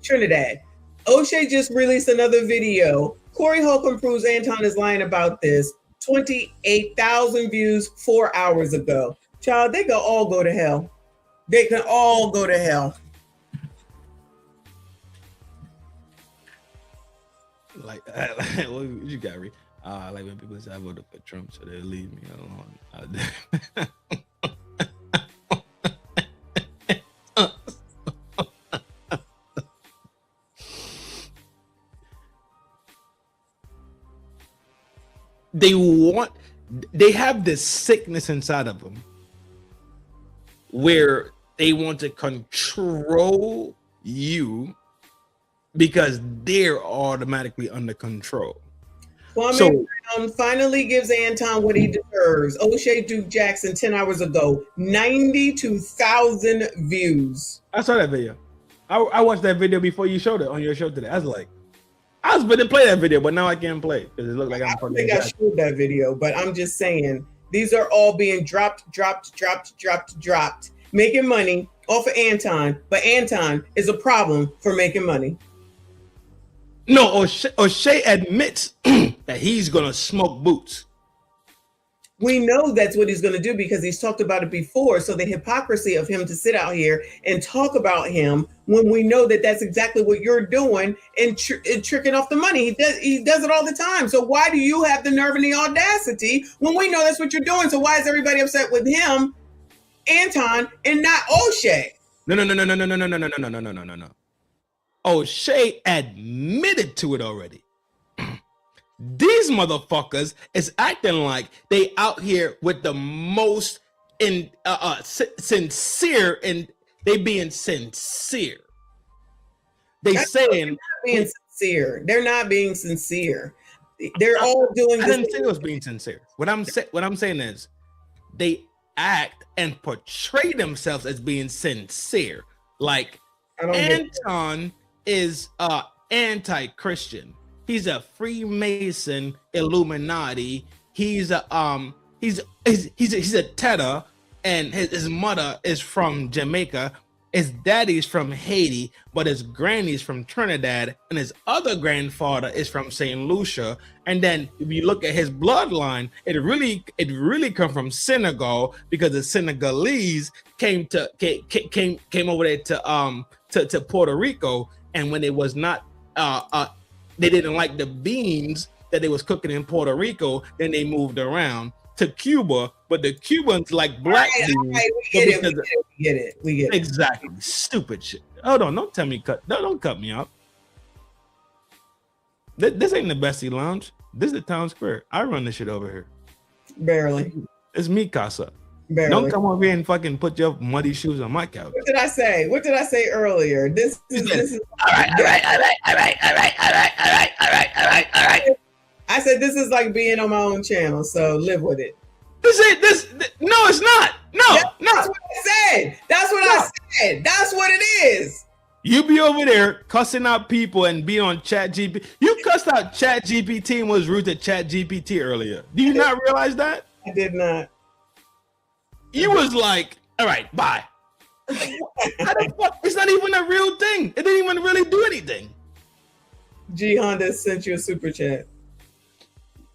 Trinidad. O'Shea just released another video. Corey Holcomb proves Anton is lying about this. 28,000 views 4 hours ago. Child, they can all go to hell. They can all go to hell. Like what you got, Reed? Like when people say I voted for Trump, so they leave me alone. They have this sickness inside of them where they want to control you because they're automatically under control. Kwame Brown finally gives Anton what he deserves. O'Shea Duke Jackson 10 hours ago, 92,000 views. I saw that video. I watched that video before you showed it on your show today. I was going to play that video, but now I can't play it because it looked like I don't think I showed that video, but I'm just saying these are all being dropped, making money off of Anton, but Anton is a problem for making money. No, O'Shea admits that he's going to smoke boots. We know that's what he's going to do because he's talked about it before. So the hypocrisy of him to sit out here and talk about him when we know that that's exactly what you're doing and tricking off the money. He does it all the time. So why do you have the nerve and the audacity when we know that's what you're doing? So why is everybody upset with him, Anton, and not O'Shea? No. O'Shea admitted to it already. These motherfuckers is acting like they out here with the most sincere, and they being sincere. They saying being sincere. They're not being sincere. They're all doing. I didn't say it was being sincere. What I'm saying is they act and portray themselves as being sincere. Like Anton is anti-Christian. He's a Freemason Illuminati. He's a Teta, and his mother is from Jamaica. His daddy's from Haiti, but his granny's from Trinidad, and his other grandfather is from St. Lucia. And then if you look at his bloodline, it really come from Senegal because the Senegalese came over there to Puerto Rico, and when it was not they didn't like the beans that they was cooking in Puerto Rico, then they moved around. to Cuba, but the Cubans like black dudes. We get it. Exactly. Stupid shit. Hold on, don't tell me don't cut me off. This ain't the Bessie Lounge. This is the town square. I run this shit over here. Barely. It's me, Casa. Barely. Don't come over here and fucking put your muddy shoes on my couch. What did I say? What did I say earlier? This is all right. I said this is like being on my own channel, so live with it. No, it's not. That's what I said. That's what I said. That's what it is. You be over there cussing out people and be on ChatGPT. You cussed out ChatGPT and was rude to ChatGPT earlier. Do you not realize that? I did not. You was like, all right, bye. How the fuck? It's not even a real thing. It didn't even really do anything. G Honda sent you a super chat.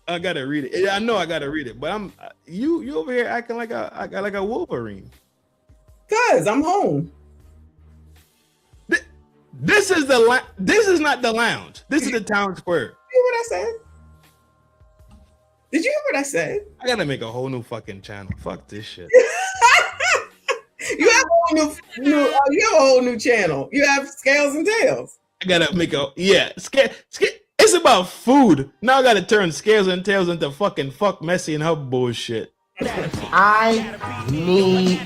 I gotta read it. Yeah, I know I gotta read it, but I'm you over here acting like a Wolverine. Cause I'm home. This is this is not the lounge. This is the town square. You hear what I said? Did you hear what I said? I gotta make a whole new fucking channel. Fuck this shit. You have a whole new channel. You have Scales and Tails. I gotta make it's about food. Now I gotta turn Scales and Tails into fucking fuck Messi and her bullshit. I need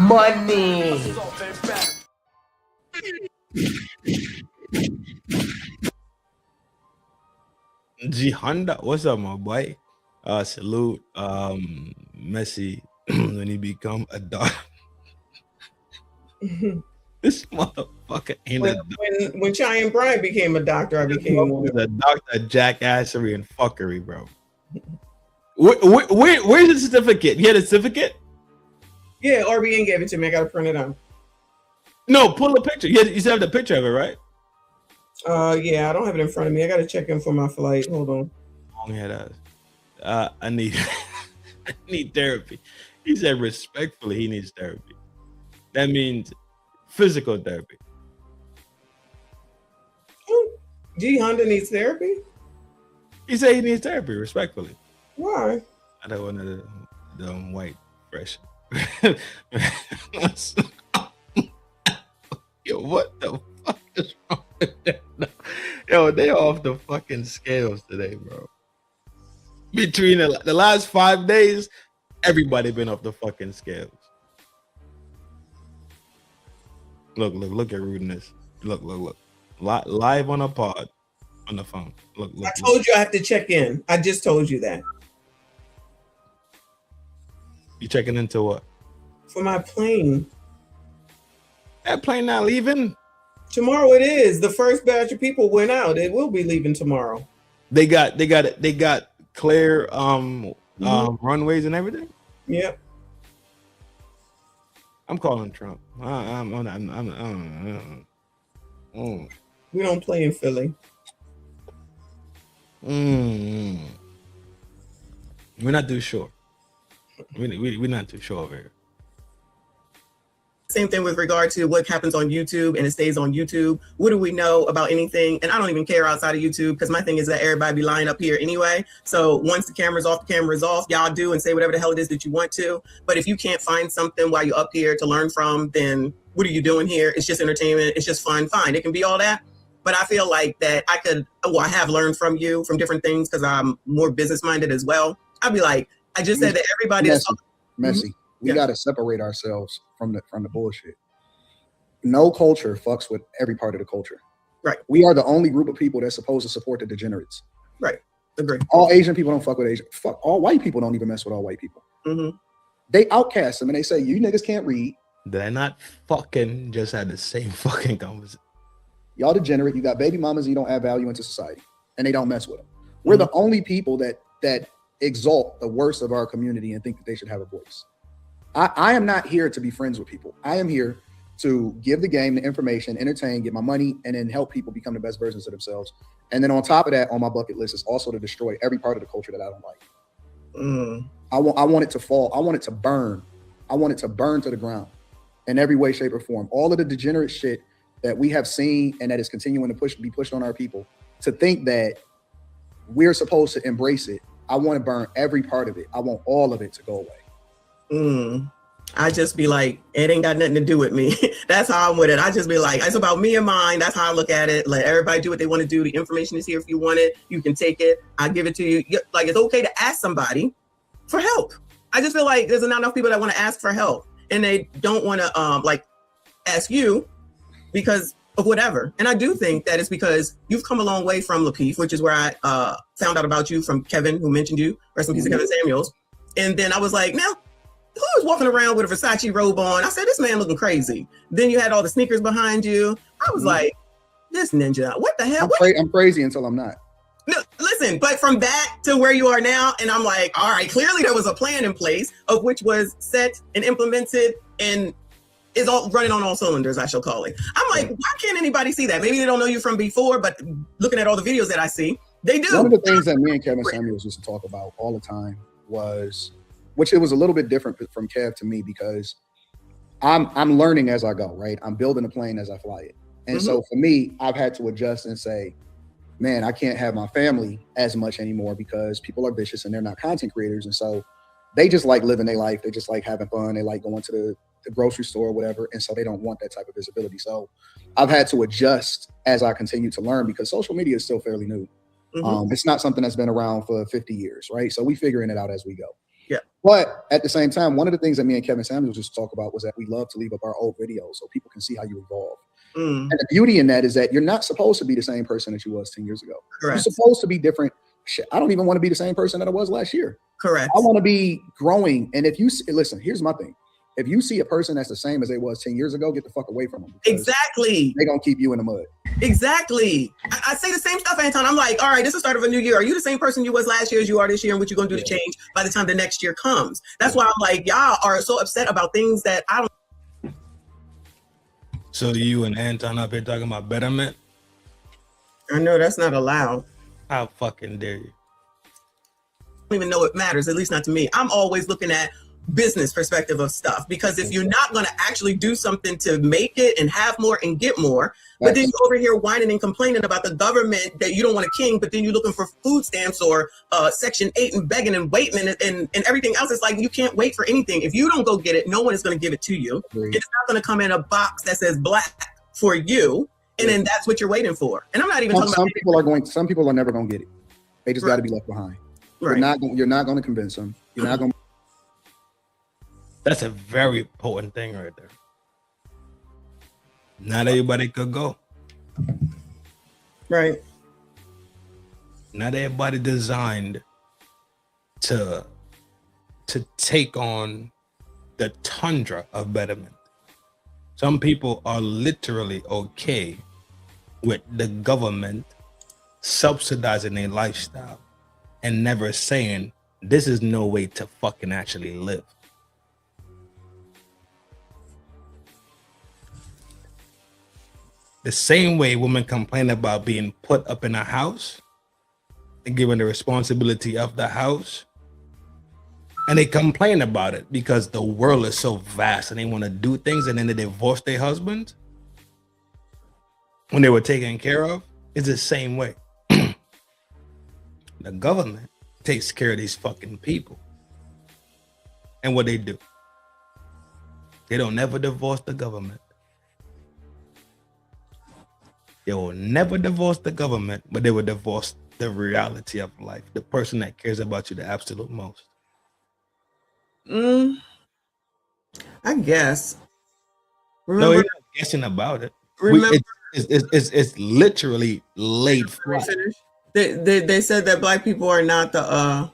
money. G Honda, what's up, my boy? Salute. Messi when he become a dog. This motherfucker ain't when Cheyenne Bryant became a doctor, I became one. A doctor, jackassery and fuckery, bro. Where's the certificate? You had a certificate? Yeah, RBN gave it to me. I gotta print it out. No, pull a picture. You still have the picture of it, right? Yeah, I don't have it in front of me. I gotta check in for my flight. Hold on. I need I need therapy. He said respectfully he needs therapy. That means physical therapy. G Honda needs therapy? He said he needs therapy, respectfully. Why? I don't want the white fresh. Yo, what the fuck is wrong with that? Yo, they off the fucking scales today, bro. Between the last 5 days, everybody been off the fucking scales. Look at rudeness. Look. Live on a pod on the phone. Look. I told you I have to check in. I just told you that. You checking into what? For my plane. That plane not leaving? Tomorrow it is. The first batch of people went out. It will be leaving tomorrow. They got clear runways and everything? Yep. I'm calling Trump. We don't play in Philly. We're not too sure. We're not too sure over here. Same thing with regard to what happens on YouTube and it stays on YouTube. What do we know about anything? And I don't even care outside of YouTube because my thing is that everybody be lying up here anyway. So once the camera's off, y'all do and say whatever the hell it is that you want to. But if you can't find something while you're up here to learn from, then what are you doing here? It's just entertainment. It's just fun. Fine. It can be all that. But I feel like that I have learned from you from different things because I'm more business minded as well. I'd be like, I just said that everybody is messy. We got to separate ourselves from the bullshit. No culture fucks with every part of the culture. Right. We are the only group of people that's supposed to support the degenerates. Right. Agree. All Asian people don't fuck with Asian. Fuck, all white people don't even mess with all white people. Mm-hmm. They outcast them and they say, you niggas can't read. They're not fucking just had the same fucking conversation. Y'all degenerate. You got baby mamas and you don't add value into society. And they don't mess with them. We're the only people that exalt the worst of our community and think that they should have a voice. I am not here to be friends with people. I am here to give the game the information, entertain, get my money, and then help people become the best versions of themselves. And then on top of that, on my bucket list is also to destroy every part of the culture that I don't like. I want it to fall. I want it to burn. I want it to burn to the ground in every way, shape, or form. All of the degenerate shit that we have seen and that is continuing to be pushed on our people, to think that we're supposed to embrace it I want to burn every part of it. I want all of it to go away. I just be like, it ain't got nothing to do with me. That's how I'm with it. I just be like, it's about me and mine. That's how I look at it. Let everybody do what they want to do. The information is here. If you want it, you can take it. I give it to you. Like, it's okay to ask somebody for help. I just feel like there's not enough people that want to ask for help, and they don't want to like ask you because of whatever. And I do think that it's because you've come a long way from Lapeef, which is where I found out about you from Kevin, who mentioned you, rest in peace to Kevin Samuels. And then I was like, now, who was walking around with a Versace robe on? I said, this man looking crazy. Then you had all the sneakers behind you. I was like, this ninja, what the hell? I'm crazy until I'm not. No, listen, but from that to where you are now, and I'm like, all right, clearly there was a plan in place of which was set and implemented and is all running on all cylinders, I shall call it. I'm like, why can't anybody see that? Maybe they don't know you from before, but looking at all the videos that I see, they do. One of the things that me and Kevin Samuels used to talk about all the time was, which it was a little bit different from Kev to me, because I'm learning as I go, right? I'm building a plane as I fly it. And so for me, I've had to adjust and say, man, I can't have my family as much anymore because people are vicious and they're not content creators. And so they just like living their life. They just like having fun. They like going to the grocery store or whatever. And so they don't want that type of visibility. So I've had to adjust as I continue to learn, because social media is still fairly new. It's not something that's been around for 50 years, right? So we figuring it out as we go. Yeah. But at the same time, one of the things that me and Kevin Samuels used to talk about was that we love to leave up our old videos so people can see how you evolve. And the beauty in that is that you're not supposed to be the same person that you was 10 years ago. Correct. You're supposed to be different. Shit, I don't even want to be the same person that I was last year. Correct. I want to be growing. And if you listen, here's my thing. If you see a person that's the same as they was 10 years ago, get the fuck away from them. Exactly. They're going to keep you in the mud. Exactly. I say the same stuff, Anton. I'm like, all right, this is the start of a new year. Are you the same person you was last year as you are this year? And what you're going to do to change by the time the next year comes? That's why I'm like, y'all are so upset about things that I don't. So you and Anton up here talking about betterment? I know that's not allowed. How fucking dare you? I don't even know it matters, at least not to me. I'm always looking at business perspective of stuff, because if you're not going to actually do something to make it and have more and get more, but then you're over here whining and complaining about the government that you don't want a king, but then you're looking for food stamps or Section 8 and begging and waiting and everything else. It's like, you can't wait for anything. If you don't go get it, no one is going to give it to you. It's not going to come in a box that says black for you, and then that's what you're waiting for. And I'm not even talking about some people are never going to get it. They just got to be left behind. You're not going to convince them. You're not going to. That's a very important thing right there. Not everybody could go. Right. Not everybody designed to take on the tundra of betterment. Some people are literally okay with the government subsidizing their lifestyle and never saying, this is no way to fucking actually live. The same way women complain about being put up in a house and given the responsibility of the house, and they complain about it because the world is so vast and they want to do things, and then they divorce their husband when they were taken care of. It's the same way. The government takes care of these fucking people, and what they do, they don't never divorce the government. They will never divorce the government, but they will divorce the reality of life, the person that cares about you the absolute most. I guess. No, you're not guessing about it. It's literally laid flat. They said that Black people are not the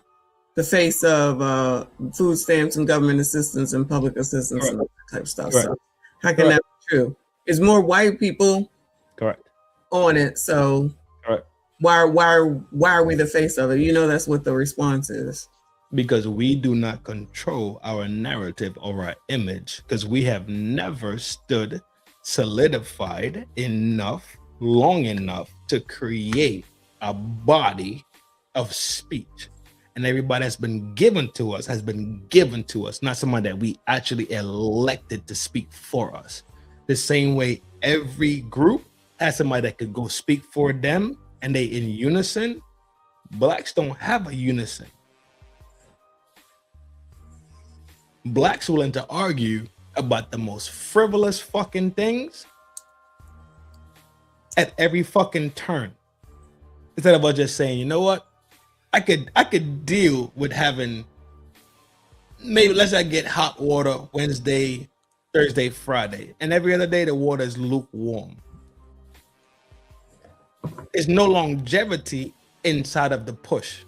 face of food stamps and government assistance and public assistance and that type of stuff. Correct. So how can that be true? It's more white people. Correct. On it, so why are we the face of it? You know, that's what the response is. Because we do not control our narrative or our image, because we have never stood solidified enough, long enough to create a body of speech. And everybody that's been given to us has been given to us, not someone that we actually elected to speak for us. The same way every group has somebody that could go speak for them and they in unison. Blacks don't have a unison. Blacks willing to argue about the most frivolous fucking things at every fucking turn. Instead of us just saying, you know what? I could deal with having maybe let's say I get hot water Wednesday, Thursday, Friday, and every other day the water is lukewarm. There's no longevity inside of the push.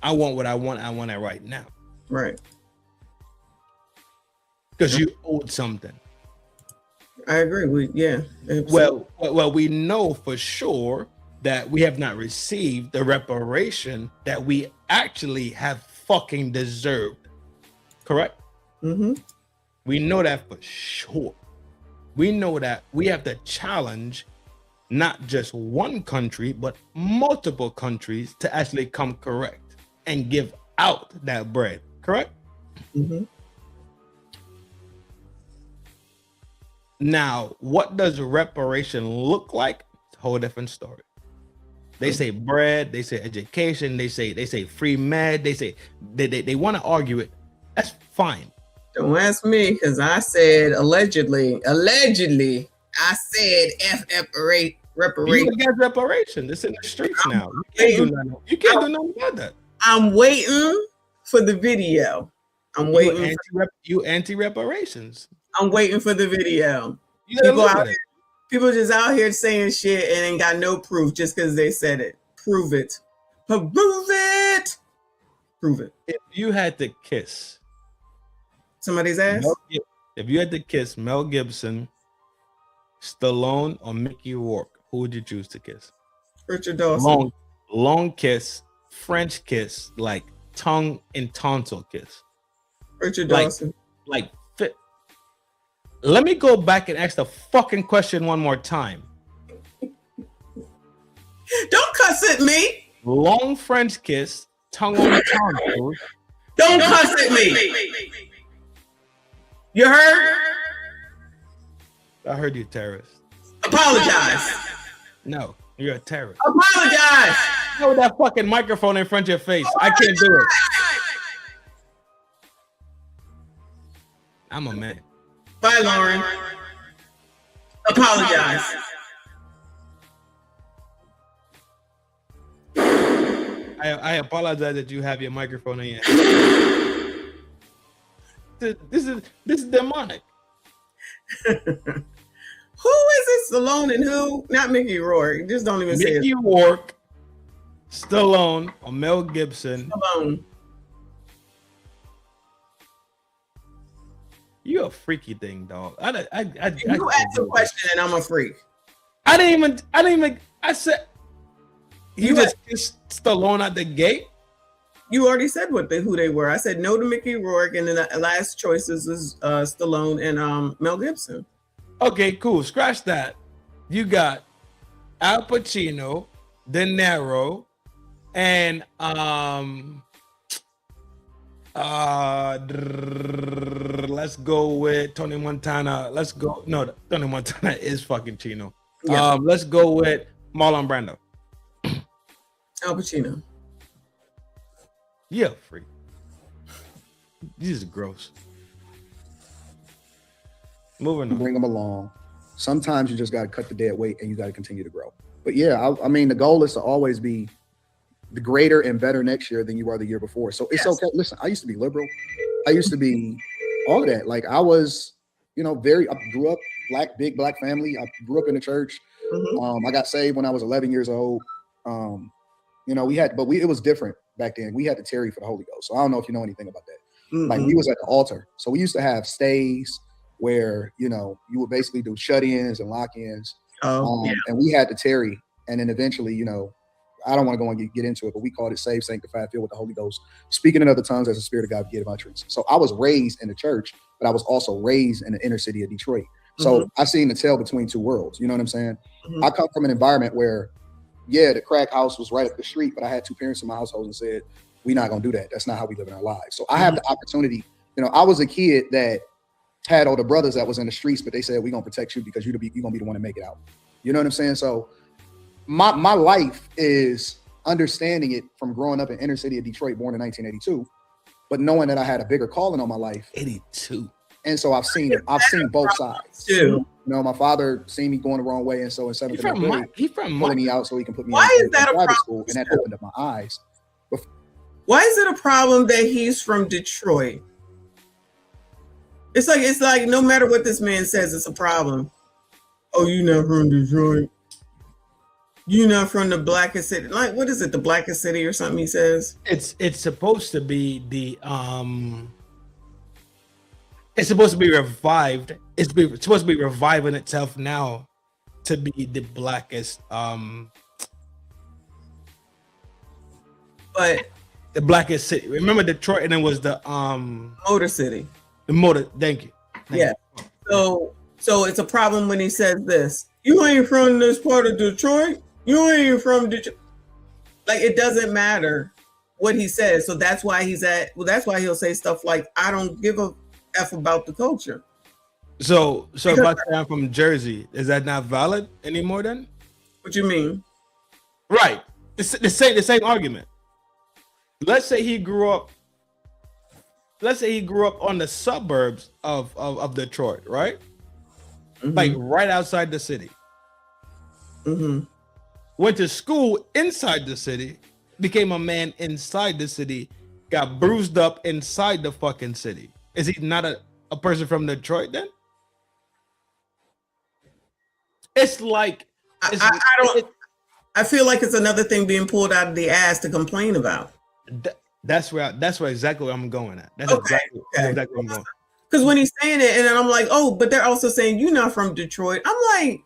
I want what I want it right now. Right. Because you owed something. I agree. Yeah. Well, we know for sure that we have not received the reparation that we actually have fucking deserved. Correct? Mm-hmm. We know that for sure. We know that we have to challenge not just one country, but multiple countries to actually come correct and give out that bread. Correct? Mm-hmm. Now, what does reparation look like? It's a whole different story. They say bread, they say education, they say free med, they say they want to argue it. That's fine. Don't ask me, because I said allegedly, I said reparation. You get reparation. It's in the streets now. You can't do nothing about that. I'm waiting for the video. I'm waiting. You anti-reparations. I'm waiting for the video. People just out here saying shit and ain't got no proof just because they said it. Prove it. Prove it. Prove it. If you had to kiss somebody's ass, if you had to kiss Mel Gibson, Stallone, or Mickey Rourke, who would you choose to kiss? Richard Dawson. Long kiss, French kiss, like tongue and tonsil kiss. Richard Dawson. Let me go back and ask the fucking question one more time. Don't cuss at me. Long French kiss, tongue on the tonsil. Don't cuss at me. You heard? I heard you, terrorist. Apologize. No, you're a terrorist. Apologize. With that fucking microphone in front of your face. I can't do it. I'm a man. Bye, Lauren. Apologize. I apologize that you have your microphone in your hand. This is demonic. Who is this? Stallone and who? Not Mickey Rourke. Just don't even say it. Mickey Rourke, Stallone, or Mel Gibson. Stallone. You a freaky thing, dog. You asked a question and I'm a freak. I didn't even. I said you just kissed Stallone at the gate. You already said who they were. I said no to Mickey Rourke, and then the last choices is Stallone and Mel Gibson. Okay, cool. Scratch that. You got Al Pacino, De Niro, and let's go with Tony Montana. Let's go. No, Tony Montana is fucking Chino. Yeah. Let's go with Marlon Brando. Al Pacino. Yeah, freak. These are gross. Moving on. Bring them along. Sometimes you just got to cut the dead weight and you got to continue to grow. But yeah, I mean, the goal is to always be the greater and better next year than you were the year before. So it's okay. Listen, I used to be liberal. I used to be all of that. Like I was, I grew up big black family. I grew up in the church. Mm-hmm. I got saved when I was 11 years old. It was different back then. We had to tarry for the Holy Ghost. So I don't know if you know anything about that. Mm-hmm. Like we was at the altar. So we used to have stays where, you would basically do shut-ins and lock-ins. And we had to tarry. And then eventually, I don't want to go and get into it, but we called it saved, sanctified, filled with the Holy Ghost, speaking in other tongues as the Spirit of God gave utterance. So I was raised in the church, but I was also raised in the inner city of Detroit. So I seen the tail between two worlds. You know what I'm saying? Mm-hmm. I come from an environment where, the crack house was right up the street, but I had two parents in my household and said, we're not going to do that. That's not how we live in our lives. So I have the opportunity. I was a kid that had older brothers that was in the streets, but they said, we're going to protect you because you're going to be the one to make it out. You know what I'm saying? So my life is understanding it from growing up in inner city of Detroit, born in 1982, but knowing that I had a bigger calling on my life. 82. And so I've seen both sides. Too. You know, my father seen me going the wrong way, and so in seventh grade, pulling me out so he can put me in private school, and that opened up my eyes. Why is it a problem that he's from Detroit? It's like no matter what this man says, it's a problem. Oh, you not from Detroit? You not from the blackest city? Like, what is it? The blackest city or something? He says it's supposed to be the It's supposed to be revived. It's supposed to be reviving itself now to be the blackest. But the blackest city. Remember Detroit, and it was the Motor City. The motor. Thank you. Yeah. So it's a problem when he says this. You ain't from this part of Detroit. You ain't from Detroit. Like, it doesn't matter what he says. So that's why that's why he'll say stuff like, I don't give a F about the culture. So if I say I'm from Jersey, is that not valid anymore then? What you mean? Right. The same argument. Let's say he grew up on the suburbs of Detroit, right? Mm-hmm. Like right outside the city. Mm-hmm. Went to school inside the city, became a man inside the city, got bruised up inside the fucking city. Is he not a person from Detroit then? It's like I feel like it's another thing being pulled out of the ass to complain about. That's where exactly where I'm going at. That's exactly where I'm going. Because when he's saying it, and then I'm like, oh, but they're also saying you're not from Detroit. I'm like,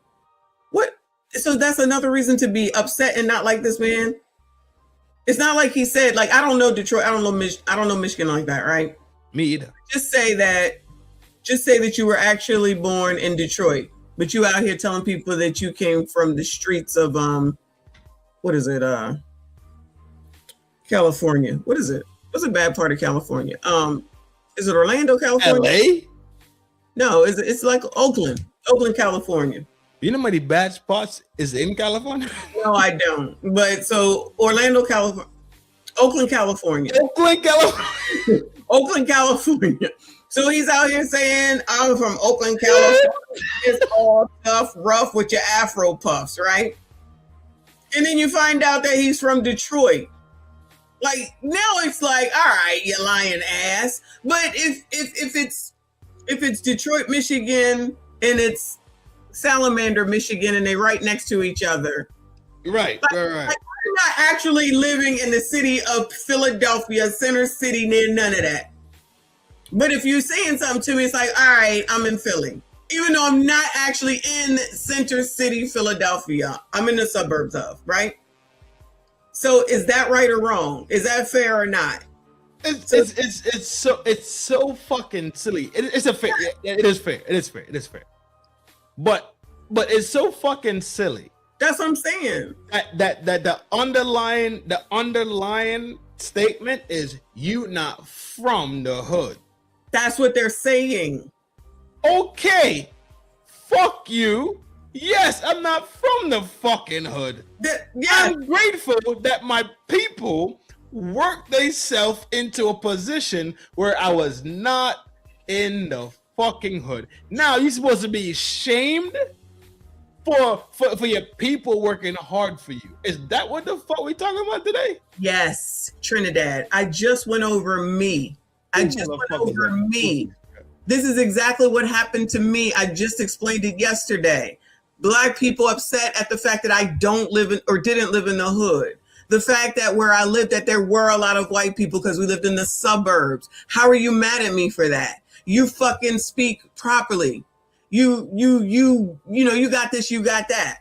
what? So that's another reason to be upset and not like this man. It's not like he said, like, I don't know Detroit, I don't know Michigan like that, right? Me either. Just say that you were actually born in Detroit, but you out here telling people that you came from the streets of what is it? California. What is it? What's a bad part of California? Is it Orlando, California? LA? No, it's like Oakland, California. You know how many bad spots is in California? No, I don't. But so Oakland, California. Oakland, California. So he's out here saying, I'm from Oakland, California. It's all tough, rough with your Afro puffs, right? And then you find out that he's from Detroit. Like, now it's like, all right, you lying ass. But if it's Detroit, Michigan, and it's Salamander, Michigan, and they right next to each other. Right. Like, I'm not actually living in the city of Philadelphia, Center City, near none of that. But if you're saying something to me, it's like, all right, I'm in Philly. Even though I'm not actually in Center City, Philadelphia. I'm in the suburbs of, right? So is that right or wrong? Is that fair or not? It's so fucking silly. It is fair. But it's so fucking silly. That's what I'm saying. That the underlying statement is you not from the hood. That's what they're saying. Okay, fuck you. Yes, I'm not from the fucking hood. I'm grateful that my people worked themselves into a position where I was not in the fucking hood. Now you're supposed to be shamed for your people working hard for you. Is that what the fuck we talking about today? Yes, Trinidad. I just went over me. This is exactly what happened to me. I just explained it yesterday. Black people upset at the fact that I don't live in or didn't live in the hood. The fact that where I lived, that there were a lot of white people because we lived in the suburbs. How are you mad at me for that? You fucking speak properly. You got this, you got that.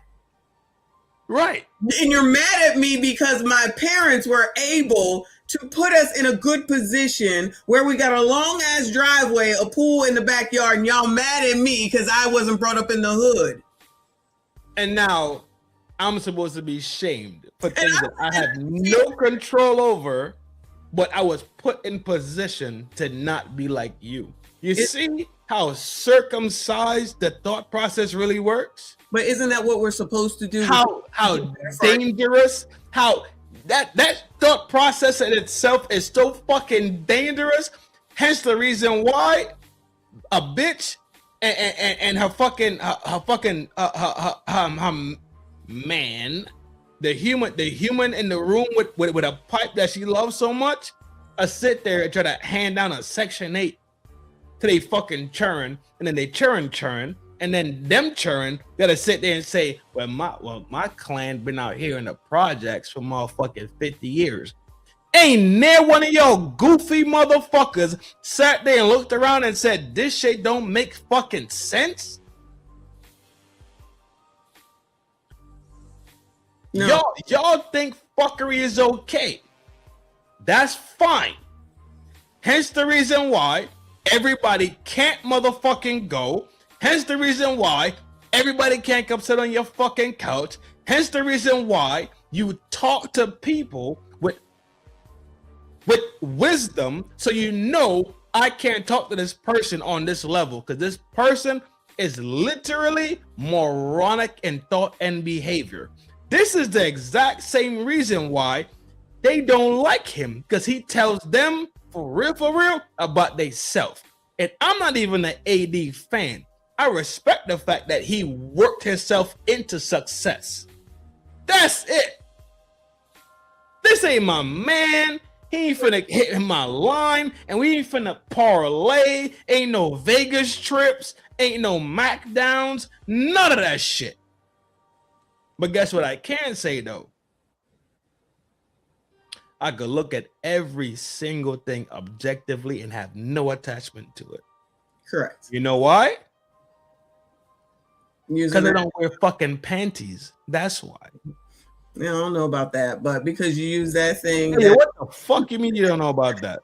Right. And you're mad at me because my parents were able to put us in a good position where we got a long ass driveway, a pool in the backyard, and y'all mad at me because I wasn't brought up in the hood. And now I'm supposed to be shamed for things that I have no control over, but I was put in position to not be like you. You see how circumcised the thought process really works? But isn't that what we're supposed to do? How dangerous, how that thought process in itself is so fucking dangerous. Hence the reason why a bitch and her fucking man, the human in the room with a pipe that she loves so much, sit there and try to hand down a Section 8 to they fucking churn, and then they churn, and then them churn gotta sit there and say, well, my clan been out here in the projects for motherfucking 50 years. Ain't near one of y'all goofy motherfuckers sat there and looked around and said, this shit don't make fucking sense? No. Y'all think fuckery is okay. That's fine. Hence the reason why everybody can't motherfucking go. Hence the reason why everybody can't come sit on your fucking couch. Hence the reason why you talk to people with wisdom, so you know I can't talk to this person on this level because this person is literally moronic in thought and behavior. This is the exact same reason why they don't like him, because he tells them for real about they self. And I'm not even an AD fan. I respect the fact that he worked himself into success. That's it. This ain't my man. He ain't finna hit my line, and we ain't finna parlay. Ain't no Vegas trips, ain't no Mac downs, none of that shit. But guess what I can say though? I could look at every single thing objectively and have no attachment to it. Correct. You know why? Because they don't wear fucking panties. That's why. I don't know about that, but because you use that thing. Hey, what the fuck you mean you don't know about that?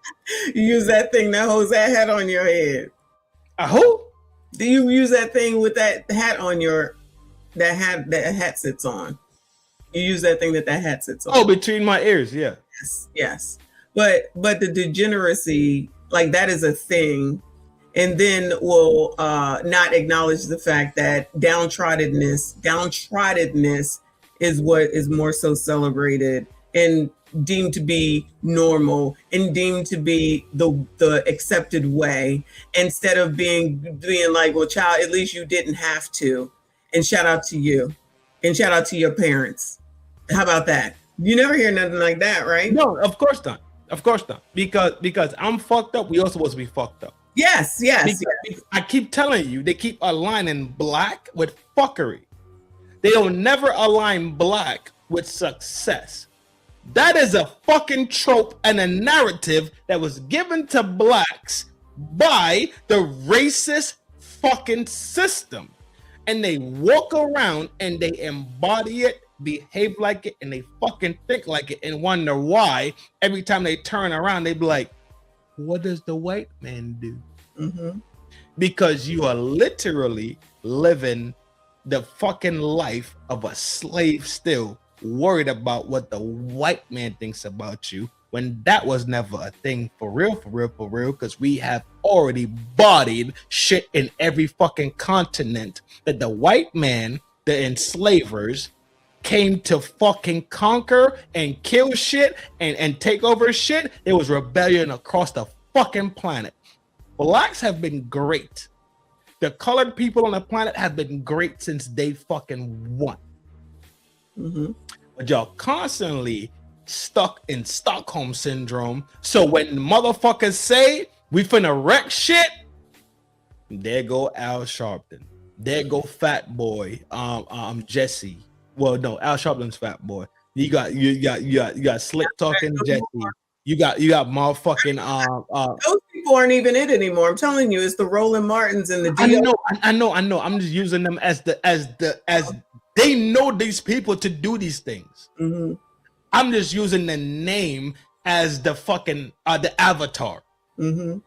You use that thing that holds that hat on your head. Who? Do you use that thing with that hat on your that hat sits on? You use that thing that hat sits on. Oh, between my ears, yeah. Yes. But the degeneracy, like that is a thing, and then will not acknowledge the fact that downtroddenness is what is more so celebrated and deemed to be normal and deemed to be the accepted way, instead of being like, well, child, at least you didn't have to. And shout out to you, and shout out to your parents. How about that? You never hear nothing like that, right? No, of course not. Of course not. Because I'm fucked up. We also supposed to be fucked up. Yes. Because I keep telling you, they keep aligning black with fuckery. They don't never align black with success. That is a fucking trope and a narrative that was given to blacks by the racist fucking system. And they walk around and they embody it, behave like it, and they fucking think like it, and wonder why every time they turn around, they be like, what does the white man do? Mm-hmm. Because you are literally living the fucking life of a slave still, worried about what the white man thinks about you, when that was never a thing for real, because we have already bodied shit in every fucking continent that the white man, the enslavers, came to fucking conquer and kill shit and take over shit. It was rebellion across the fucking planet. Blacks have been great. The colored people on the planet have been great since day fucking one. Mm-hmm. But y'all constantly stuck in Stockholm syndrome. So when motherfuckers say we finna wreck shit, there go Al Sharpton. There go Fat Boy. Jesse. Well, no, Al Sharpton's Fat Boy. You got slick talking Jesse. You got motherfucking those people aren't even it anymore. I'm telling you, it's the Roland Martins and the I know. I'm just using them as they know these people to do these things. Mm-hmm. I'm just using the name as the fucking the avatar. Mm-hmm.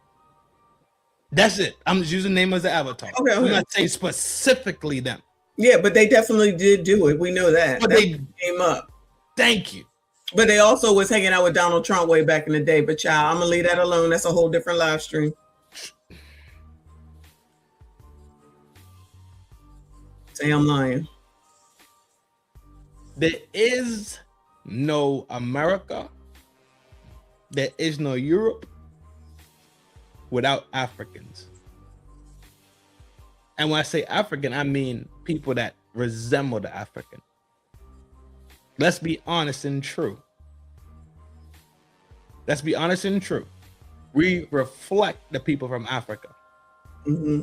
That's it. I'm just using the name as the avatar. Okay. I'm not saying specifically them. Yeah, but they definitely did do it. We know that. But they came up. Thank you. But they also was hanging out with Donald Trump way back in the day. But child, I'm gonna leave that alone. That's a whole different live stream. Say I'm lying. There is no America, there is no Europe without Africans. And when I say African, I mean people that resemble the African. Let's be honest and true. Let's be honest and true. We reflect the people from Africa. Mm-hmm.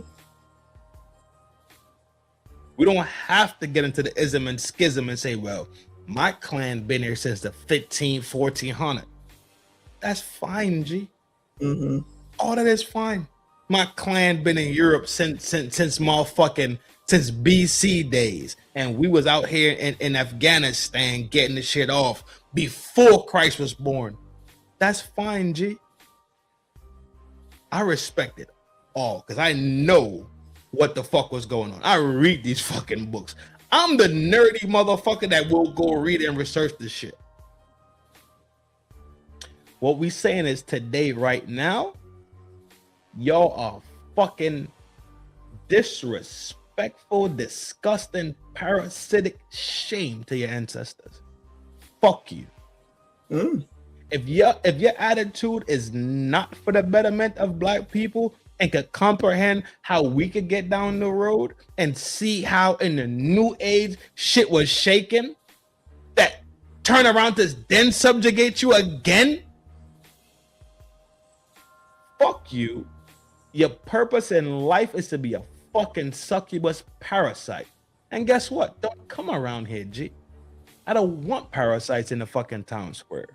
We don't have to get into the ism and schism and say, well, my clan been here since the 1400. That's fine, G. Mm-hmm. All that is fine. My clan been in Europe since BC days. And we was out here in Afghanistan getting the shit off before Christ was born. That's fine, G. I respect it all because I know what the fuck was going on. I read these fucking books. I'm the nerdy motherfucker that will go read and research this shit. What we saying is today, right now, y'all are fucking disrespectful, disgusting, parasitic shame to your ancestors. Fuck you. Mm. If your attitude is not for the betterment of black people and could comprehend how we could get down the road and see how in the new age shit was shaken, that turn around to then subjugate you again, fuck you. Your purpose in life is to be a fucking succubus parasite. And guess what? Don't come around here, G. I don't want parasites in the fucking town square.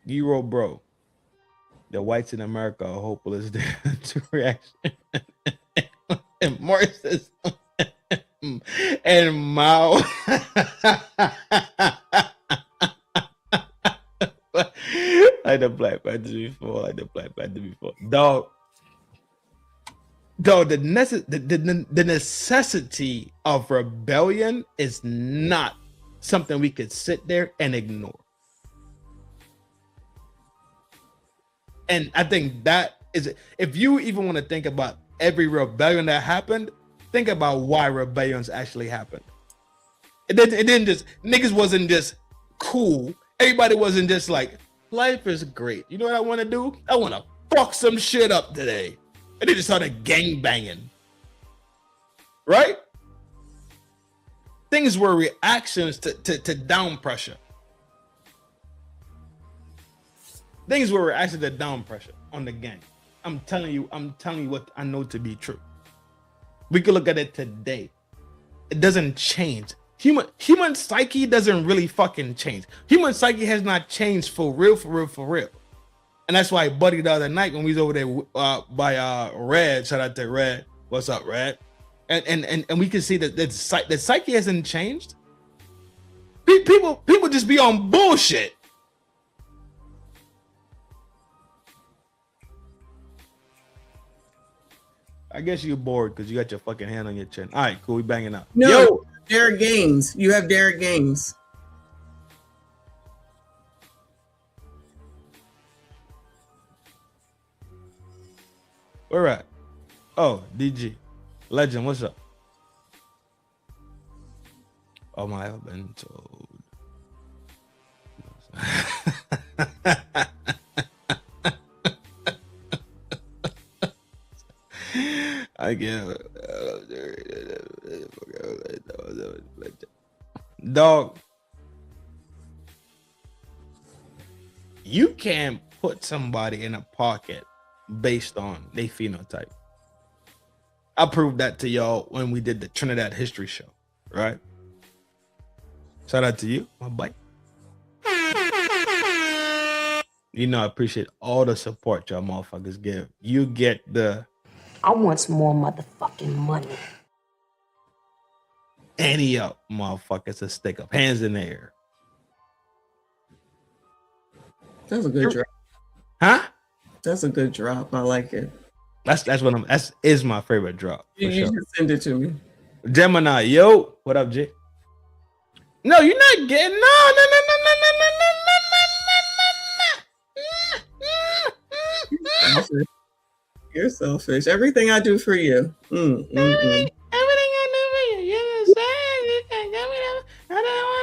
Euro bro, the whites in America are hopeless to reaction and Marxism and Mao. Like the Black Panther before, Dog, the necessity of rebellion is not something we could sit there and ignore. And I think that is, if you even want to think about every rebellion that happened, think about why rebellions actually happened. It didn't just, niggas wasn't just cool. Everybody wasn't just like, life is great. You know what I want to do? I want to fuck some shit up today. And they just started gang banging. Right? Things were reactions to down pressure. Things were reactions to down pressure on the gang. I'm telling you what I know to be true. We could look at it today. It doesn't change. Human psyche doesn't really fucking change. Human psyche has not changed for real. And that's why Buddy the other night when we was over there by Red, shout out to Red. What's up, Red? And we can see that the psyche hasn't changed. People just be on bullshit. I guess you're bored because you got your fucking hand on your chin. All right, cool. We banging out. No, Yo, Derek Gaines. You have Derek Gaines. where at? Oh, DG. Legend, what's up? Oh my, I've been told. I can't. Dog, you can't put somebody in a pocket based on their phenotype. I proved that to y'all when we did the Trinidad history show, right? Shout out to you, my boy. You know, I appreciate all the support y'all motherfuckers give. You get the I want some more motherfucking money. any up motherfuckers a stick up, hands in the air. That's a good drop. Huh? That's a good drop. I like it. That's my favorite drop. You Sure. should send it to me. Gemini, yo, what up, J? No, you're not getting no. Selfish. You're selfish. Everything I do for you. Everything I do for you. You understand? You can't give me that. I don't want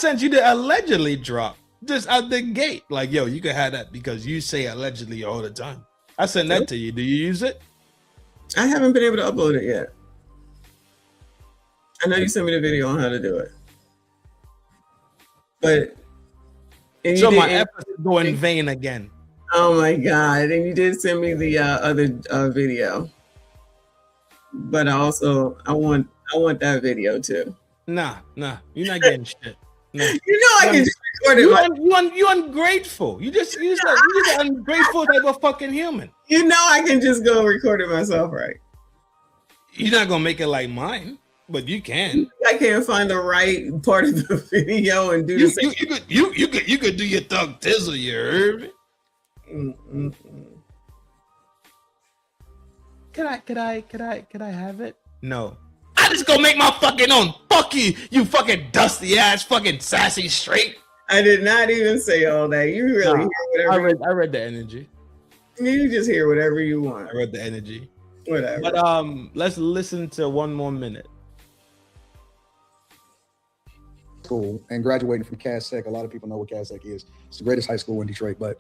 sent you the allegedly drop just out the gate. Like, yo, you can have that because you say allegedly all the time. I sent that to you. Do you use it? I haven't been able to upload it yet. I know you sent me the video on how to do it. But so my efforts go in vain again. Oh my God. And you did send me the other video. But I want that video too. Nah, you're not getting shit. Nah. You know I can just record it. You ungrateful. You just an ungrateful type of fucking human. You know I can just go record it myself, right? You're not gonna make it like mine, but you can. I can't find the right part of the video and do the same. You could do your thug tizzle, you heard me? Could I have it? No. I just go make my fucking own. Fuck you, you fucking dusty ass, fucking sassy straight. I did not even say all that. You really hear whatever. I read the energy. You just hear whatever you want. I read the energy. Whatever. But let's listen to one more minute. School and graduating from Cass Tech. A lot of people know what Cass Tech is. It's the greatest high school in Detroit. But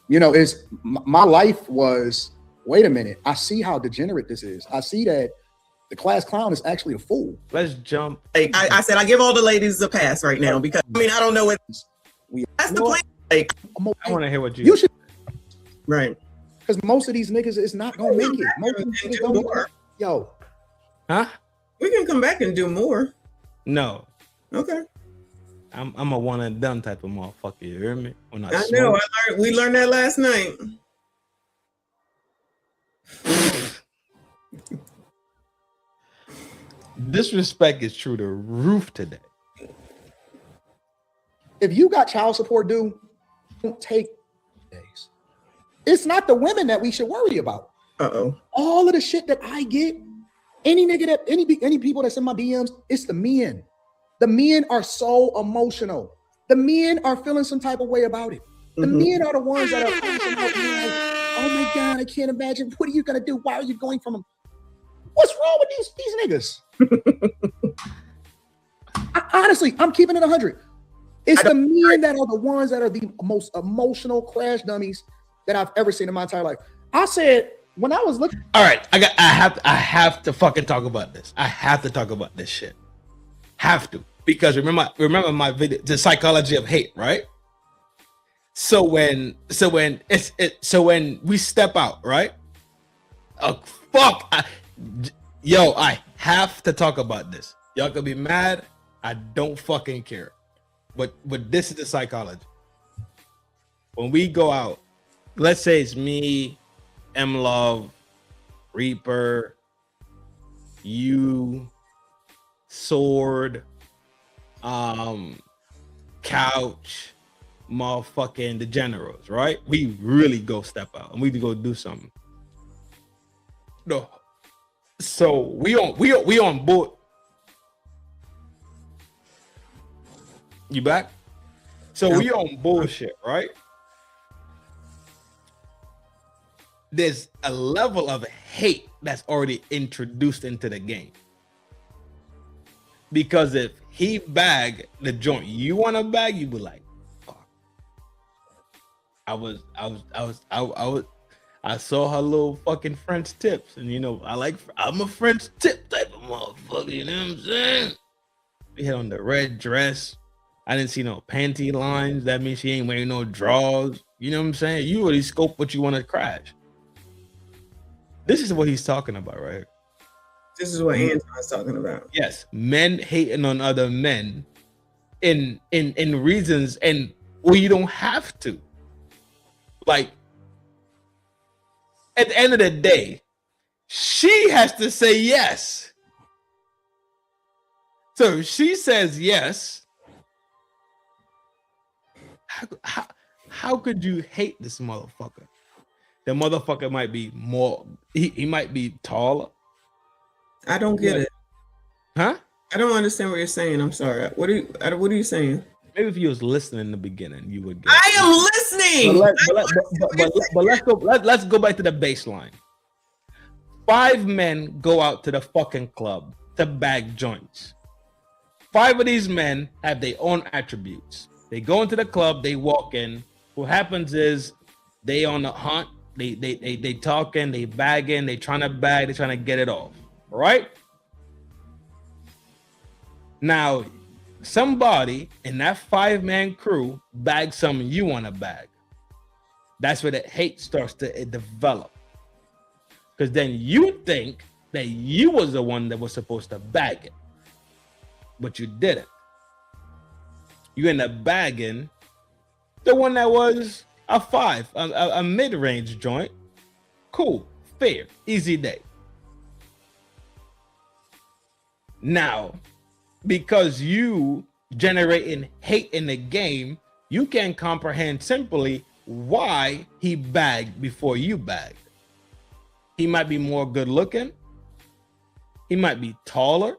you know, it's my life was. Wait a minute. I see how degenerate this is. I see that the class clown is actually a fool. Let's jump. Like, I said, I give all the ladies a pass right now because I don't know what. That's the plan. Like, I want to hear what you should. Right. Because most of these niggas is not gonna make it. Most of these niggas don't work. Yo. Huh? We can come back and do more. No. Okay. I'm a one and done type of motherfucker. You hear me? When I know. We learned that last night. Disrespect is through the roof today. If you got child support due, don't take days. It's not the women that we should worry about. All of the shit that I get, any nigga that any people that's in my DMs, it's the men. The men are so emotional. The men are feeling some type of way about it. The men are the ones that are like, oh my God, I can't imagine. What are you gonna do? Why are you going from them? What's wrong with these niggas? Honestly, I'm keeping it 100. It's the men that are the ones that are the most emotional crash dummies that I've ever seen in my entire life. I said when I was looking. All right, I have to fucking talk about this. I have to talk about this shit. Have to, because remember my video, the psychology of hate, right? So when we step out, right? Oh fuck! I have to talk about this. Y'all can be mad. I don't fucking care. But this is the psychology. When we go out, let's say it's me, M Love, Reaper, you, Sword, Couch, motherfucking the generals, right? We really go step out and we go do something. No, so we on board. You back? So we on bullshit, right? There's a level of hate that's already introduced into the game. Because if he bag the joint you want to bag, you be like, fuck. I saw her little fucking French tips, and you know, I'm a French tip type of motherfucker, you know what I'm saying? We had on the red dress. I didn't see no panty lines. That means she ain't wearing no drawers. You know what I'm saying? You already scope what you want to crash. This is what he's talking about right here. This is what Anton's talking about. Yes, men hating on other men in reasons, and well, you don't have to. Like, at the end of the day, she has to say yes. So if she says yes, how could you hate this motherfucker? The motherfucker might be more, he might be taller. I don't get it. Huh? I don't understand what you're saying. I'm sorry. What are you saying? Maybe if you was listening in the beginning, you would get I am listening. But let's go back to the baseline. 5 men go out to the fucking club to bag joints. 5 of these men have their own attributes. They go into the club, they walk in. What happens is they on the hunt, they talking, they bagging, they trying to bag, they trying to get it off. All right? Now, somebody in that 5-man crew bags something you want to bag. That's where the hate starts to develop. Because then you think that you was the one that was supposed to bag it, but you didn't. You end up bagging the one that was a 5, a mid-range joint. Cool, fair, easy day. Now, because you generating hate in the game, you can comprehend simply why he bagged before you bagged. He might be more good looking. He might be taller.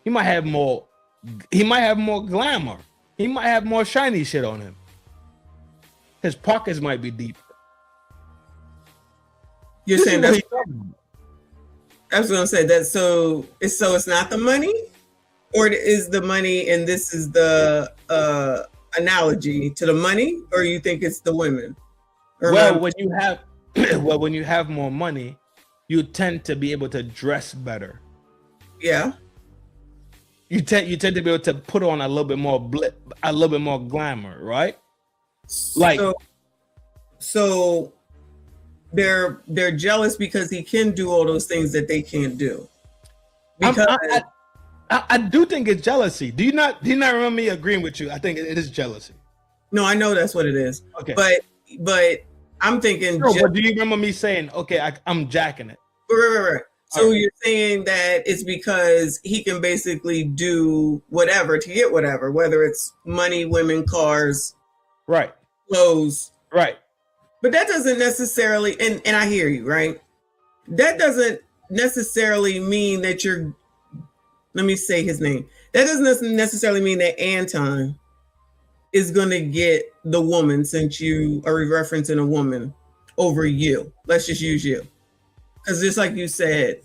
He might have more glamour. He might have more shiny shit on him. His pockets might be deeper. You're saying that's what I'm saying. That so it's not the money, or is the money, and this is the analogy to the money, or you think it's the women? Well, when you have more money, you tend to be able to dress better. Yeah. You tend to be able to put on a little bit more glamour, right? Like, so they're jealous because he can do all those things that they can't do. Because I do think it's jealousy. Do you not remember me agreeing with you? I think it is jealousy. No, I know that's what it is. Okay, but I'm thinking. No, but do you remember me saying, "Okay, I'm jacking it"? Right. So you're saying that it's because he can basically do whatever to get whatever, whether it's money, women, cars, right, clothes, right. But that doesn't necessarily, and I hear you, right? That doesn't necessarily mean that you're, let me say his name. That doesn't necessarily mean that Anton is going to get the woman, since you are referencing a woman, over you. Let's just use you. Because just like you said,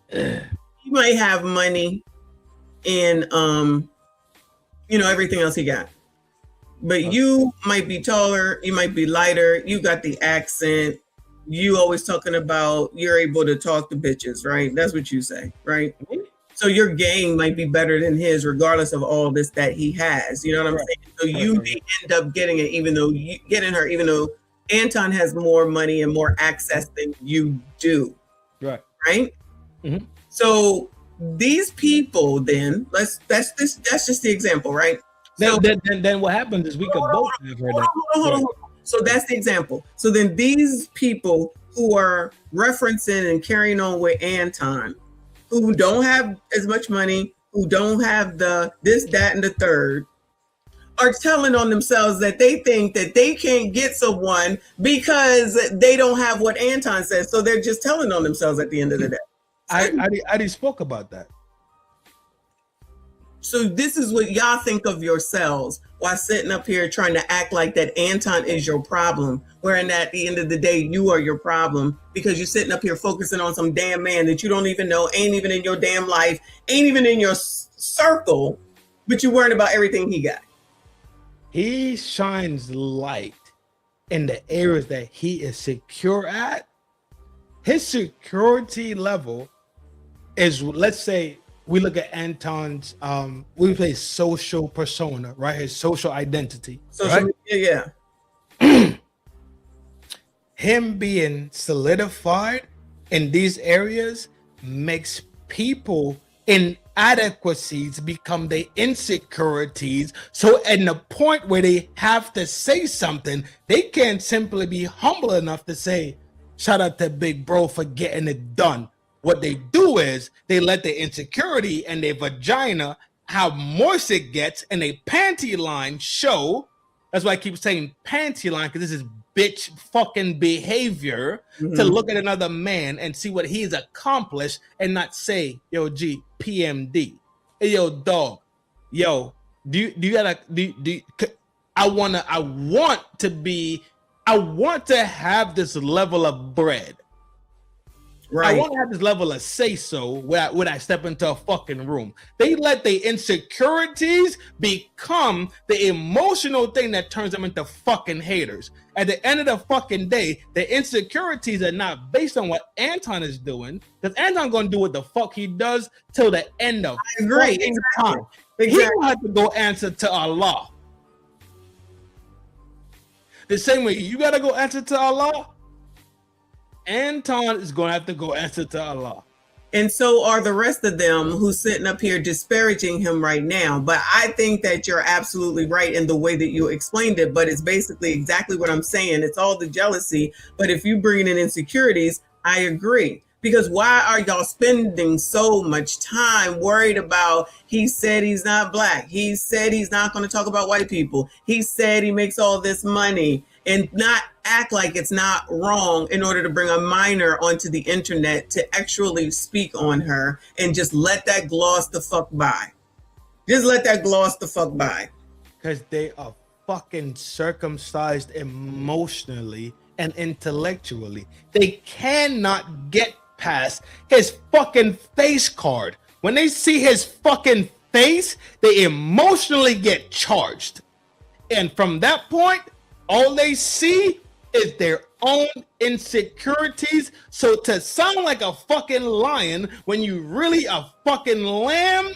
he might have money and, everything else he got. But you might be taller, you might be lighter, you got the accent, you always talking about you're able to talk to bitches, right? That's what you say, right? So your game might be better than his, regardless of all this that he has. You know what I'm saying? So you may end up getting it, even though Anton has more money and more access than you do. Right. Mm-hmm. So these people, then that's just the example, right? Then what happens is we could both have heard that. Hold on. So that's the example. So then these people who are referencing and carrying on with Anton, who don't have as much money, who don't have the this, that, and the third, are telling on themselves that they think that they can't get someone because they don't have what Anton says. So they're just telling on themselves at the end of the day. I already spoke about that. So this is what y'all think of yourselves while sitting up here trying to act like that Anton is your problem, wherein at the end of the day, you are your problem because you're sitting up here focusing on some damn man that you don't even know, ain't even in your damn life, ain't even in your circle, but you're worrying about everything he got. He shines light in the areas that he is secure at. His security level is, let's say, we look at Anton's, we play social persona, right? His social identity. Social right? media, yeah. Him being solidified in these areas makes people inadequacies become their insecurities. So at the point where they have to say something, they can't simply be humble enough to say, shout out to Big Bro for getting it done. What they do is they let their insecurity and their vagina, how moist it gets, and a panty line show. That's why I keep saying panty line, because this is bitch fucking behavior to look at another man and see what he's accomplished and not say, yo, G, PMD. Hey, yo, dog. Yo, I want to have this level of bread. Right. I want to have this level of say so when I step into a fucking room. They let the insecurities become the emotional thing that turns them into fucking haters. At the end of the fucking day, the insecurities are not based on what Anton is doing, because Anton gonna do what the fuck he does till the end of fucking time. He will have to go answer to Allah. The same way you gotta go answer to Allah, Anton is going to have to go answer to Allah. And so are the rest of them who's sitting up here disparaging him right now. But I think that you're absolutely right in the way that you explained it. But it's basically exactly what I'm saying. It's all the jealousy. But if you bring in insecurities, I agree. Because why are y'all spending so much time worried about, he said he's not black, he said he's not going to talk about white people, he said he makes all this money, and not act like it's not wrong in order to bring a minor onto the internet to actually speak on her, and just let that gloss the fuck by. Just let that gloss the fuck by. Because they are fucking circumcised emotionally and intellectually. They cannot get past his fucking face card. When they see his fucking face, they emotionally get charged. And from that point, all they see is their own insecurities. So to sound like a fucking lion when you really a fucking lamb,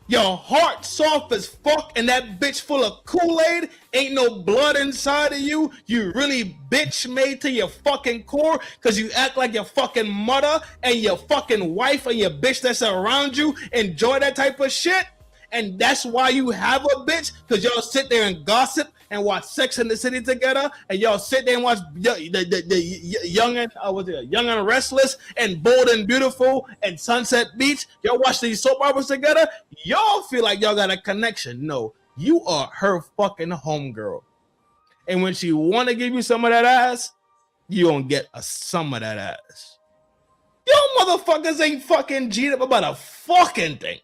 your heart soft as fuck and that bitch full of Kool-Aid, ain't no blood inside of you, you really bitch made to your fucking core because you act like your fucking mother and your fucking wife and your bitch that's around you enjoy that type of shit. And that's why you have a bitch, because y'all sit there and gossip and watch Sex in the City together, and y'all sit there and watch the Young and Restless and Bold and Beautiful and Sunset Beach. Y'all watch these soap operas together. Y'all feel like y'all got a connection. No, you are her fucking homegirl. And when she want to give you some of that ass, you gonna get some of that ass. Y'all motherfuckers ain't fucking G'd up about a fucking thing.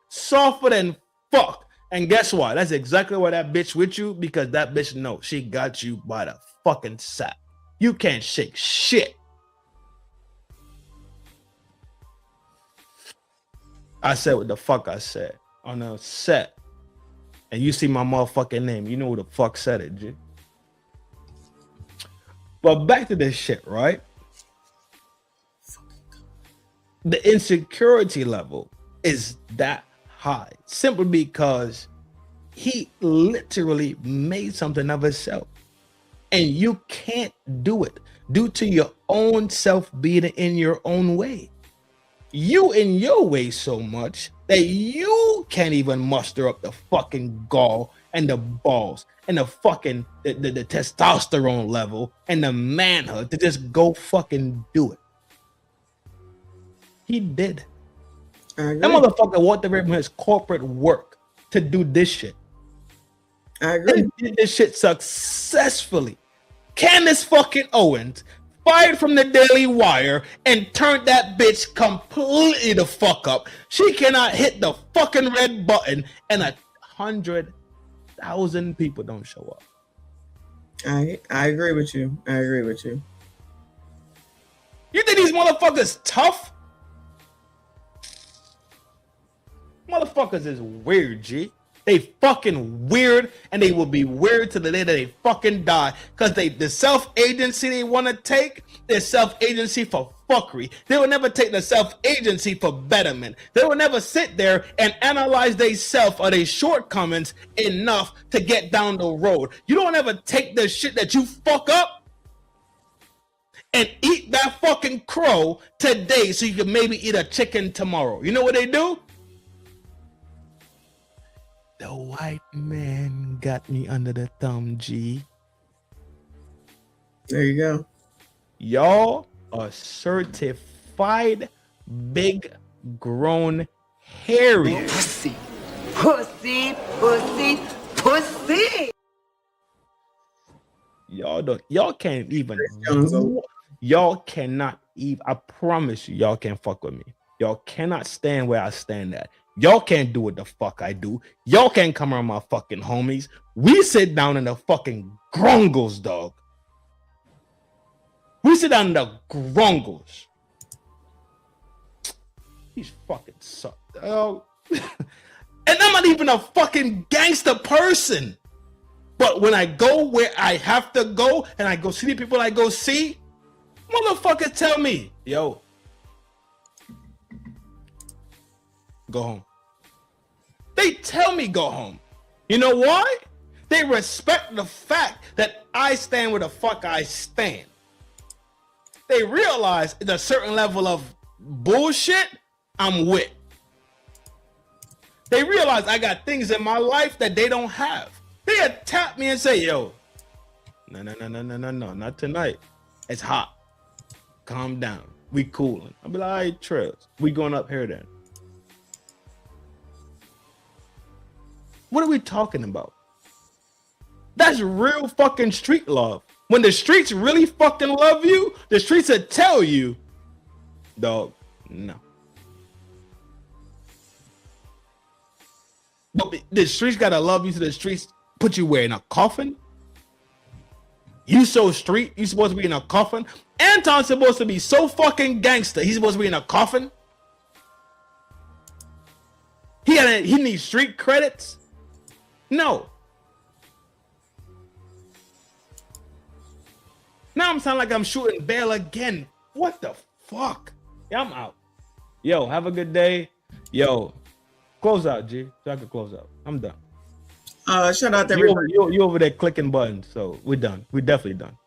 Softer than fuck. And guess what? That's exactly why that bitch with you, because that bitch knows she got you by the fucking sap. You can't shake shit. I said what the fuck I said on a set. And you see my motherfucking name. You know who the fuck said it, G. But back to this shit, right? The insecurity level is that high simply because he literally made something of himself, and you can't do it due to your own self being in your own way. You in your way so much that you can't even muster up the fucking gall and the balls and the fucking the testosterone level and the manhood to just go fucking do it. He did. That motherfucker walked away from his corporate work to do this shit. I agree. And did this shit successfully. Candace fucking Owens fired from the Daily Wire and turned that bitch completely the fuck up. She cannot hit the fucking red button and 100,000 people don't show up. I agree with you. I agree with you. You think these motherfuckers tough? Motherfuckers is weird, G. They fucking weird, and they will be weird to the day that they fucking die. Because the self-agency they want to take, their self-agency for fuckery. They will never take the self-agency for betterment. They will never sit there and analyze their self or their shortcomings enough to get down the road. You don't ever take the shit that you fuck up and eat that fucking crow today so you can maybe eat a chicken tomorrow. You know what they do? The white man got me under the thumb, G. There you go. Y'all are certified big grown hairy. Pussy. Pussy, pussy, pussy. Y'all can't even. Y'all cannot even. I promise you, y'all can't fuck with me. Y'all cannot stand where I stand at. Y'all can't do what the fuck I do. Y'all can't come around my fucking homies. We sit down in the fucking grungles, dog. We sit on the grongles. These fucking suck. Oh. And I'm not even a fucking gangster person. But when I go where I have to go and I go see the people I go see, motherfuckers tell me, yo, go home. They tell me go home. You know why? They respect the fact that I stand where the fuck I stand. They realize at a certain level of bullshit I'm with. They realize I got things in my life that they don't have. They tap me and say, yo, no, not tonight. It's hot. Calm down. We cooling. I'll be like, all right, Trails. We going up here then. What are we talking about? That's real fucking street love. When the streets really fucking love you, the streets will tell you, dog, no. But the streets gotta love you, so the streets put you where, in a coffin? You so street, you supposed to be in a coffin? Anton's supposed to be so fucking gangster, he's supposed to be in a coffin? He needs street credits? No. Now I'm sounding like I'm shooting bail again. What the fuck? Yeah, I'm out. Yo, have a good day. Yo, close out, G. So I can close out. I'm done. Shout out to everybody. You over there clicking buttons, so we're done. We're definitely done.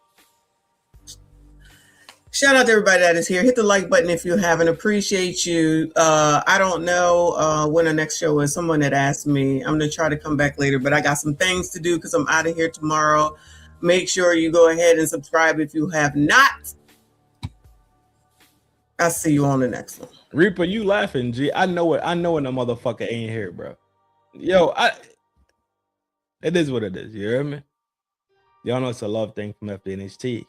Shout out to everybody that is here. Hit the like button if you haven't. Appreciate you. I don't know when the next show is. Someone had asked me. I'm going to try to come back later, but I got some things to do because I'm out of here tomorrow. Make sure you go ahead and subscribe if you have not. I'll see you on the next one. Reaper, you laughing, G. I know it. I know when a motherfucker ain't here, bro. Yo, it is what it is. You hear me? Y'all know it's a love thing from FDNHT.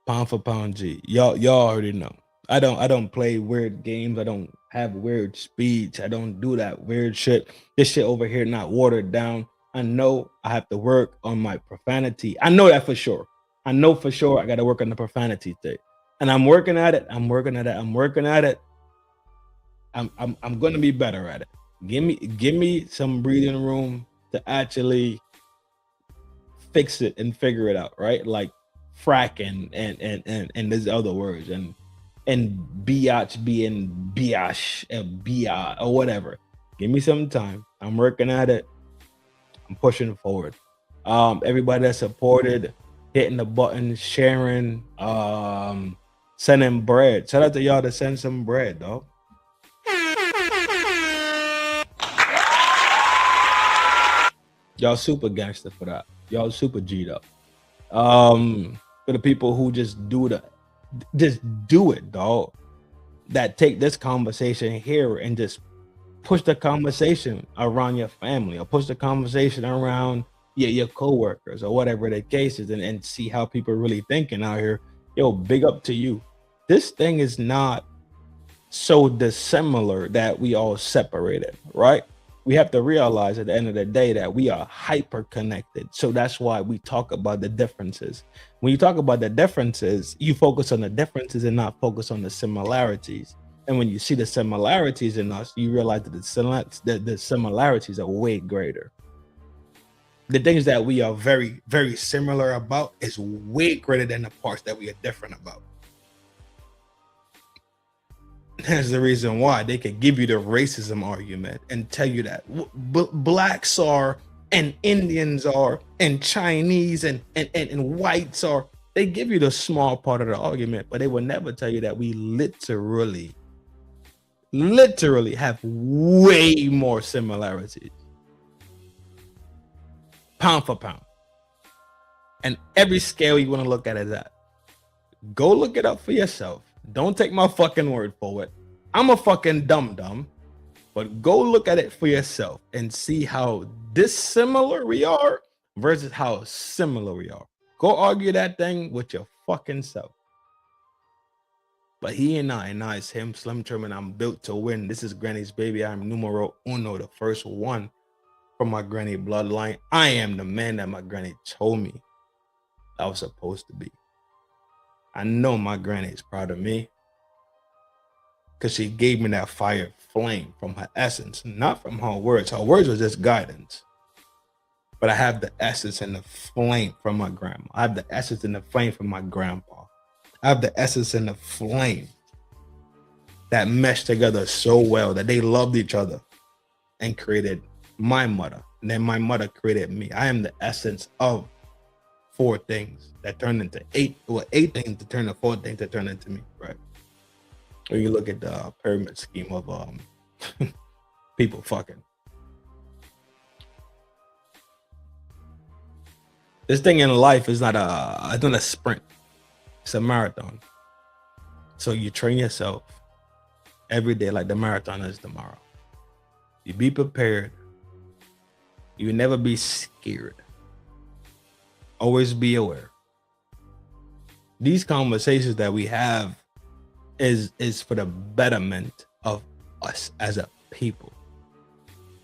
Pound for pound, G. Y'all already know. I don't play weird games. I don't have weird speech. I don't do that weird shit. This shit over here not watered down. I know I have to work on my profanity. I know that for sure. I know for sure I got to work on the profanity thing. And I'm working at it. I'm working at it. I'm going to be better at it. Give me some breathing room to actually fix it and figure it out, right? Like fracking and there's other words and biatch being biash and bia or whatever. Give me some time. I'm working at it. I'm pushing forward. Everybody that supported, hitting the button, sharing, sending bread. Shout out to y'all to send some bread, dog. Y'all super gangster for that. Y'all super G'd up. For the people who just do it, dog. That take this conversation here and just push the conversation around your family or push the conversation around your coworkers or whatever the case is and see how people are really thinking out here. Yo, big up to you. This thing is not so dissimilar that we all separated, right? We have to realize at the end of the day that we are hyper connected. So that's why we talk about the differences. When you talk about the differences, you focus on the differences and not focus on the similarities. And when you see the similarities in us, you realize that the similarities are way greater. The things that we are very, very similar about is way greater than the parts that we are different about. That's the reason why they could give you the racism argument and tell you that blacks are and Indians are and Chinese and whites are. They give you the small part of the argument, but they will never tell you that we literally have way more similarities. Pound for pound. And every scale you want to look at is that. Go look it up for yourself. Don't take my fucking word for it. I'm a fucking dum-dum, but go look at it for yourself and see how dissimilar we are versus how similar we are. Go argue that thing with your fucking self. But he and I is him, Slim Trim, I'm built to win. This is Granny's baby. I'm numero uno, the first one from my granny bloodline. I am the man that my granny told me I was supposed to be. I know my granny is proud of me because she gave me that fire flame from her essence, not from her words. Her words were just guidance. But I have the essence and the flame from my grandma. I have the essence and the flame from my grandpa. I have the essence and the flame that meshed together so well that they loved each other and created my mother. And then my mother created me. I am the essence of 4 things that turned into 8, or 8 things to turn to 4 things that turned into me, right? When you look at the pyramid scheme of people fucking. This thing in life is not a sprint. It's a marathon. So you train yourself every day like the marathon is tomorrow. You be prepared. You never be scared. Always be aware. These conversations that we have is for the betterment of us as a people.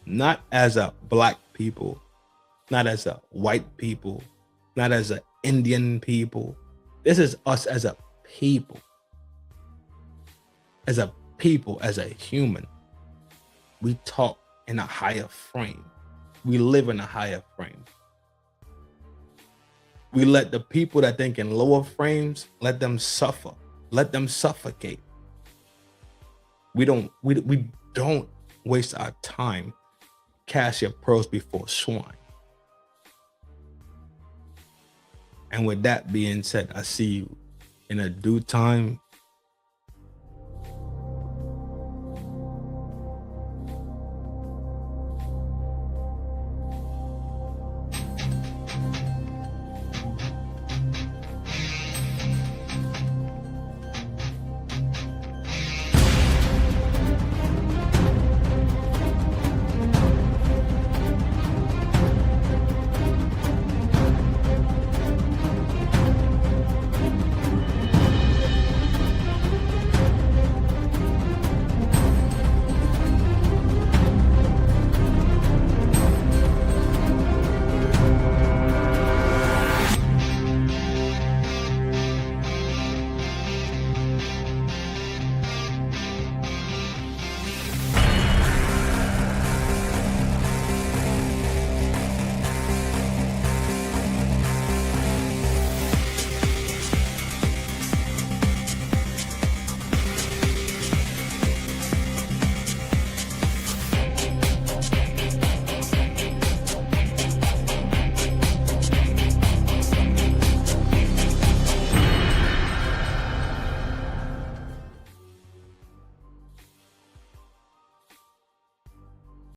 Not as a black people, not as a white people, not as an Indian people. This is us as a people. As a people, as a human. We talk in a higher frame. We live in a higher frame. We let the people that think in lower frames, let them suffer. Let them suffocate. We don't waste our time. Cast your pearls before swine. And with that being said, I see you in a due time